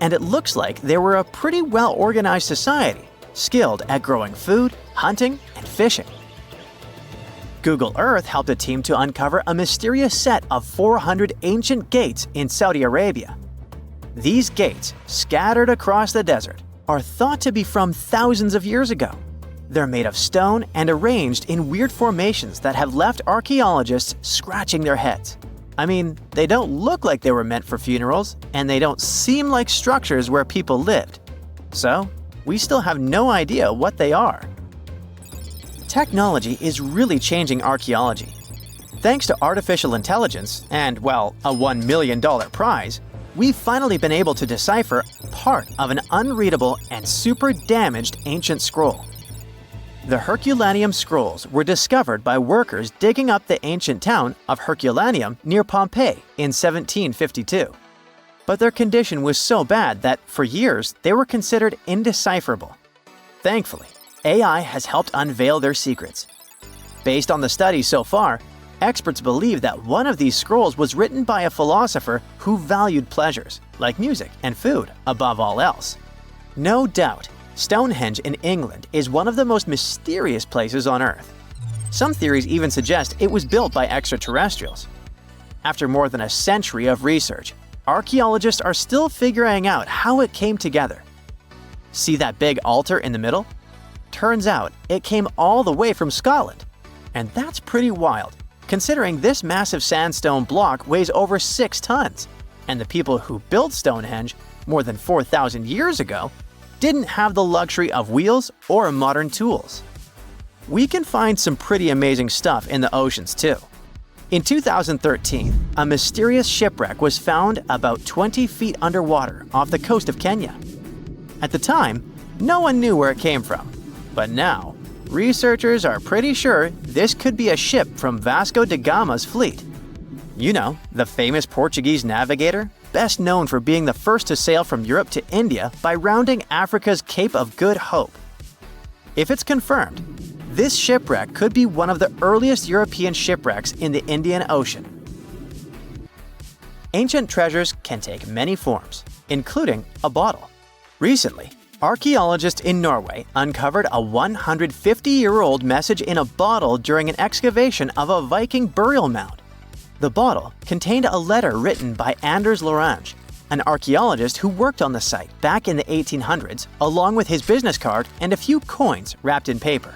and it looks like they were a pretty well-organized society, skilled at growing food, hunting, and fishing. Google Earth helped a team to uncover a mysterious set of 400 ancient gates in Saudi Arabia. These gates, scattered across the desert, are thought to be from thousands of years ago. They're made of stone and arranged in weird formations that have left archaeologists scratching their heads. I mean, they don't look like they were meant for funerals, and they don't seem like structures where people lived. So, we still have no idea what they are. Technology is really changing archaeology. Thanks to artificial intelligence and, well, a $1 million prize, we've finally been able to decipher part of an unreadable and super damaged ancient scroll. The Herculaneum scrolls were discovered by workers digging up the ancient town of Herculaneum near Pompeii in 1752. But their condition was so bad that, for years, they were considered indecipherable. Thankfully, AI has helped unveil their secrets. Based on the studies so far, experts believe that one of these scrolls was written by a philosopher who valued pleasures, like music and food, above all else. No doubt, Stonehenge in England is one of the most mysterious places on Earth. Some theories even suggest it was built by extraterrestrials. After more than a century of research, archaeologists are still figuring out how it came together. See that big altar in the middle? Turns out it came all the way from Scotland. And that's pretty wild, considering this massive sandstone block weighs over 6 tons, and the people who built Stonehenge more than 4,000 years ago didn't have the luxury of wheels or modern tools. We can find some pretty amazing stuff in the oceans too. In 2013, a mysterious shipwreck was found about 20 feet underwater off the coast of Kenya. At the time, no one knew where it came from, but now, researchers are pretty sure this could be a ship from Vasco da Gama's fleet. You know, the famous Portuguese navigator, best known for being the first to sail from Europe to India by rounding Africa's Cape of Good Hope. If it's confirmed, this shipwreck could be one of the earliest European shipwrecks in the Indian Ocean. Ancient treasures can take many forms, including a bottle. Recently, archaeologists in Norway uncovered a 150-year-old message in a bottle during an excavation of a Viking burial mound. The bottle contained a letter written by Anders Lorange, an archaeologist who worked on the site back in the 1800s, along with his business card and a few coins wrapped in paper.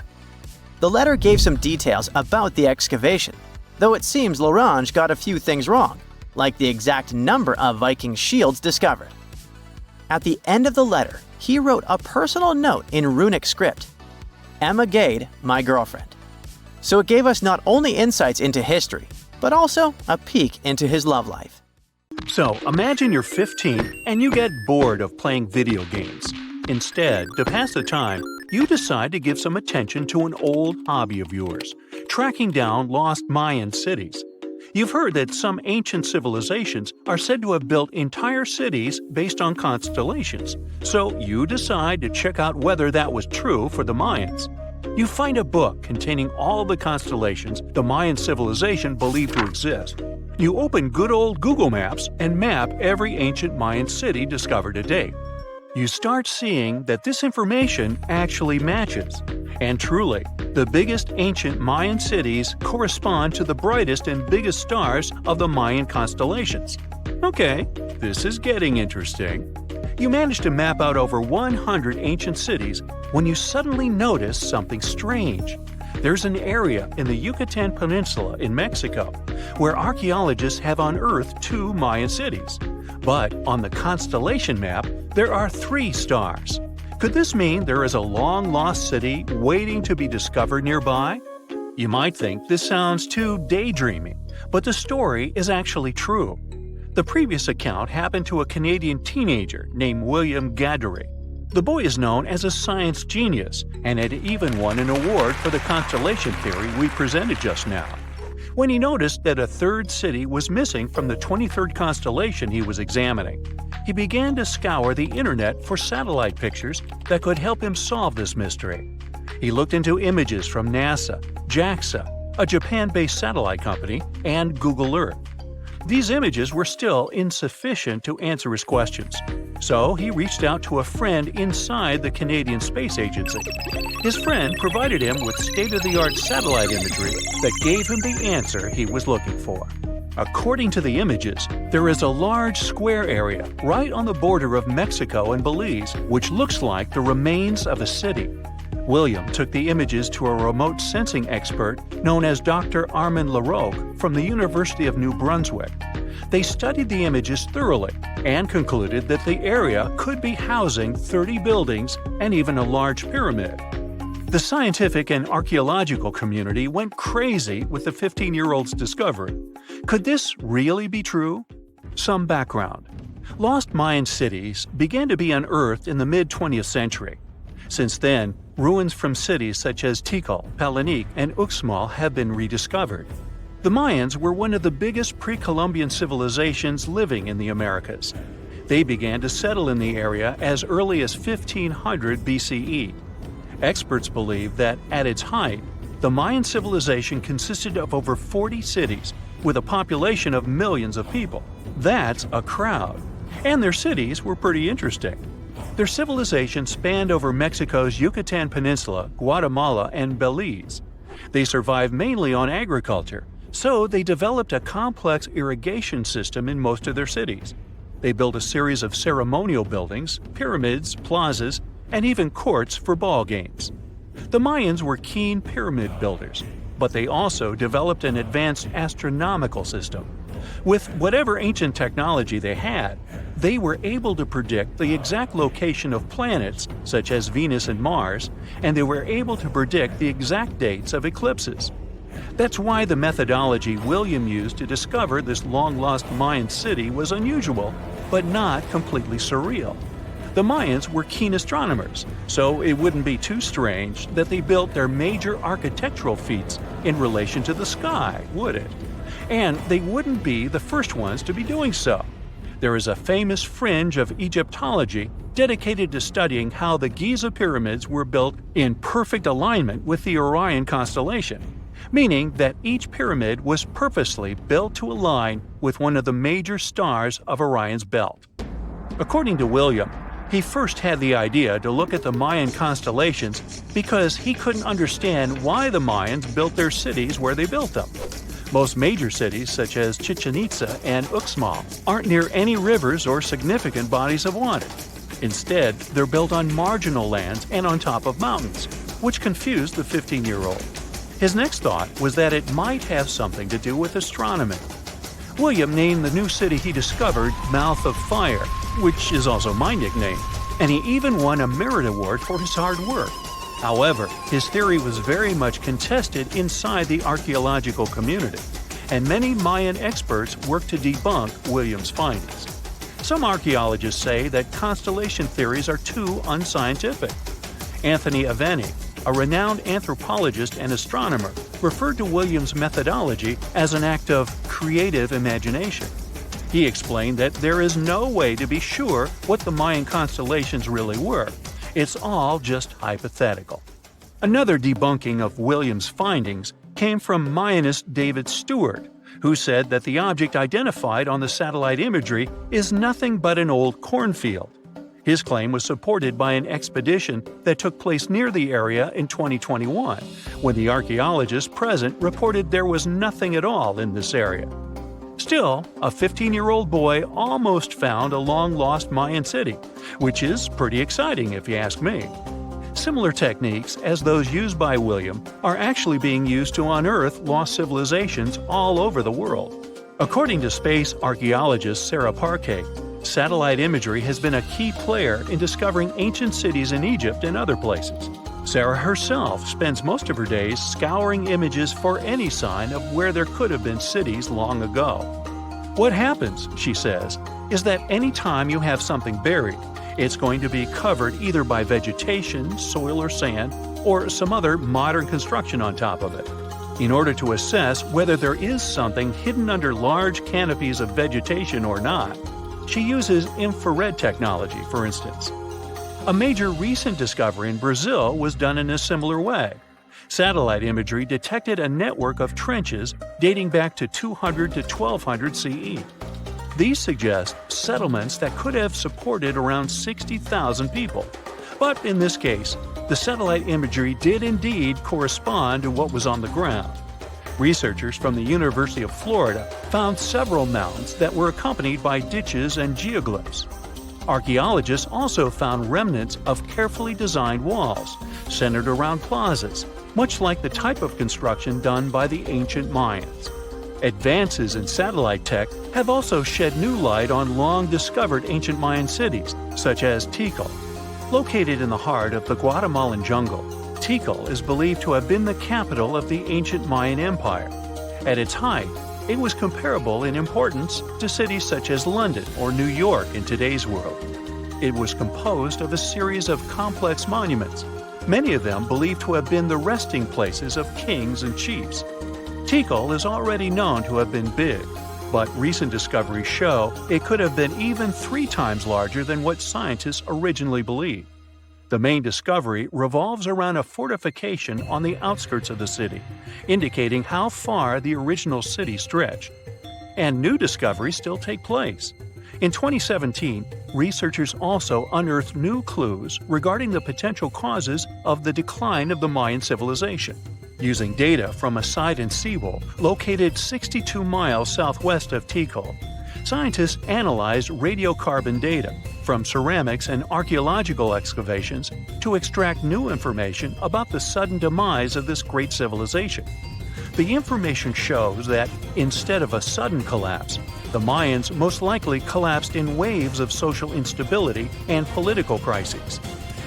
The letter gave some details about the excavation, though it seems Lorange got a few things wrong, like the exact number of Viking shields discovered. At the end of the letter, he wrote a personal note in runic script, "Emma Gade, my girlfriend." So it gave us not only insights into history, but also a peek into his love life. So, imagine you're 15 and you get bored of playing video games. Instead, to pass the time, you decide to give some attention to an old hobby of yours, tracking down lost Mayan cities. You've heard that some ancient civilizations are said to have built entire cities based on constellations, so you decide to check out whether that was true for the Mayans. You find a book containing all the constellations the Mayan civilization believed to exist. You open good old Google Maps and map every ancient Mayan city discovered to date. You start seeing that this information actually matches. And truly, the biggest ancient Mayan cities correspond to the brightest and biggest stars of the Mayan constellations. Okay, this is getting interesting. You manage to map out over 100 ancient cities when you suddenly notice something strange. There's an area in the Yucatan Peninsula in Mexico where archaeologists have unearthed 2 Mayan cities. But on the constellation map, there are 3 stars. Could this mean there is a long-lost city waiting to be discovered nearby? You might think this sounds too daydreaming, but the story is actually true. The previous account happened to a Canadian teenager named William Gaddery. The boy is known as a science genius and had even won an award for the constellation theory we presented just now. When he noticed that a third city was missing from the 23rd constellation he was examining, he began to scour the internet for satellite pictures that could help him solve this mystery. He looked into images from NASA, JAXA, a Japan-based satellite company, and Google Earth. These images were still insufficient to answer his questions, so he reached out to a friend inside the Canadian Space Agency. His friend provided him with state-of-the-art satellite imagery that gave him the answer he was looking for. According to the images, there is a large square area right on the border of Mexico and Belize, which looks like the remains of a city. William took the images to a remote sensing expert known as Dr. Armand Laroque from the University of New Brunswick. They studied the images thoroughly and concluded that the area could be housing 30 buildings and even a large pyramid. The scientific and archaeological community went crazy with the 15-year-old's discovery. Could this really be true? Some background. Lost Mayan cities began to be unearthed in the mid-20th century. Since then, ruins from cities such as Tikal, Palenque, and Uxmal have been rediscovered. The Mayans were one of the biggest pre-Columbian civilizations living in the Americas. They began to settle in the area as early as 1500 BCE. Experts believe that, at its height, the Mayan civilization consisted of over 40 cities with a population of millions of people. That's a crowd. And their cities were pretty interesting. Their civilization spanned over Mexico's Yucatan Peninsula, Guatemala, and Belize. They survived mainly on agriculture, so they developed a complex irrigation system in most of their cities. They built a series of ceremonial buildings, pyramids, plazas, and even courts for ball games. The Mayans were keen pyramid builders, but they also developed an advanced astronomical system. With whatever ancient technology they had, they were able to predict the exact location of planets, such as Venus and Mars, and they were able to predict the exact dates of eclipses. That's why the methodology William used to discover this long-lost Mayan city was unusual, but not completely surreal. The Mayans were keen astronomers, so it wouldn't be too strange that they built their major architectural feats in relation to the sky, would it? And they wouldn't be the first ones to be doing so. There is a famous fringe of Egyptology dedicated to studying how the Giza pyramids were built in perfect alignment with the Orion constellation, meaning that each pyramid was purposely built to align with one of the major stars of Orion's belt. According to William, he first had the idea to look at the Mayan constellations because he couldn't understand why the Mayans built their cities where they built them. Most major cities, such as Chichen Itza and Uxmal, aren't near any rivers or significant bodies of water. Instead, they're built on marginal lands and on top of mountains, which confused the 15-year-old. His next thought was that it might have something to do with astronomy. William named the new city he discovered Mouth of Fire, which is also my nickname, and he even won a merit award for his hard work. However, his theory was very much contested inside the archaeological community, and many Mayan experts worked to debunk William's findings. Some archaeologists say that constellation theories are too unscientific. Anthony Aveni, a renowned anthropologist and astronomer, referred to William's methodology as an act of creative imagination. He explained that there is no way to be sure what the Mayan constellations really were. It's all just hypothetical. Another debunking of William's findings came from Mayanist David Stewart, who said that the object identified on the satellite imagery is nothing but an old cornfield. His claim was supported by an expedition that took place near the area in 2021, when the archaeologists present reported there was nothing at all in this area. Still, a 15-year-old boy almost found a long-lost Mayan city, which is pretty exciting if you ask me. Similar techniques as those used by William are actually being used to unearth lost civilizations all over the world. According to space archaeologist Sarah Parquet, satellite imagery has been a key player in discovering ancient cities in Egypt and other places. Sarah herself spends most of her days scouring images for any sign of where there could have been cities long ago. What happens, she says, is that any time you have something buried, it's going to be covered either by vegetation, soil or sand, or some other modern construction on top of it. In order to assess whether there is something hidden under large canopies of vegetation or not, she uses infrared technology, for instance. A major recent discovery in Brazil was done in a similar way. Satellite imagery detected a network of trenches dating back to 200 to 1200 CE. These suggest settlements that could have supported around 60,000 people. But in this case, the satellite imagery did indeed correspond to what was on the ground. Researchers from the University of Florida found several mounds that were accompanied by ditches and geoglyphs. Archaeologists also found remnants of carefully designed walls, centered around plazas, much like the type of construction done by the ancient Mayans. Advances in satellite tech have also shed new light on long-discovered ancient Mayan cities, such as Tikal. Located in the heart of the Guatemalan jungle, Tikal is believed to have been the capital of the ancient Mayan Empire. At its height, it was comparable in importance to cities such as London or New York in today's world. It was composed of a series of complex monuments, many of them believed to have been the resting places of kings and chiefs. Tikal is already known to have been big, but recent discoveries show it could have been even 3 times larger than what scientists originally believed. The main discovery revolves around a fortification on the outskirts of the city, indicating how far the original city stretched. And new discoveries still take place. In 2017, researchers also unearthed new clues regarding the potential causes of the decline of the Mayan civilization. Using data from a site in Sewell, located 62 miles southwest of Tikal, scientists analyzed radiocarbon data from ceramics and archaeological excavations to extract new information about the sudden demise of this great civilization. The information shows that, instead of a sudden collapse, the Mayans most likely collapsed in waves of social instability and political crises.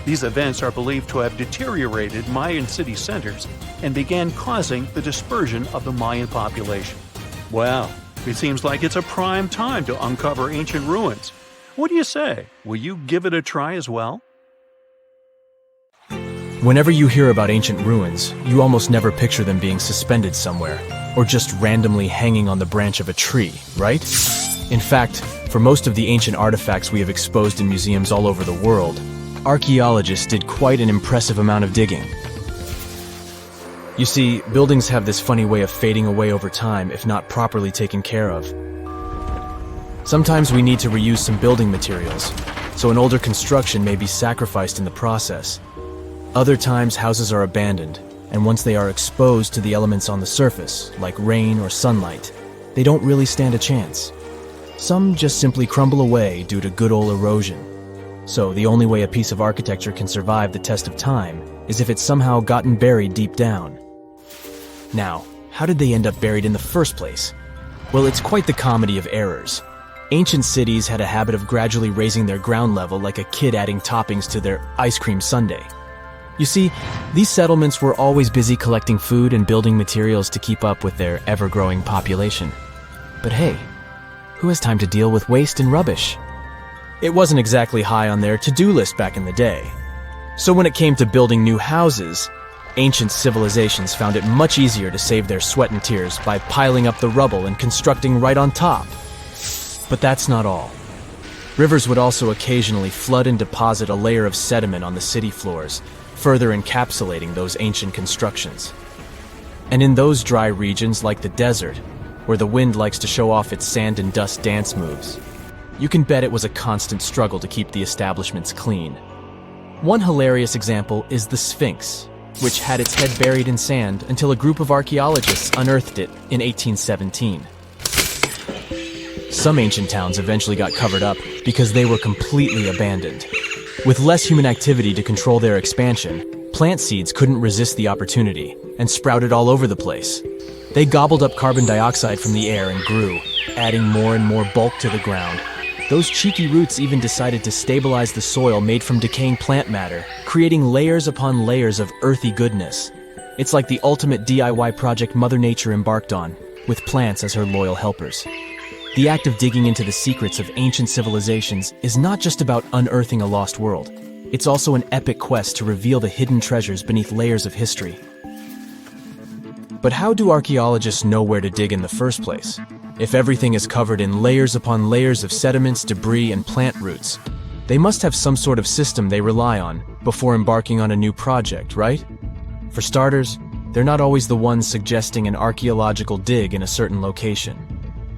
These events are believed to have deteriorated Mayan city centers and began causing the dispersion of the Mayan population. Well, it seems like it's a prime time to uncover ancient ruins. What do you say? Will you give it a try as well? Whenever you hear about ancient ruins, you almost never picture them being suspended somewhere, or just randomly hanging on the branch of a tree, right? In fact, for most of the ancient artifacts we have exposed in museums all over the world, archaeologists did quite an impressive amount of digging. You see, buildings have this funny way of fading away over time if not properly taken care of. Sometimes we need to reuse some building materials, so an older construction may be sacrificed in the process. Other times houses are abandoned, and once they are exposed to the elements on the surface, like rain or sunlight, they don't really stand a chance. Some just simply crumble away due to good old erosion. So the only way a piece of architecture can survive the test of time is if it's somehow gotten buried deep down. Now, how did they end up buried in the first place? Well, it's quite the comedy of errors. Ancient cities had a habit of gradually raising their ground level like a kid adding toppings to their ice cream sundae. You see, these settlements were always busy collecting food and building materials to keep up with their ever-growing population. But hey, who has time to deal with waste and rubbish? It wasn't exactly high on their to-do list back in the day. So when it came to building new houses, ancient civilizations found it much easier to save their sweat and tears by piling up the rubble and constructing right on top. But that's not all. Rivers would also occasionally flood and deposit a layer of sediment on the city floors, further encapsulating those ancient constructions. And in those dry regions like the desert, where the wind likes to show off its sand and dust dance moves, you can bet it was a constant struggle to keep the establishments clean. One hilarious example is the Sphinx, which had its head buried in sand until a group of archaeologists unearthed it in 1817. Some ancient towns eventually got covered up because they were completely abandoned. With less human activity to control their expansion, plant seeds couldn't resist the opportunity and sprouted all over the place. They gobbled up carbon dioxide from the air and grew, adding more and more bulk to the ground. Those cheeky roots even decided to stabilize the soil made from decaying plant matter, creating layers upon layers of earthy goodness. It's like the ultimate DIY project Mother Nature embarked on, with plants as her loyal helpers. The act of digging into the secrets of ancient civilizations is not just about unearthing a lost world. It's also an epic quest to reveal the hidden treasures beneath layers of history. But how do archaeologists know where to dig in the first place? If everything is covered in layers upon layers of sediments, debris, and plant roots, they must have some sort of system they rely on before embarking on a new project, right? For starters, they're not always the ones suggesting an archaeological dig in a certain location.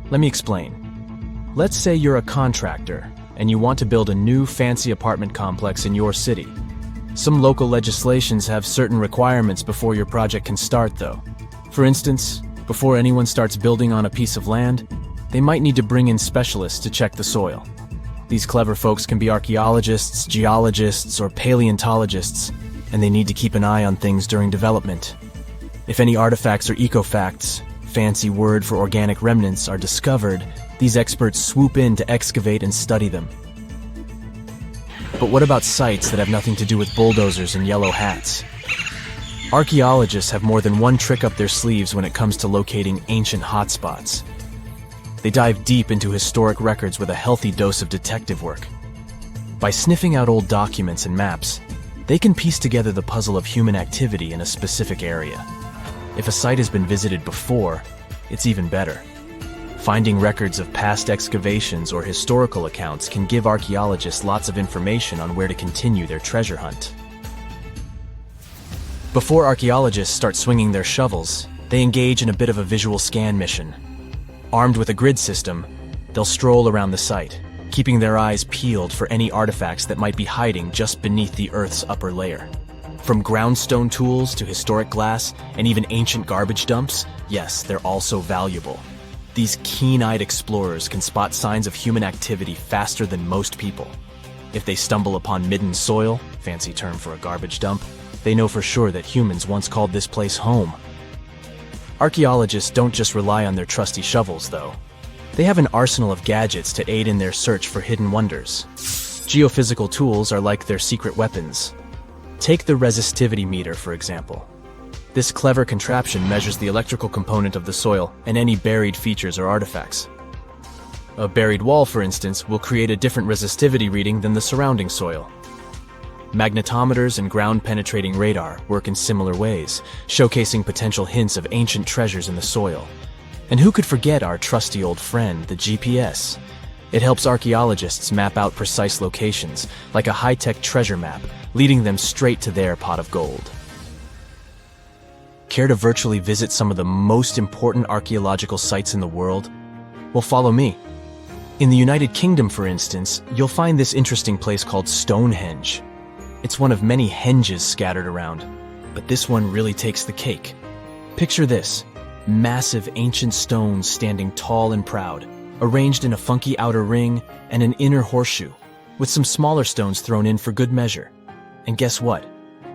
Let me explain. Let's say you're a contractor and you want to build a new fancy apartment complex in your city. Some local legislations have certain requirements before your project can start, though. For instance, before anyone starts building on a piece of land, they might need to bring in specialists to check the soil. These clever folks can be archaeologists, geologists, or paleontologists, and they need to keep an eye on things during development. If any artifacts or ecofacts, fancy word for organic remnants, are discovered, these experts swoop in to excavate and study them. But what about sites that have nothing to do with bulldozers and yellow hats? Archaeologists have more than one trick up their sleeves when it comes to locating ancient hotspots. They dive deep into historic records with a healthy dose of detective work. By sniffing out old documents and maps, they can piece together the puzzle of human activity in a specific area. If a site has been visited before, it's even better. Finding records of past excavations or historical accounts can give archaeologists lots of information on where to continue their treasure hunt. Before archaeologists start swinging their shovels, they engage in a bit of a visual scan mission. Armed with a grid system, they'll stroll around the site, keeping their eyes peeled for any artifacts that might be hiding just beneath the Earth's upper layer. From groundstone tools to historic glass and even ancient garbage dumps, yes, they're also valuable. These keen-eyed explorers can spot signs of human activity faster than most people. If they stumble upon midden soil, fancy term for a garbage dump, they know for sure that humans once called this place home. Archaeologists don't just rely on their trusty shovels, though. They have an arsenal of gadgets to aid in their search for hidden wonders. Geophysical tools are like their secret weapons. Take the resistivity meter, for example. This clever contraption measures the electrical component of the soil and any buried features or artifacts. A buried wall, for instance, will create a different resistivity reading than the surrounding soil. Magnetometers and ground-penetrating radar work in similar ways, showcasing potential hints of ancient treasures in the soil. And who could forget our trusty old friend, the GPS? It helps archaeologists map out precise locations, like a high-tech treasure map, leading them straight to their pot of gold. Care to virtually visit some of the most important archaeological sites in the world? Well, follow me. In the United Kingdom, for instance, you'll find this interesting place called Stonehenge. It's one of many henges scattered around, but this one really takes the cake. Picture this: massive ancient stones standing tall and proud, arranged in a funky outer ring and an inner horseshoe, with some smaller stones thrown in for good measure. And guess what?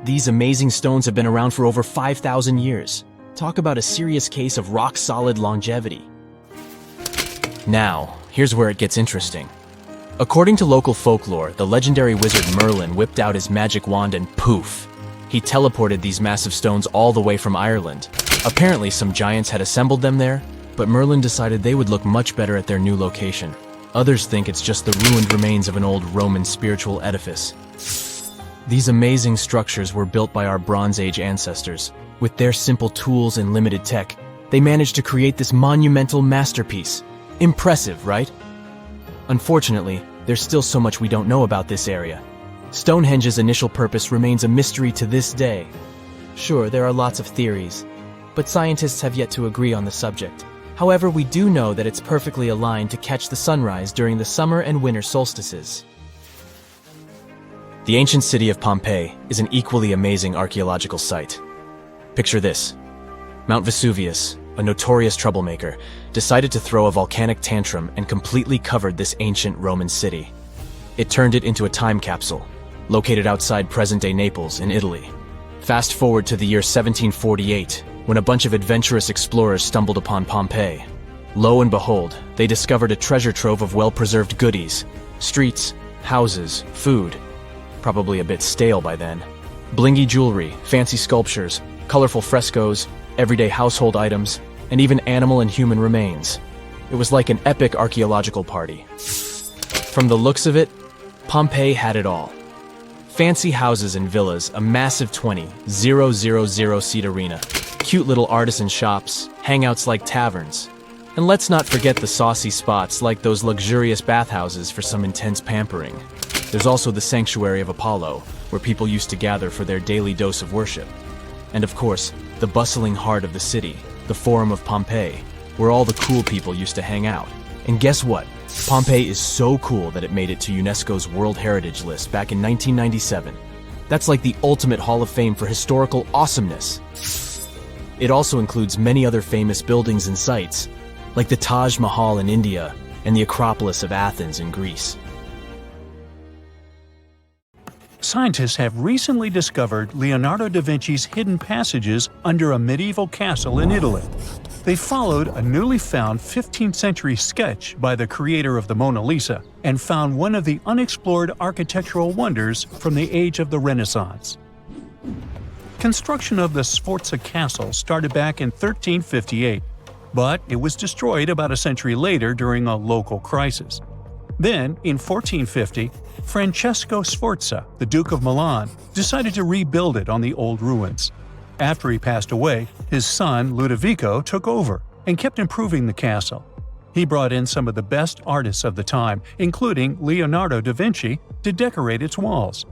These amazing stones have been around for over 5,000 years. Talk about a serious case of rock-solid longevity. Now, here's where it gets interesting. According to local folklore, the legendary wizard Merlin whipped out his magic wand and poof! He teleported these massive stones all the way from Ireland. Apparently some giants had assembled them there, but Merlin decided they would look much better at their new location. Others think it's just the ruined remains of an old Roman spiritual edifice. These amazing structures were built by our Bronze Age ancestors. With their simple tools and limited tech, they managed to create this monumental masterpiece. Impressive, right? Unfortunately, there's still so much we don't know about this area. Stonehenge's initial purpose remains a mystery to this day. Sure, there are lots of theories, but scientists have yet to agree on the subject. However, we do know that it's perfectly aligned to catch the sunrise during the summer and winter solstices. The ancient city of Pompeii is an equally amazing archaeological site. Picture this: Mount Vesuvius, a notorious troublemaker, decided to throw a volcanic tantrum and completely covered this ancient Roman city. It turned it into a time capsule, located outside present-day Naples in Italy. Fast forward to the year 1748, when a bunch of adventurous explorers stumbled upon Pompeii. Lo and behold, they discovered a treasure trove of well-preserved goodies. Streets, houses, food. Probably a bit stale by then. Blingy jewelry, fancy sculptures, colorful frescoes, everyday household items, and even animal and human remains. It was like an epic archaeological party. From the looks of it, Pompeii had it all. Fancy houses and villas, a massive 20,000-seat arena, cute little artisan shops, hangouts like taverns. And let's not forget the saucy spots like those luxurious bathhouses for some intense pampering. There's also the sanctuary of Apollo, where people used to gather for their daily dose of worship. And of course, the bustling heart of the city, the Forum of Pompeii, where all the cool people used to hang out. And guess what? Pompeii is so cool that it made it to UNESCO's World Heritage List back in 1997. That's like the ultimate Hall of Fame for historical awesomeness. It also includes many other famous buildings and sites, like the Taj Mahal in India and the Acropolis of Athens in Greece. Scientists have recently discovered Leonardo da Vinci's hidden passages under a medieval castle in Italy. They followed a newly found 15th century sketch by the creator of the Mona Lisa and found one of the unexplored architectural wonders from the age of the Renaissance. Construction of the Sforza Castle started back in 1358, but it was destroyed about a century later during a local crisis. Then, in 1450, Francesco Sforza, the Duke of Milan, decided to rebuild it on the old ruins. After he passed away, his son Ludovico took over and kept improving the castle. He brought in some of the best artists of the time, including Leonardo da Vinci, to decorate its walls.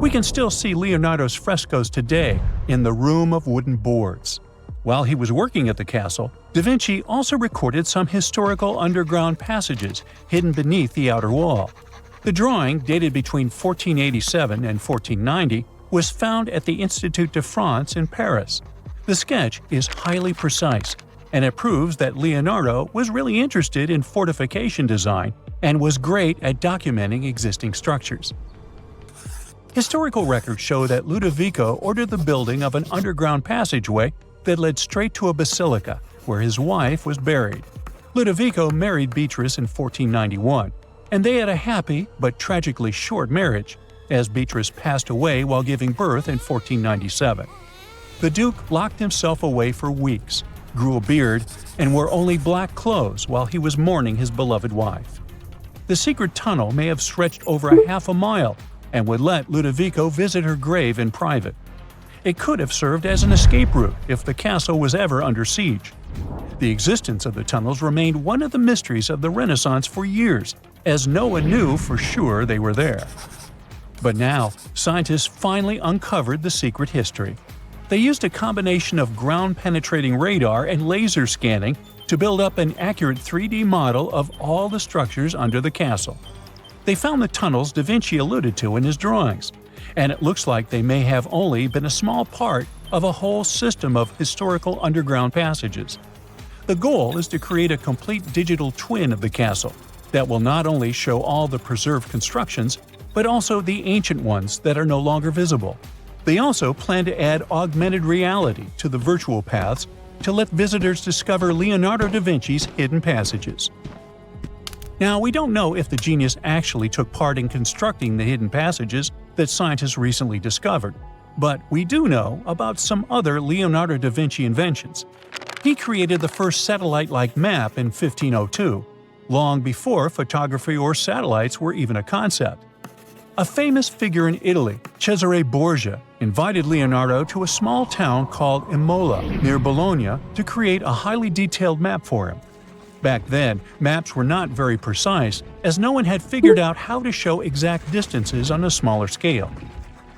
We can still see Leonardo's frescoes today in the Room of Wooden Boards. While he was working at the castle, da Vinci also recorded some historical underground passages hidden beneath the outer wall. The drawing, dated between 1487 and 1490, was found at the Institut de France in Paris. The sketch is highly precise, and it proves that Leonardo was really interested in fortification design and was great at documenting existing structures. Historical records show that Ludovico ordered the building of an underground passageway that led straight to a basilica, where his wife was buried. Ludovico married Beatrice in 1491, and they had a happy but tragically short marriage, as Beatrice passed away while giving birth in 1497. The Duke locked himself away for weeks, grew a beard, and wore only black clothes while he was mourning his beloved wife. The secret tunnel may have stretched over a half a mile and would let Ludovico visit her grave in private. It could have served as an escape route if the castle was ever under siege. The existence of the tunnels remained one of the mysteries of the Renaissance for years, as no one knew for sure they were there. But now, scientists finally uncovered the secret history. They used a combination of ground-penetrating radar and laser scanning to build up an accurate 3D model of all the structures under the castle. They found the tunnels da Vinci alluded to in his drawings, and it looks like they may have only been a small part of a whole system of historical underground passages. The goal is to create a complete digital twin of the castle that will not only show all the preserved constructions, but also the ancient ones that are no longer visible. They also plan to add augmented reality to the virtual paths to let visitors discover Leonardo da Vinci's hidden passages. Now, we don't know if the genius actually took part in constructing the hidden passages that scientists recently discovered, but we do know about some other Leonardo da Vinci inventions. He created the first satellite-like map in 1502, long before photography or satellites were even a concept. A famous figure in Italy, Cesare Borgia, invited Leonardo to a small town called Imola, near Bologna, to create a highly detailed map for him. Back then, maps were not very precise, as no one had figured out how to show exact distances on a smaller scale.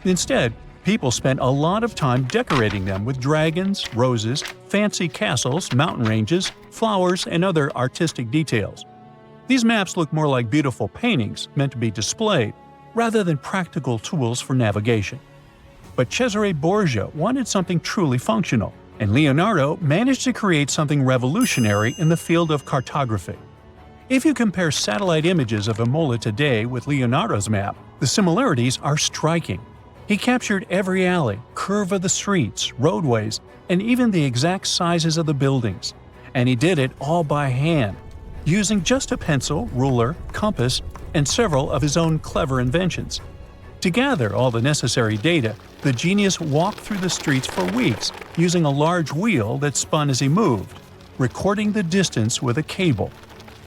Instead, people spent a lot of time decorating them with dragons, roses, fancy castles, mountain ranges, flowers, and other artistic details. These maps look more like beautiful paintings meant to be displayed, rather than practical tools for navigation. But Cesare Borgia wanted something truly functional, and Leonardo managed to create something revolutionary in the field of cartography. If you compare satellite images of Imola today with Leonardo's map, the similarities are striking. He captured every alley, curve of the streets, roadways, and even the exact sizes of the buildings. And he did it all by hand, using just a pencil, ruler, compass, and several of his own clever inventions. To gather all the necessary data, the genius walked through the streets for weeks using a large wheel that spun as he moved, recording the distance with a cable.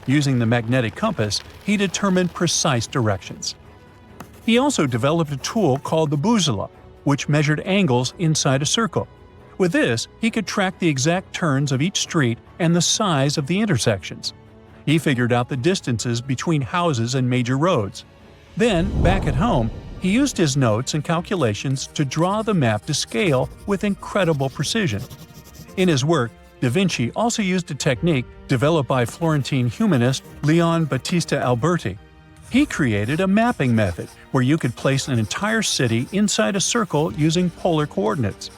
Using the magnetic compass, he determined precise directions. He also developed a tool called the boussole, which measured angles inside a circle. With this, he could track the exact turns of each street and the size of the intersections. He figured out the distances between houses and major roads. Then, back at home, he used his notes and calculations to draw the map to scale with incredible precision. In his work, Da Vinci also used a technique developed by Florentine humanist Leon Battista Alberti. He created a mapping method where you could place an entire city inside a circle using polar coordinates.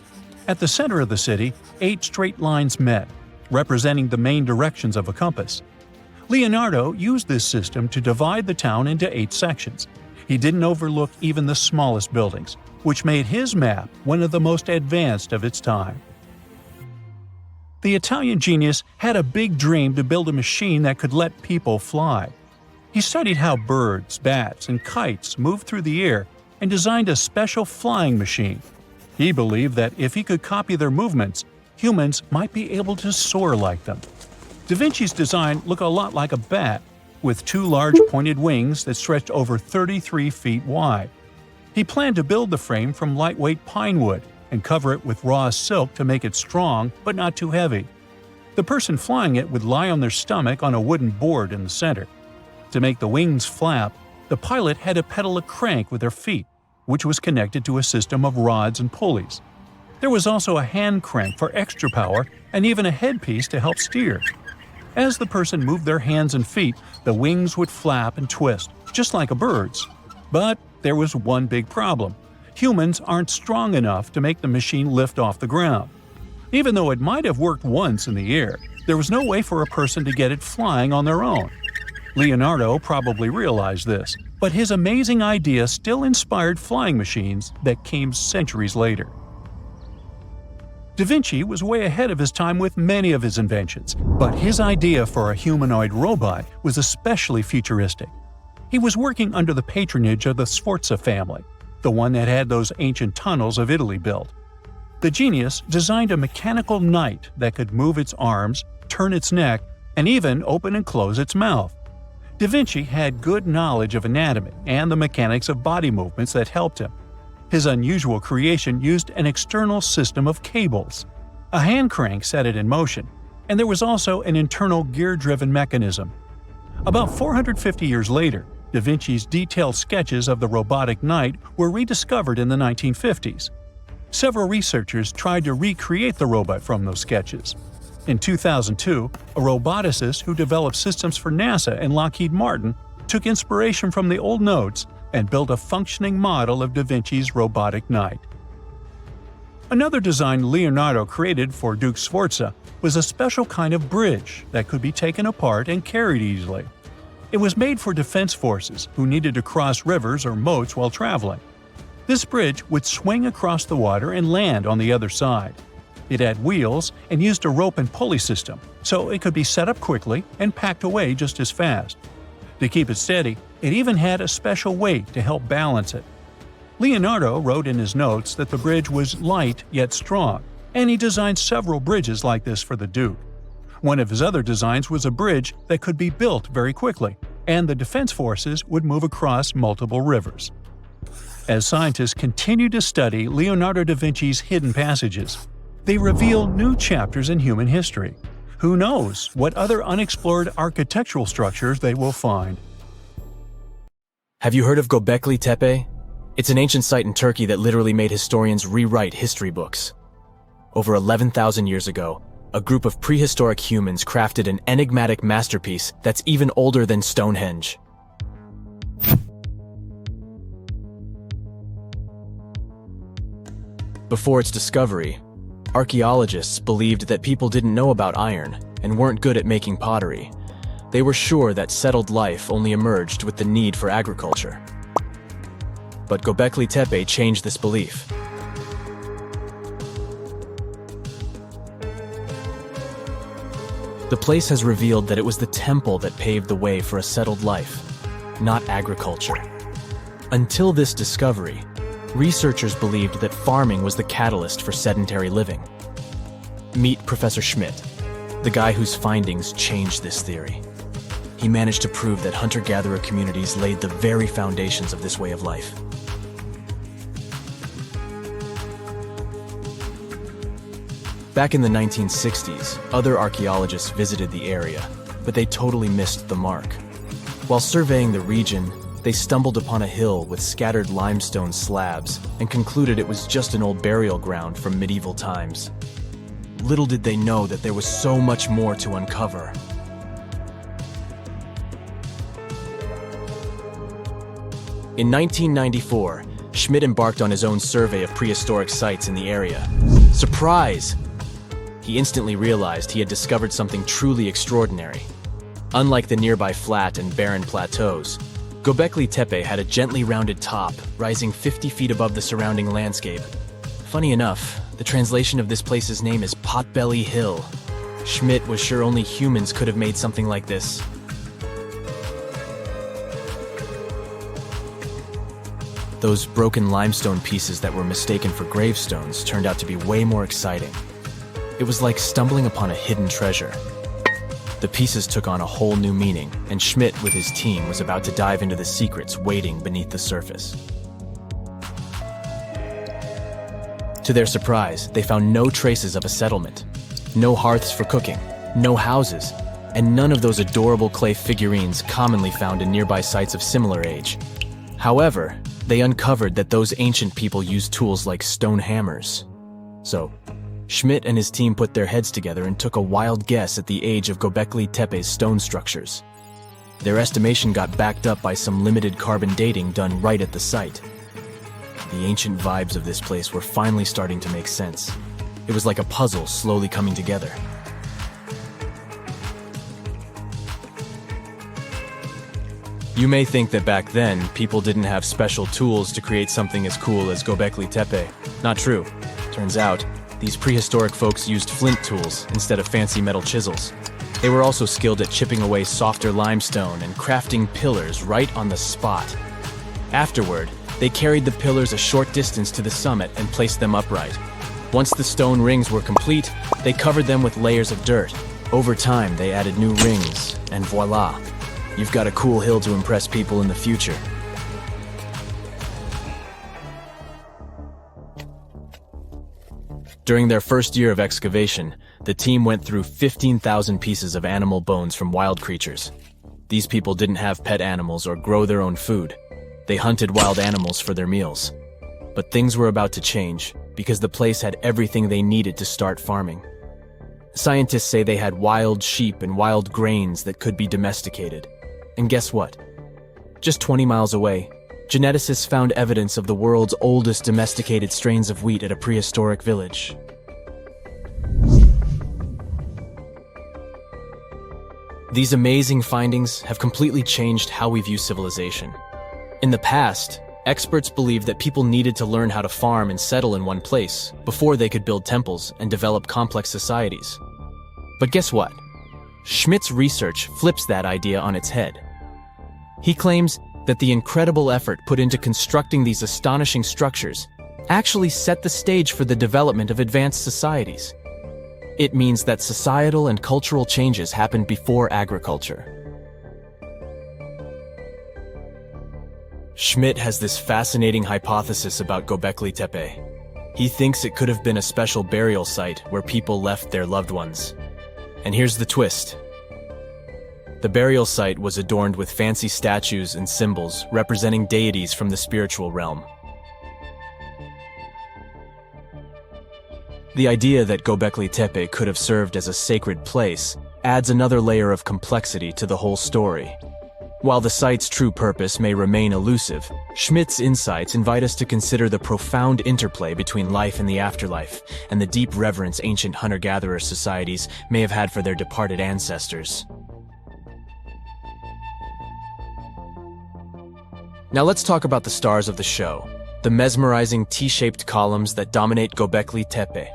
At the center of the city, 8 straight lines met, representing the main directions of a compass. Leonardo used this system to divide the town into 8 sections. He didn't overlook even the smallest buildings, which made his map one of the most advanced of its time. The Italian genius had a big dream to build a machine that could let people fly. He studied how birds, bats, and kites move through the air and designed a special flying machine. He believed that if he could copy their movements, humans might be able to soar like them. Da Vinci's design looked a lot like a bat, with 2 large pointed wings that stretched over 33 feet wide. He planned to build the frame from lightweight pine wood and cover it with raw silk to make it strong but not too heavy. The person flying it would lie on their stomach on a wooden board in the center. To make the wings flap, the pilot had to pedal a crank with their feet, which was connected to a system of rods and pulleys. There was also a hand crank for extra power and even a headpiece to help steer. As the person moved their hands and feet, the wings would flap and twist, just like a bird's. But there was one big problem. Humans aren't strong enough to make the machine lift off the ground. Even though it might have worked once in the air, there was no way for a person to get it flying on their own. Leonardo probably realized this, but his amazing idea still inspired flying machines that came centuries later. Da Vinci was way ahead of his time with many of his inventions, but his idea for a humanoid robot was especially futuristic. He was working under the patronage of the Sforza family, the one that had those ancient tunnels of Italy built. The genius designed a mechanical knight that could move its arms, turn its neck, and even open and close its mouth. Da Vinci had good knowledge of anatomy and the mechanics of body movements that helped him. His unusual creation used an external system of cables. A hand crank set it in motion, and there was also an internal gear-driven mechanism. About 450 years later, Da Vinci's detailed sketches of the robotic knight were rediscovered in the 1950s. Several researchers tried to recreate the robot from those sketches. In 2002, a roboticist who developed systems for NASA and Lockheed Martin took inspiration from the old notes and built a functioning model of Da Vinci's robotic knight. Another design Leonardo created for Duke Sforza was a special kind of bridge that could be taken apart and carried easily. It was made for defense forces who needed to cross rivers or moats while traveling. This bridge would swing across the water and land on the other side. It had wheels and used a rope and pulley system, so it could be set up quickly and packed away just as fast. To keep it steady, it even had a special weight to help balance it. Leonardo wrote in his notes that the bridge was light yet strong, and he designed several bridges like this for the Duke. One of his other designs was a bridge that could be built very quickly, and the defense forces would move across multiple rivers. As scientists continue to study Leonardo da Vinci's hidden passages, they reveal new chapters in human history. Who knows what other unexplored architectural structures they will find? Have you heard of Gobekli Tepe? It's an ancient site in Turkey that literally made historians rewrite history books. Over 11,000 years ago, a group of prehistoric humans crafted an enigmatic masterpiece that's even older than Stonehenge. Before its discovery, archaeologists believed that people didn't know about iron and weren't good at making pottery. They were sure that settled life only emerged with the need for agriculture. But Gobekli Tepe changed this belief. The place has revealed that it was the temple that paved the way for a settled life, not agriculture. Until this discovery, researchers believed that farming was the catalyst for sedentary living. Meet Professor Schmidt, the guy whose findings changed this theory. He managed to prove that hunter-gatherer communities laid the very foundations of this way of life. Back in the 1960s, other archaeologists visited the area, but they totally missed the mark. While surveying the region, they stumbled upon a hill with scattered limestone slabs and concluded it was just an old burial ground from medieval times. Little did they know that there was so much more to uncover. In 1994, Schmidt embarked on his own survey of prehistoric sites in the area. Surprise! He instantly realized he had discovered something truly extraordinary. Unlike the nearby flat and barren plateaus, Gobekli Tepe had a gently rounded top, rising 50 feet above the surrounding landscape. Funny enough, the translation of this place's name is Potbelly Hill. Schmidt was sure only humans could have made something like this. Those broken limestone pieces that were mistaken for gravestones turned out to be way more exciting. It was like stumbling upon a hidden treasure. The pieces took on a whole new meaning, and Schmidt with his team was about to dive into the secrets waiting beneath the surface. To their surprise, they found no traces of a settlement, no hearths for cooking, no houses, and none of those adorable clay figurines commonly found in nearby sites of similar age. However, they uncovered that those ancient people used tools like stone hammers. So, Schmidt and his team put their heads together and took a wild guess at the age of Gobekli Tepe's stone structures. Their estimation got backed up by some limited carbon dating done right at the site. The ancient vibes of this place were finally starting to make sense. It was like a puzzle slowly coming together. You may think that back then, people didn't have special tools to create something as cool as Gobekli Tepe. Not true. Turns out, these prehistoric folks used flint tools instead of fancy metal chisels. They were also skilled at chipping away softer limestone and crafting pillars right on the spot. Afterward, they carried the pillars a short distance to the summit and placed them upright. Once the stone rings were complete, they covered them with layers of dirt. Over time, they added new rings, and voila! You've got a cool hill to impress people in the future. During their first year of excavation, the team went through 15,000 pieces of animal bones from wild creatures. These people didn't have pet animals or grow their own food. They hunted wild animals for their meals. But things were about to change, because the place had everything they needed to start farming. Scientists say they had wild sheep and wild grains that could be domesticated. And guess what? Just 20 miles away, geneticists found evidence of the world's oldest domesticated strains of wheat at a prehistoric village. These amazing findings have completely changed how we view civilization. In the past, experts believed that people needed to learn how to farm and settle in one place before they could build temples and develop complex societies. But guess what? Schmidt's research flips that idea on its head. He claims that the incredible effort put into constructing these astonishing structures actually set the stage for the development of advanced societies. It means that societal and cultural changes happened before agriculture. Schmidt has this fascinating hypothesis about Gobekli Tepe. He thinks it could have been a special burial site where people left their loved ones. And here's the twist. The burial site was adorned with fancy statues and symbols representing deities from the spiritual realm. The idea that Gobekli Tepe could have served as a sacred place adds another layer of complexity to the whole story. While the site's true purpose may remain elusive, Schmidt's insights invite us to consider the profound interplay between life and the afterlife, and the deep reverence ancient hunter-gatherer societies may have had for their departed ancestors. Now let's talk about the stars of the show, the mesmerizing T-shaped columns that dominate Gobekli Tepe.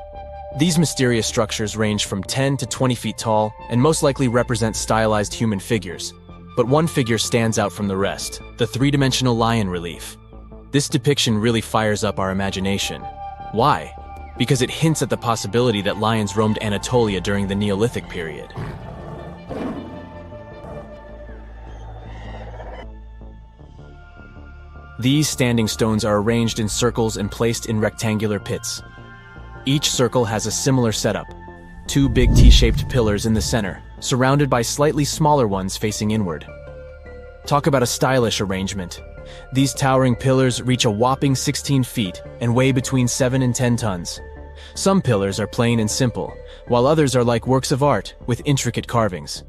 These mysterious structures range from 10 to 20 feet tall and most likely represent stylized human figures. But one figure stands out from the rest, the three-dimensional lion relief. This depiction really fires up our imagination. Why? Because it hints at the possibility that lions roamed Anatolia during the Neolithic period. These standing stones are arranged in circles and placed in rectangular pits. Each circle has a similar setup. Two big T-shaped pillars in the center, surrounded by slightly smaller ones facing inward. Talk about a stylish arrangement. These towering pillars reach a whopping 16 feet and weigh between 7 and 10 tons. Some pillars are plain and simple, while others are like works of art with intricate carvings.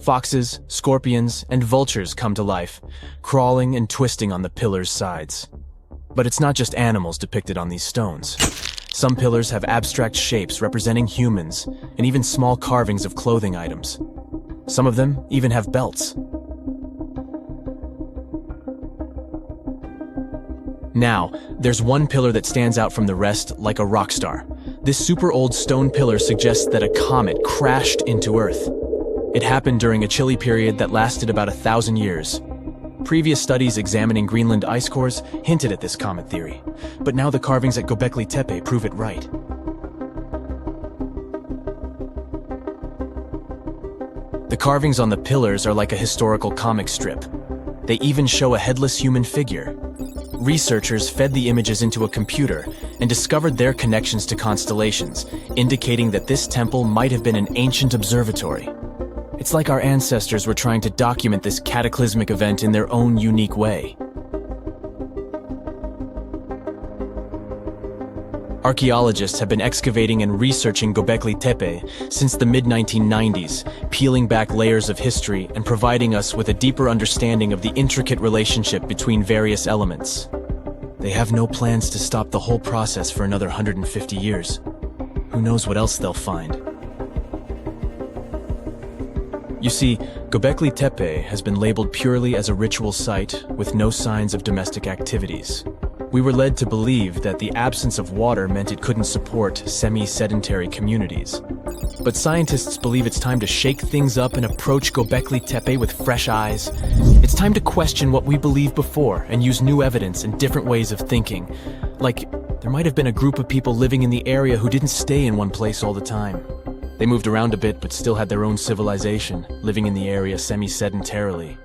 Foxes, scorpions, and vultures come to life, crawling and twisting on the pillars' sides. But it's not just animals depicted on these stones. Some pillars have abstract shapes representing humans, and even small carvings of clothing items. Some of them even have belts. Now, there's one pillar that stands out from the rest like a rock star. This super old stone pillar suggests that a comet crashed into Earth. It happened during a chilly period that lasted about 1,000 years. Previous studies examining Greenland ice cores hinted at this comet theory, but now the carvings at Gobekli Tepe prove it right. The carvings on the pillars are like a historical comic strip. They even show a headless human figure. Researchers fed the images into a computer and discovered their connections to constellations, indicating that this temple might have been an ancient observatory. It's like our ancestors were trying to document this cataclysmic event in their own unique way. Archaeologists have been excavating and researching Gobekli Tepe since the mid-1990s, peeling back layers of history and providing us with a deeper understanding of the intricate relationship between various elements. They have no plans to stop the whole process for another 150 years. Who knows what else they'll find? You see, Gobekli Tepe has been labeled purely as a ritual site with no signs of domestic activities. We were led to believe that the absence of water meant it couldn't support semi-sedentary communities. But scientists believe it's time to shake things up and approach Gobekli Tepe with fresh eyes. It's time to question what we believed before and use new evidence and different ways of thinking. Like, there might have been a group of people living in the area who didn't stay in one place all the time. They moved around a bit but still had their own civilization, living in the area semi-sedentarily.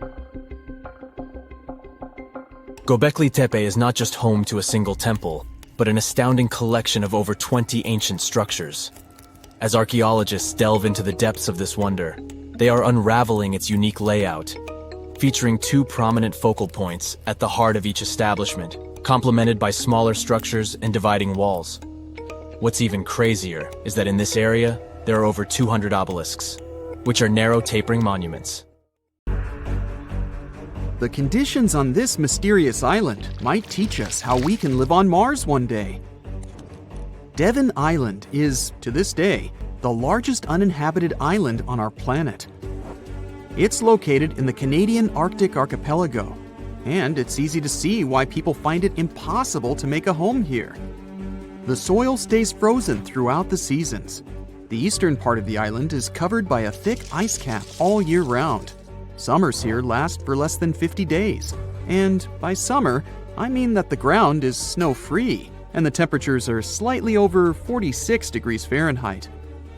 Gobekli Tepe is not just home to a single temple, but an astounding collection of over 20 ancient structures. As archaeologists delve into the depths of this wonder, they are unraveling its unique layout, featuring two prominent focal points at the heart of each establishment, complemented by smaller structures and dividing walls. What's even crazier is that in this area, there are over 200 obelisks, which are narrow tapering monuments. The conditions on this mysterious island might teach us how we can live on Mars one day. Devon Island is, to this day, the largest uninhabited island on our planet. It's located in the Canadian Arctic archipelago, and it's easy to see why people find it impossible to make a home here. The soil stays frozen throughout the seasons. The eastern part of the island is covered by a thick ice cap all year round. Summers here last for less than 50 days. And by summer, I mean that the ground is snow-free and the temperatures are slightly over 46 degrees Fahrenheit.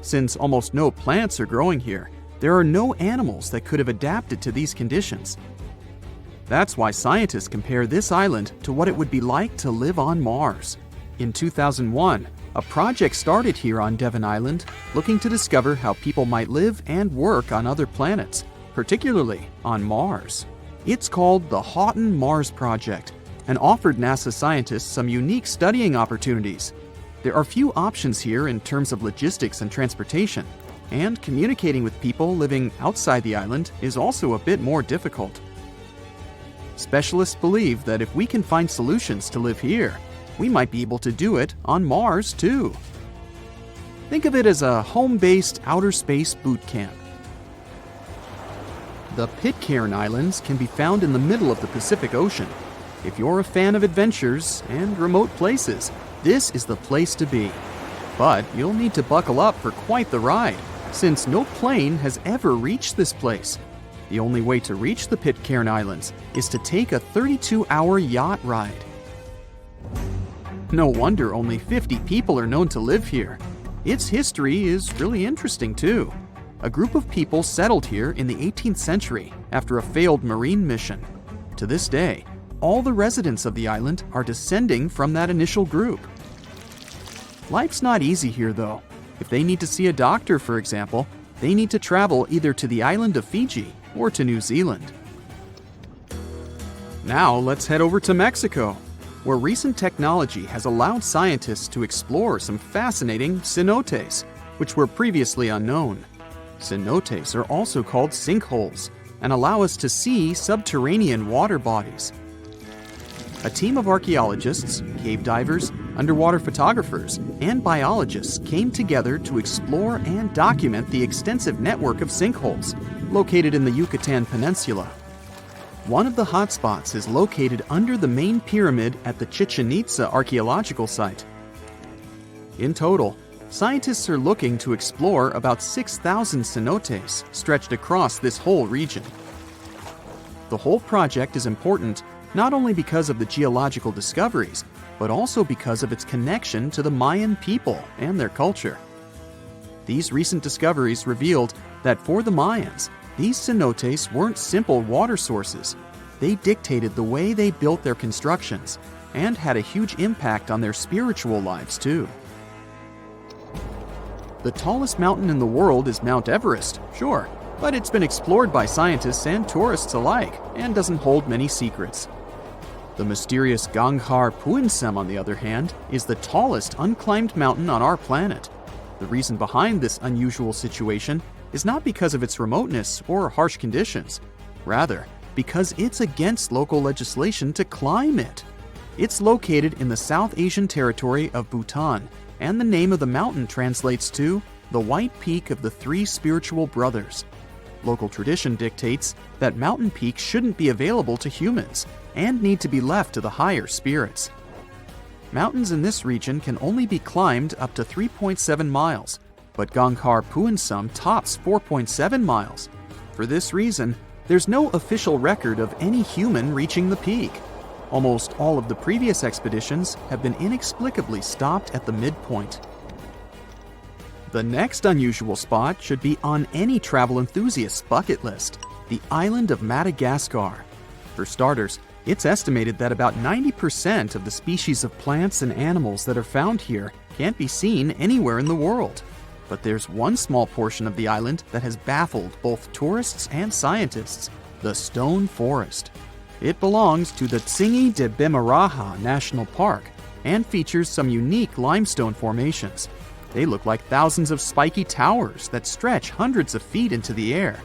Since almost no plants are growing here, there are no animals that could have adapted to these conditions. That's why scientists compare this island to what it would be like to live on Mars. In 2001, a project started here on Devon Island looking to discover how people might live and work on other planets, particularly on Mars. It's called the Houghton Mars Project and offered NASA scientists some unique studying opportunities. There are few options here in terms of logistics and transportation, and communicating with people living outside the island is also a bit more difficult. Specialists believe that if we can find solutions to live here, we might be able to do it on Mars too. Think of it as a home-based outer space boot camp. The Pitcairn Islands can be found in the middle of the Pacific Ocean. If you're a fan of adventures and remote places, this is the place to be. But you'll need to buckle up for quite the ride, since no plane has ever reached this place. The only way to reach the Pitcairn Islands is to take a 32-hour yacht ride. No wonder only 50 people are known to live here. Its history is really interesting too. A group of people settled here in the 18th century after a failed marine mission. To this day, all the residents of the island are descending from that initial group. Life's not easy here though. If they need to see a doctor, for example, they need to travel either to the island of Fiji or to New Zealand. Now let's head over to Mexico, where recent technology has allowed scientists to explore some fascinating cenotes, which were previously unknown. Cenotes are also called sinkholes and allow us to see subterranean water bodies. A team of archaeologists, cave divers, underwater photographers, and biologists came together to explore and document the extensive network of sinkholes located in the Yucatan Peninsula. One of the hotspots is located under the main pyramid at the Chichen Itza archaeological site. In total, scientists are looking to explore about 6,000 cenotes stretched across this whole region. The whole project is important not only because of the geological discoveries, but also because of its connection to the Mayan people and their culture. These recent discoveries revealed that for the Mayans, these cenotes weren't simple water sources. They dictated the way they built their constructions and had a huge impact on their spiritual lives too. The tallest mountain in the world is Mount Everest, sure, but it's been explored by scientists and tourists alike and doesn't hold many secrets. The mysterious Ganghar Puensum, on the other hand, is the tallest unclimbed mountain on our planet. The reason behind this unusual situation is not because of its remoteness or harsh conditions. Rather, because it's against local legislation to climb it. It's located in the South Asian territory of Bhutan, and the name of the mountain translates to the White Peak of the Three Spiritual Brothers. Local tradition dictates that mountain peaks shouldn't be available to humans and need to be left to the higher spirits. Mountains in this region can only be climbed up to 3.7 miles, but Ganghar Puensum tops 4.7 miles. For this reason, there's no official record of any human reaching the peak. Almost all of the previous expeditions have been inexplicably stopped at the midpoint. The next unusual spot should be on any travel enthusiast's bucket list, the island of Madagascar. For starters, it's estimated that about 90% of the species of plants and animals that are found here can't be seen anywhere in the world. But there's one small portion of the island that has baffled both tourists and scientists, the Stone Forest. It belongs to the Tsingy de Bemaraha National Park and features some unique limestone formations. They look like thousands of spiky towers that stretch hundreds of feet into the air.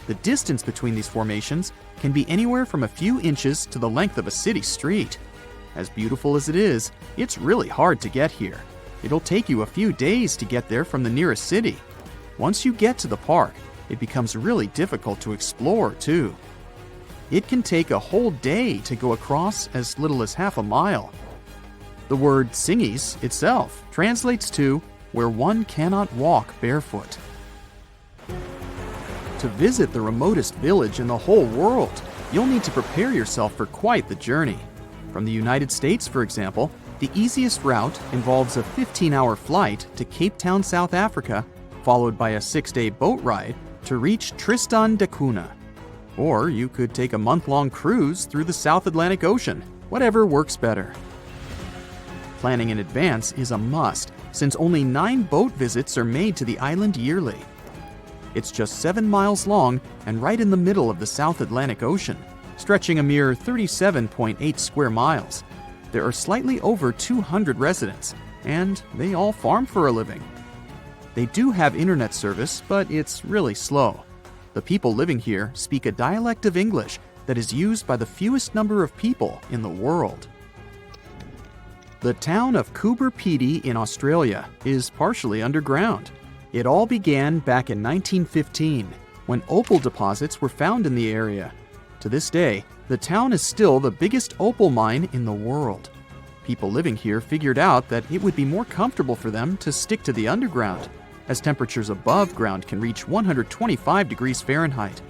The distance between these formations can be anywhere from a few inches to the length of a city street. As beautiful as it is, it's really hard to get here. It'll take you a few days to get there from the nearest city. Once you get to the park, it becomes really difficult to explore too. It can take a whole day to go across as little as half a mile. The word Tsingys itself translates to where one cannot walk barefoot. To visit the remotest village in the whole world, you'll need to prepare yourself for quite the journey. From the United States, for example, the easiest route involves a 15-hour flight to Cape Town, South Africa, followed by a 6-day boat ride to reach Tristan da Cunha. Or you could take a month-long cruise through the South Atlantic Ocean, whatever works better. Planning in advance is a must, since only 9 boat visits are made to the island yearly. It's just 7 miles long and right in the middle of the South Atlantic Ocean, stretching a mere 37.8 square miles. There are slightly over 200 residents, and they all farm for a living. They do have internet service, but it's really slow. The people living here speak a dialect of English that is used by the fewest number of people in the world. The town of Coober Pedy in Australia is partially underground. It all began back in 1915, when opal deposits were found in the area. To this day, the town is still the biggest opal mine in the world. People living here figured out that it would be more comfortable for them to stick to the underground, as temperatures above ground can reach 125 degrees Fahrenheit.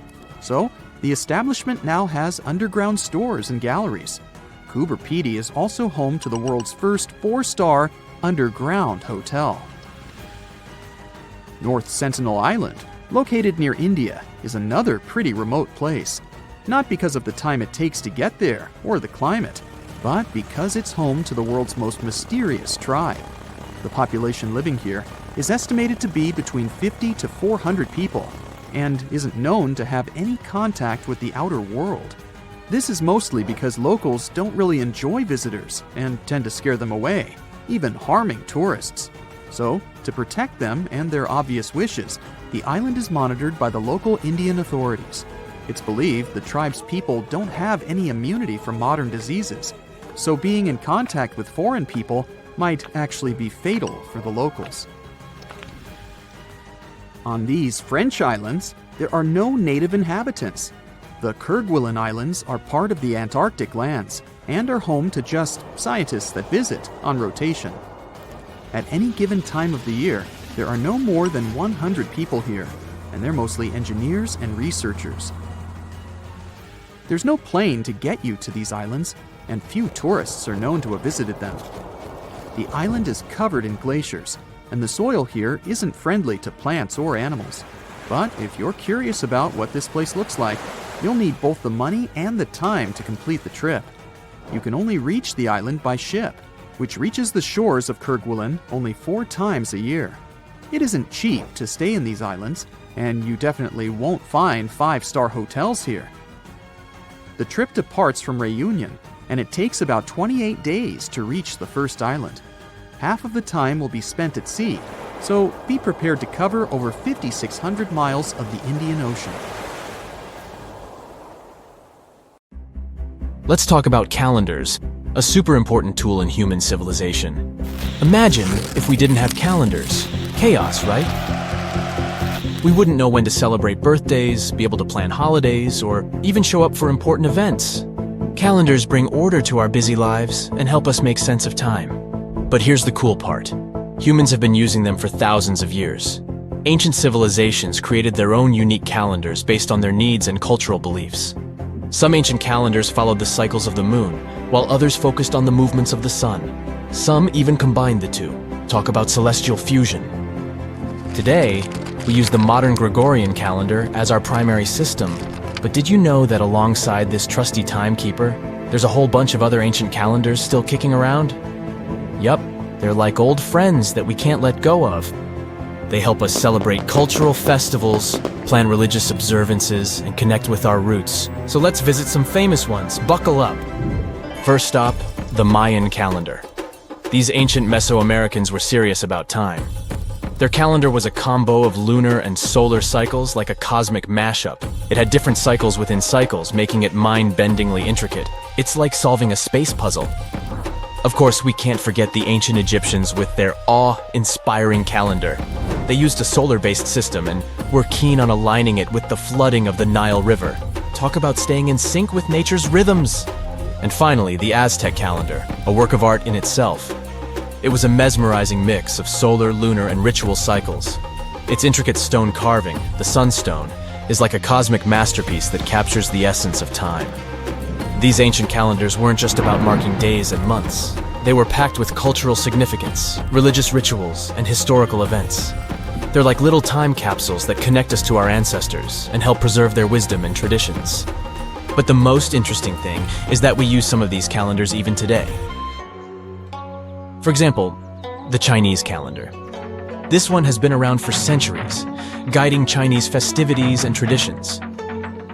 So, the establishment now has underground stores and galleries. Coober Pedy is also home to the world's first 4-star underground hotel. North Sentinel Island, located near India, is another pretty remote place. Not because of the time it takes to get there or the climate, but because it's home to the world's most mysterious tribe. The population living here is estimated to be between 50 to 400 people and isn't known to have any contact with the outer world. This is mostly because locals don't really enjoy visitors and tend to scare them away, even harming tourists. So, to protect them and their obvious wishes, the island is monitored by the local Indian authorities. It's believed the tribe's people don't have any immunity from modern diseases, so being in contact with foreign people might actually be fatal for the locals. On these French islands, there are no native inhabitants. The Kerguelen Islands are part of the Antarctic lands and are home to just scientists that visit on rotation. At any given time of the year, there are no more than 100 people here, and they're mostly engineers and researchers. There's no plane to get you to these islands, and few tourists are known to have visited them. The island is covered in glaciers, and the soil here isn't friendly to plants or animals. But if you're curious about what this place looks like, you'll need both the money and the time to complete the trip. You can only reach the island by ship, which reaches the shores of Kerguelen only 4 times a year. It isn't cheap to stay in these islands, and you definitely won't find 5-star hotels here. The trip departs from Réunion, and it takes about 28 days to reach the first island. Half of the time will be spent at sea, so be prepared to cover over 5,600 miles of the Indian Ocean. Let's talk about calendars, a super important tool in human civilization. Imagine if we didn't have calendars. Chaos, right? We wouldn't know when to celebrate birthdays, be able to plan holidays, or even show up for important events. Calendars bring order to our busy lives and help us make sense of time. But here's the cool part. Humans have been using them for thousands of years. Ancient civilizations created their own unique calendars based on their needs and cultural beliefs. Some ancient calendars followed the cycles of the moon, while others focused on the movements of the sun. Some even combined the two. Talk about celestial fusion. Today, we use the modern Gregorian calendar as our primary system. But did you know that alongside this trusty timekeeper, there's a whole bunch of other ancient calendars still kicking around? Yup, they're like old friends that we can't let go of. They help us celebrate cultural festivals, plan religious observances, and connect with our roots. So let's visit some famous ones. Buckle up. First stop, the Mayan calendar. These ancient Mesoamericans were serious about time. Their calendar was a combo of lunar and solar cycles, like a cosmic mashup. It had different cycles within cycles, making it mind-bendingly intricate. It's like solving a space puzzle. Of course, we can't forget the ancient Egyptians with their awe-inspiring calendar. They used a solar-based system and were keen on aligning it with the flooding of the Nile River. Talk about staying in sync with nature's rhythms. And finally, the Aztec calendar, a work of art in itself. It was a mesmerizing mix of solar, lunar, and ritual cycles. Its intricate stone carving, the sunstone, is like a cosmic masterpiece that captures the essence of time. These ancient calendars weren't just about marking days and months. They were packed with cultural significance, religious rituals, and historical events. They're like little time capsules that connect us to our ancestors and help preserve their wisdom and traditions. But the most interesting thing is that we use some of these calendars even today. For example, the Chinese calendar. This one has been around for centuries, guiding Chinese festivities and traditions.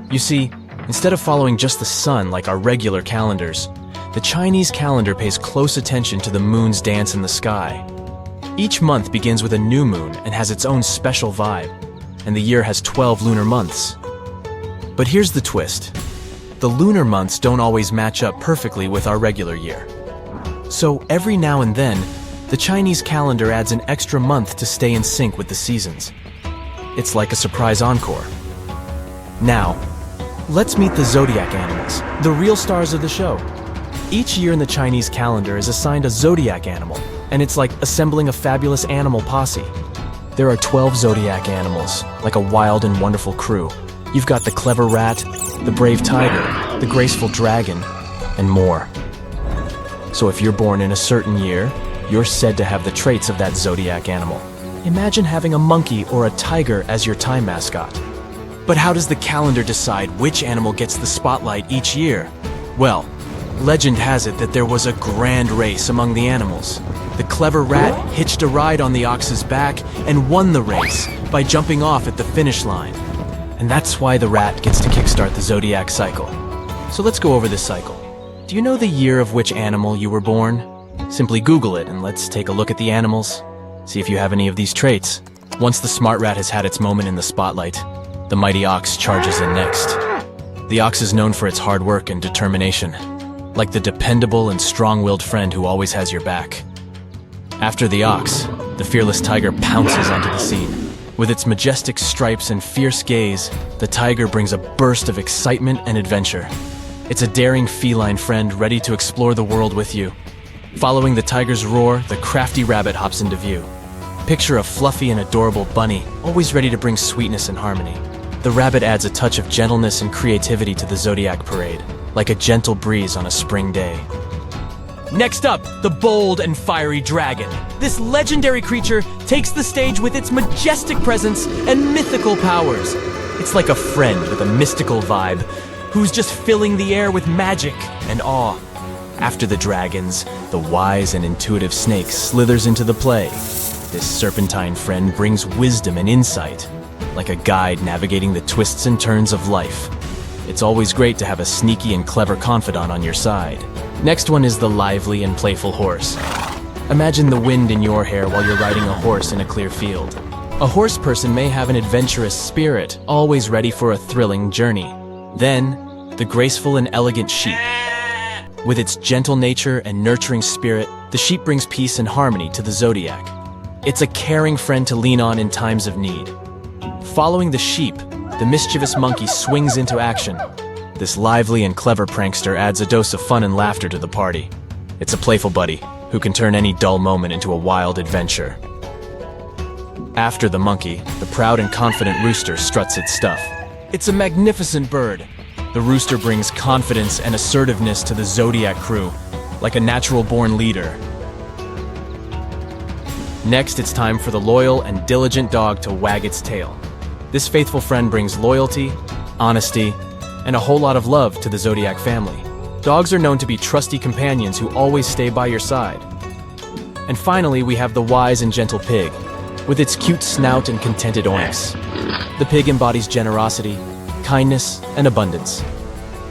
You see, instead of following just the sun like our regular calendars, the Chinese calendar pays close attention to the moon's dance in the sky. Each month begins with a new moon and has its own special vibe, and the year has 12 lunar months. But here's the twist. The lunar months don't always match up perfectly with our regular year. So every now and then, the Chinese calendar adds an extra month to stay in sync with the seasons. It's like a surprise encore. Now, let's meet the zodiac animals, the real stars of the show. Each year in the Chinese calendar is assigned a zodiac animal, and it's like assembling a fabulous animal posse. There are 12 zodiac animals, like a wild and wonderful crew. You've got the clever rat, the brave tiger, the graceful dragon, and more. So if you're born in a certain year, you're said to have the traits of that zodiac animal. Imagine having a monkey or a tiger as your time mascot. But how does the calendar decide which animal gets the spotlight each year? Well, legend has it that there was a grand race among the animals. The clever rat hitched a ride on the ox's back and won the race by jumping off at the finish line. And that's why the rat gets to kickstart the zodiac cycle. So let's go over this cycle. Do you know the year of which animal you were born? Simply Google it and let's take a look at the animals. See if you have any of these traits. Once the smart rat has had its moment in the spotlight, the mighty ox charges in next. The ox is known for its hard work and determination, like the dependable and strong-willed friend who always has your back. After the ox, the fearless tiger pounces onto the scene. With its majestic stripes and fierce gaze, the tiger brings a burst of excitement and adventure. It's a daring feline friend ready to explore the world with you. Following the tiger's roar, the crafty rabbit hops into view. Picture a fluffy and adorable bunny, always ready to bring sweetness and harmony. The rabbit adds a touch of gentleness and creativity to the zodiac parade, like a gentle breeze on a spring day. Next up, the bold and fiery dragon. This legendary creature takes the stage with its majestic presence and mythical powers. It's like a friend with a mystical vibe, who's just filling the air with magic and awe. After the dragons, the wise and intuitive snake slithers into the play. This serpentine friend brings wisdom and insight, like a guide navigating the twists and turns of life. It's always great to have a sneaky and clever confidant on your side. Next one is the lively and playful horse. Imagine the wind in your hair while you're riding a horse in a clear field. A horse person may have an adventurous spirit, always ready for a thrilling journey. Then, the graceful and elegant sheep. With its gentle nature and nurturing spirit, the sheep brings peace and harmony to the zodiac. It's a caring friend to lean on in times of need. Following the sheep, the mischievous monkey swings into action. This lively and clever prankster adds a dose of fun and laughter to the party. It's a playful buddy who can turn any dull moment into a wild adventure. After the monkey, the proud and confident rooster struts its stuff. It's a magnificent bird. The rooster brings confidence and assertiveness to the zodiac crew, like a natural-born leader. Next, it's time for the loyal and diligent dog to wag its tail. This faithful friend brings loyalty, honesty, and a whole lot of love to the zodiac family. Dogs are known to be trusty companions who always stay by your side. And finally, we have the wise and gentle pig, with its cute snout and contented oinks. The pig embodies generosity, kindness, and abundance.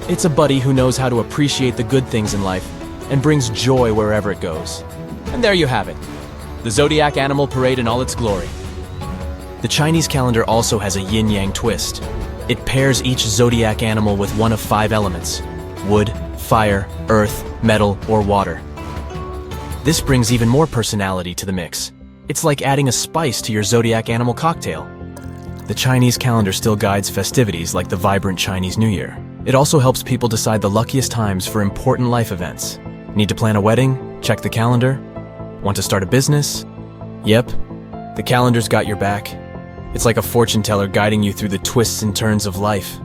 It's a buddy who knows how to appreciate the good things in life and brings joy wherever it goes. And there you have it, the zodiac animal parade in all its glory. The Chinese calendar also has a yin-yang twist. It pairs each zodiac animal with one of 5 elements: wood, fire, earth, metal, or water. This brings even more personality to the mix. It's like adding a spice to your zodiac animal cocktail. The Chinese calendar still guides festivities like the vibrant Chinese New Year. It also helps people decide the luckiest times for important life events. Need to plan a wedding? Check the calendar. Want to start a business? Yep, the calendar's got your back. It's like a fortune teller guiding you through the twists and turns of life.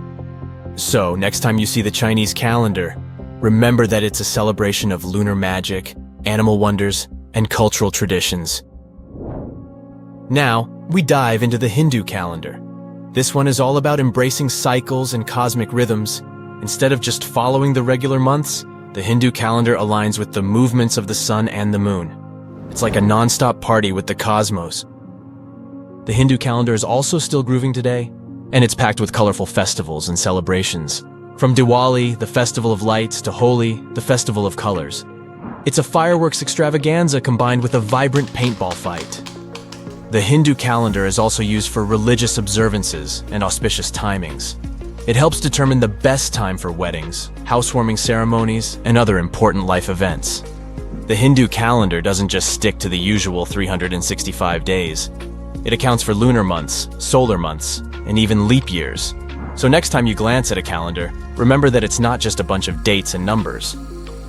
So, next time you see the Chinese calendar, remember that it's a celebration of lunar magic, animal wonders, and cultural traditions. Now, we dive into the Hindu calendar. This one is all about embracing cycles and cosmic rhythms. Instead of just following the regular months, the Hindu calendar aligns with the movements of the sun and the moon. It's like a non-stop party with the cosmos. The Hindu calendar is also still grooving today, and it's packed with colorful festivals and celebrations. From Diwali, the festival of lights, to Holi, the festival of colors. It's a fireworks extravaganza combined with a vibrant paintball fight. The Hindu calendar is also used for religious observances and auspicious timings. It helps determine the best time for weddings, housewarming ceremonies, and other important life events. The Hindu calendar doesn't just stick to the usual 365 days. It accounts for lunar months, solar months, and even leap years. So next time you glance at a calendar, remember that it's not just a bunch of dates and numbers.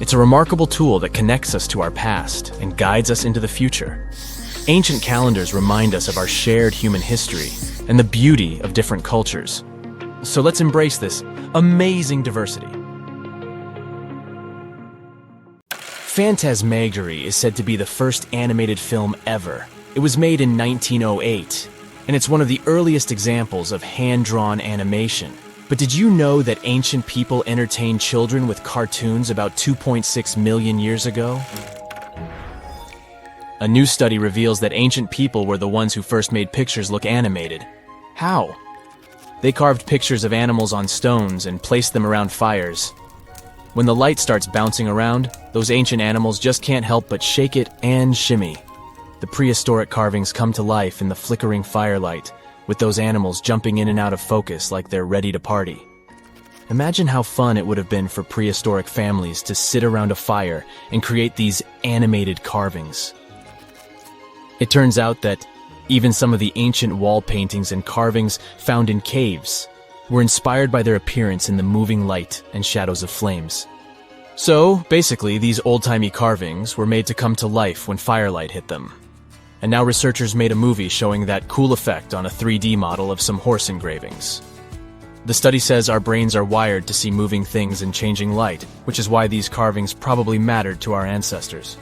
It's a remarkable tool that connects us to our past and guides us into the future. Ancient calendars remind us of our shared human history and the beauty of different cultures. So let's embrace this amazing diversity. Phantasmagory is said to be the first animated film ever. It was made in 1908, and it's one of the earliest examples of hand-drawn animation. But did you know that ancient people entertained children with cartoons about 2.6 million years ago? A new study reveals that ancient people were the ones who first made pictures look animated. How? They carved pictures of animals on stones and placed them around fires. When the light starts bouncing around, those ancient animals just can't help but shake it and shimmy. The prehistoric carvings come to life in the flickering firelight, with those animals jumping in and out of focus like they're ready to party. Imagine how fun it would have been for prehistoric families to sit around a fire and create these animated carvings. It turns out that even some of the ancient wall paintings and carvings found in caves were inspired by their appearance in the moving light and shadows of flames. So, basically, these old-timey carvings were made to come to life when firelight hit them. And now researchers made a movie showing that cool effect on a 3D model of some horse engravings. The study says our brains are wired to see moving things in changing light, which is why these carvings probably mattered to our ancestors.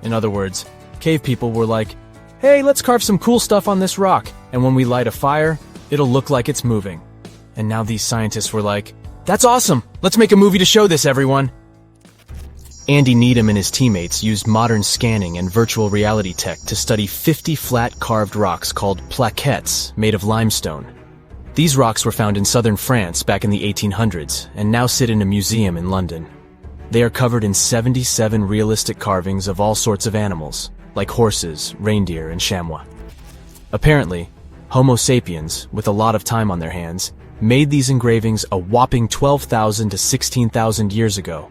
In other words, cave people were like, hey, let's carve some cool stuff on this rock, and when we light a fire, it'll look like it's moving. And now these scientists were like, that's awesome! Let's make a movie to show this, everyone! Andy Needham and his teammates used modern scanning and virtual reality tech to study 50 flat carved rocks called plaquettes made of limestone. These rocks were found in southern France back in the 1800s and now sit in a museum in London. They are covered in 77 realistic carvings of all sorts of animals, like horses, reindeer, and chamois. Apparently, Homo sapiens, with a lot of time on their hands, made these engravings a whopping 12,000 to 16,000 years ago.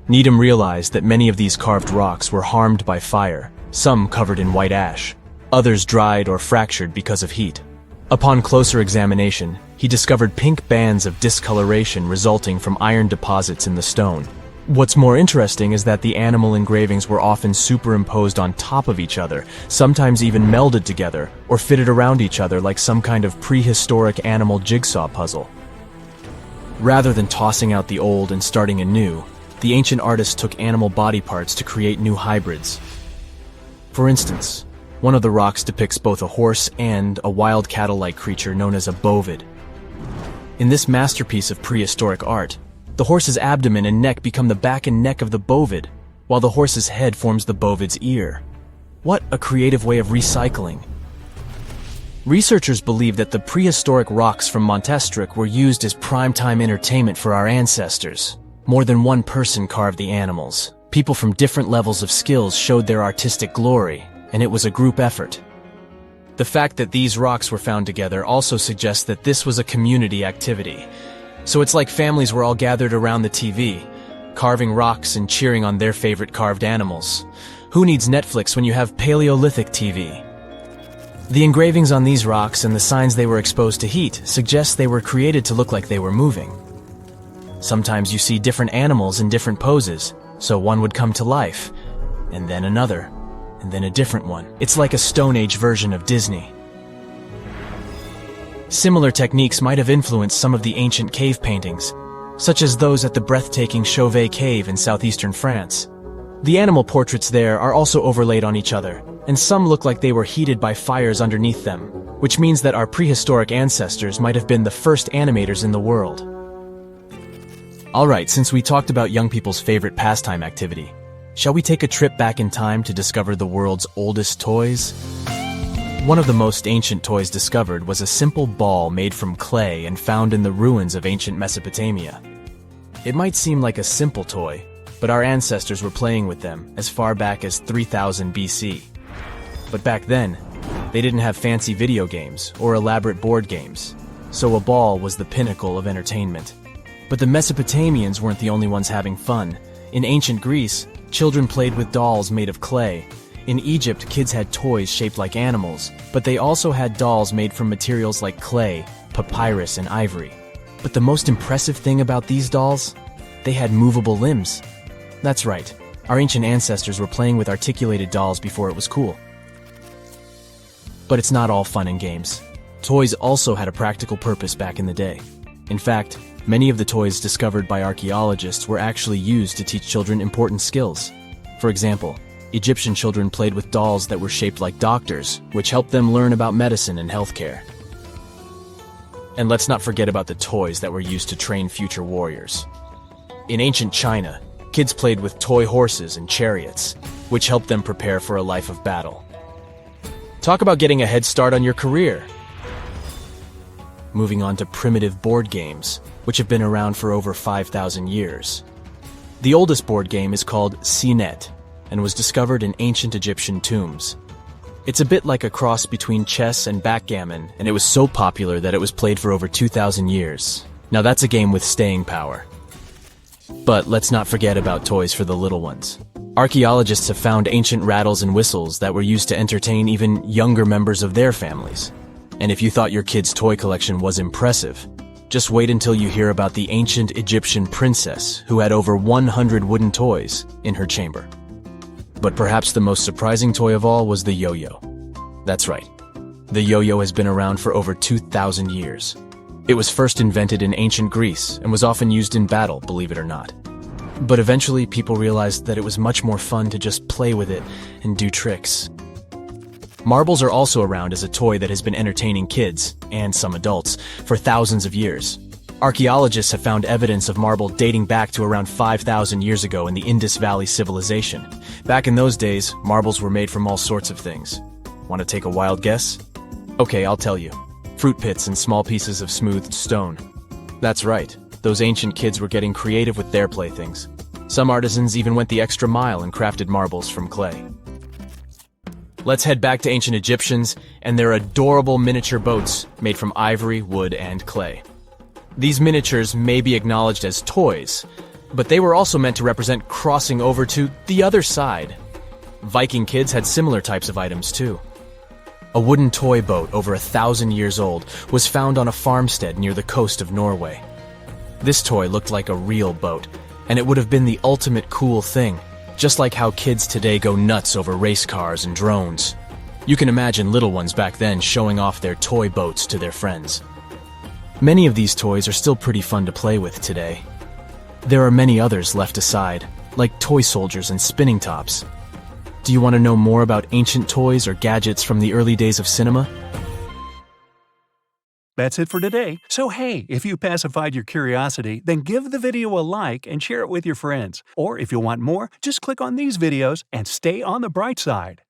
Needham realized that many of these carved rocks were harmed by fire, some covered in white ash, others dried or fractured because of heat. Upon closer examination, he discovered pink bands of discoloration resulting from iron deposits in the stone. What's more interesting is that the animal engravings were often superimposed on top of each other, sometimes even melded together or fitted around each other like some kind of prehistoric animal jigsaw puzzle. Rather than tossing out the old and starting anew, the ancient artists took animal body parts to create new hybrids. For instance, one of the rocks depicts both a horse and a wild cattle-like creature known as a bovid. In this masterpiece of prehistoric art, the horse's abdomen and neck become the back and neck of the bovid, while the horse's head forms the bovid's ear. What a creative way of recycling. Researchers believe that the prehistoric rocks from Montestric were used as primetime entertainment for our ancestors. More than one person carved the animals. People from different levels of skills showed their artistic glory, and it was a group effort. The fact that these rocks were found together also suggests that this was a community activity. So it's like families were all gathered around the TV, carving rocks and cheering on their favorite carved animals. Who needs Netflix when you have Paleolithic TV? The engravings on these rocks and the signs they were exposed to heat suggest they were created to look like they were moving. Sometimes you see different animals in different poses, so one would come to life, and then another, and then a different one. It's like a Stone Age version of Disney. Similar techniques might have influenced some of the ancient cave paintings, such as those at the breathtaking Chauvet Cave in southeastern France. The animal portraits there are also overlaid on each other, and some look like they were heated by fires underneath them, which means that our prehistoric ancestors might have been the first animators in the world. Alright, since we talked about young people's favorite pastime activity, shall we take a trip back in time to discover the world's oldest toys? One of the most ancient toys discovered was a simple ball made from clay and found in the ruins of ancient Mesopotamia. It might seem like a simple toy, but our ancestors were playing with them as far back as 3000 BC. But back then, they didn't have fancy video games or elaborate board games, so a ball was the pinnacle of entertainment. But the Mesopotamians weren't the only ones having fun. In ancient Greece, children played with dolls made of clay. In Egypt, kids had toys shaped like animals, but they also had dolls made from materials like clay, papyrus, and ivory. But the most impressive thing about these dolls? They had movable limbs. That's right. Our ancient ancestors were playing with articulated dolls before it was cool. But it's not all fun and games. Toys also had a practical purpose back in the day. In fact, many of the toys discovered by archaeologists were actually used to teach children important skills. For example, Egyptian children played with dolls that were shaped like doctors, which helped them learn about medicine and healthcare. And let's not forget about the toys that were used to train future warriors. In ancient China, kids played with toy horses and chariots, which helped them prepare for a life of battle. Talk about getting a head start on your career. Moving on to primitive board games, which have been around for over 5,000 years. The oldest board game is called Sinet, and was discovered in ancient Egyptian tombs. It's a bit like a cross between chess and backgammon, and it was so popular that it was played for over 2,000 years. Now that's a game with staying power. But let's not forget about toys for the little ones. Archaeologists have found ancient rattles and whistles that were used to entertain even younger members of their families. And if you thought your kid's toy collection was impressive, just wait until you hear about the ancient Egyptian princess who had over 100 wooden toys in her chamber. But perhaps the most surprising toy of all was the yo-yo. That's right. The yo-yo has been around for over 2,000 years. It was first invented in ancient Greece and was often used in battle, believe it or not. But eventually people realized that it was much more fun to just play with it and do tricks. Marbles are also around as a toy that has been entertaining kids, and some adults, for thousands of years. Archaeologists have found evidence of marble dating back to around 5,000 years ago in the Indus Valley civilization. Back in those days, marbles were made from all sorts of things. Want to take a wild guess? Okay, I'll tell you. Fruit pits and small pieces of smoothed stone. That's right, those ancient kids were getting creative with their playthings. Some artisans even went the extra mile and crafted marbles from clay. Let's head back to ancient Egyptians and their adorable miniature boats made from ivory, wood, and clay. These miniatures may be acknowledged as toys, but they were also meant to represent crossing over to the other side. Viking kids had similar types of items too. A wooden toy boat over 1,000 years old was found on a farmstead near the coast of Norway. This toy looked like a real boat, and it would have been the ultimate cool thing. Just like how kids today go nuts over race cars and drones. You can imagine little ones back then showing off their toy boats to their friends. Many of these toys are still pretty fun to play with today. There are many others left aside, like toy soldiers and spinning tops. Do you want to know more about ancient toys or gadgets from the early days of cinema? That's it for today. So hey, if you pacified your curiosity, then give the video a like and share it with your friends. Or if you want more, just click on these videos and stay on the bright side.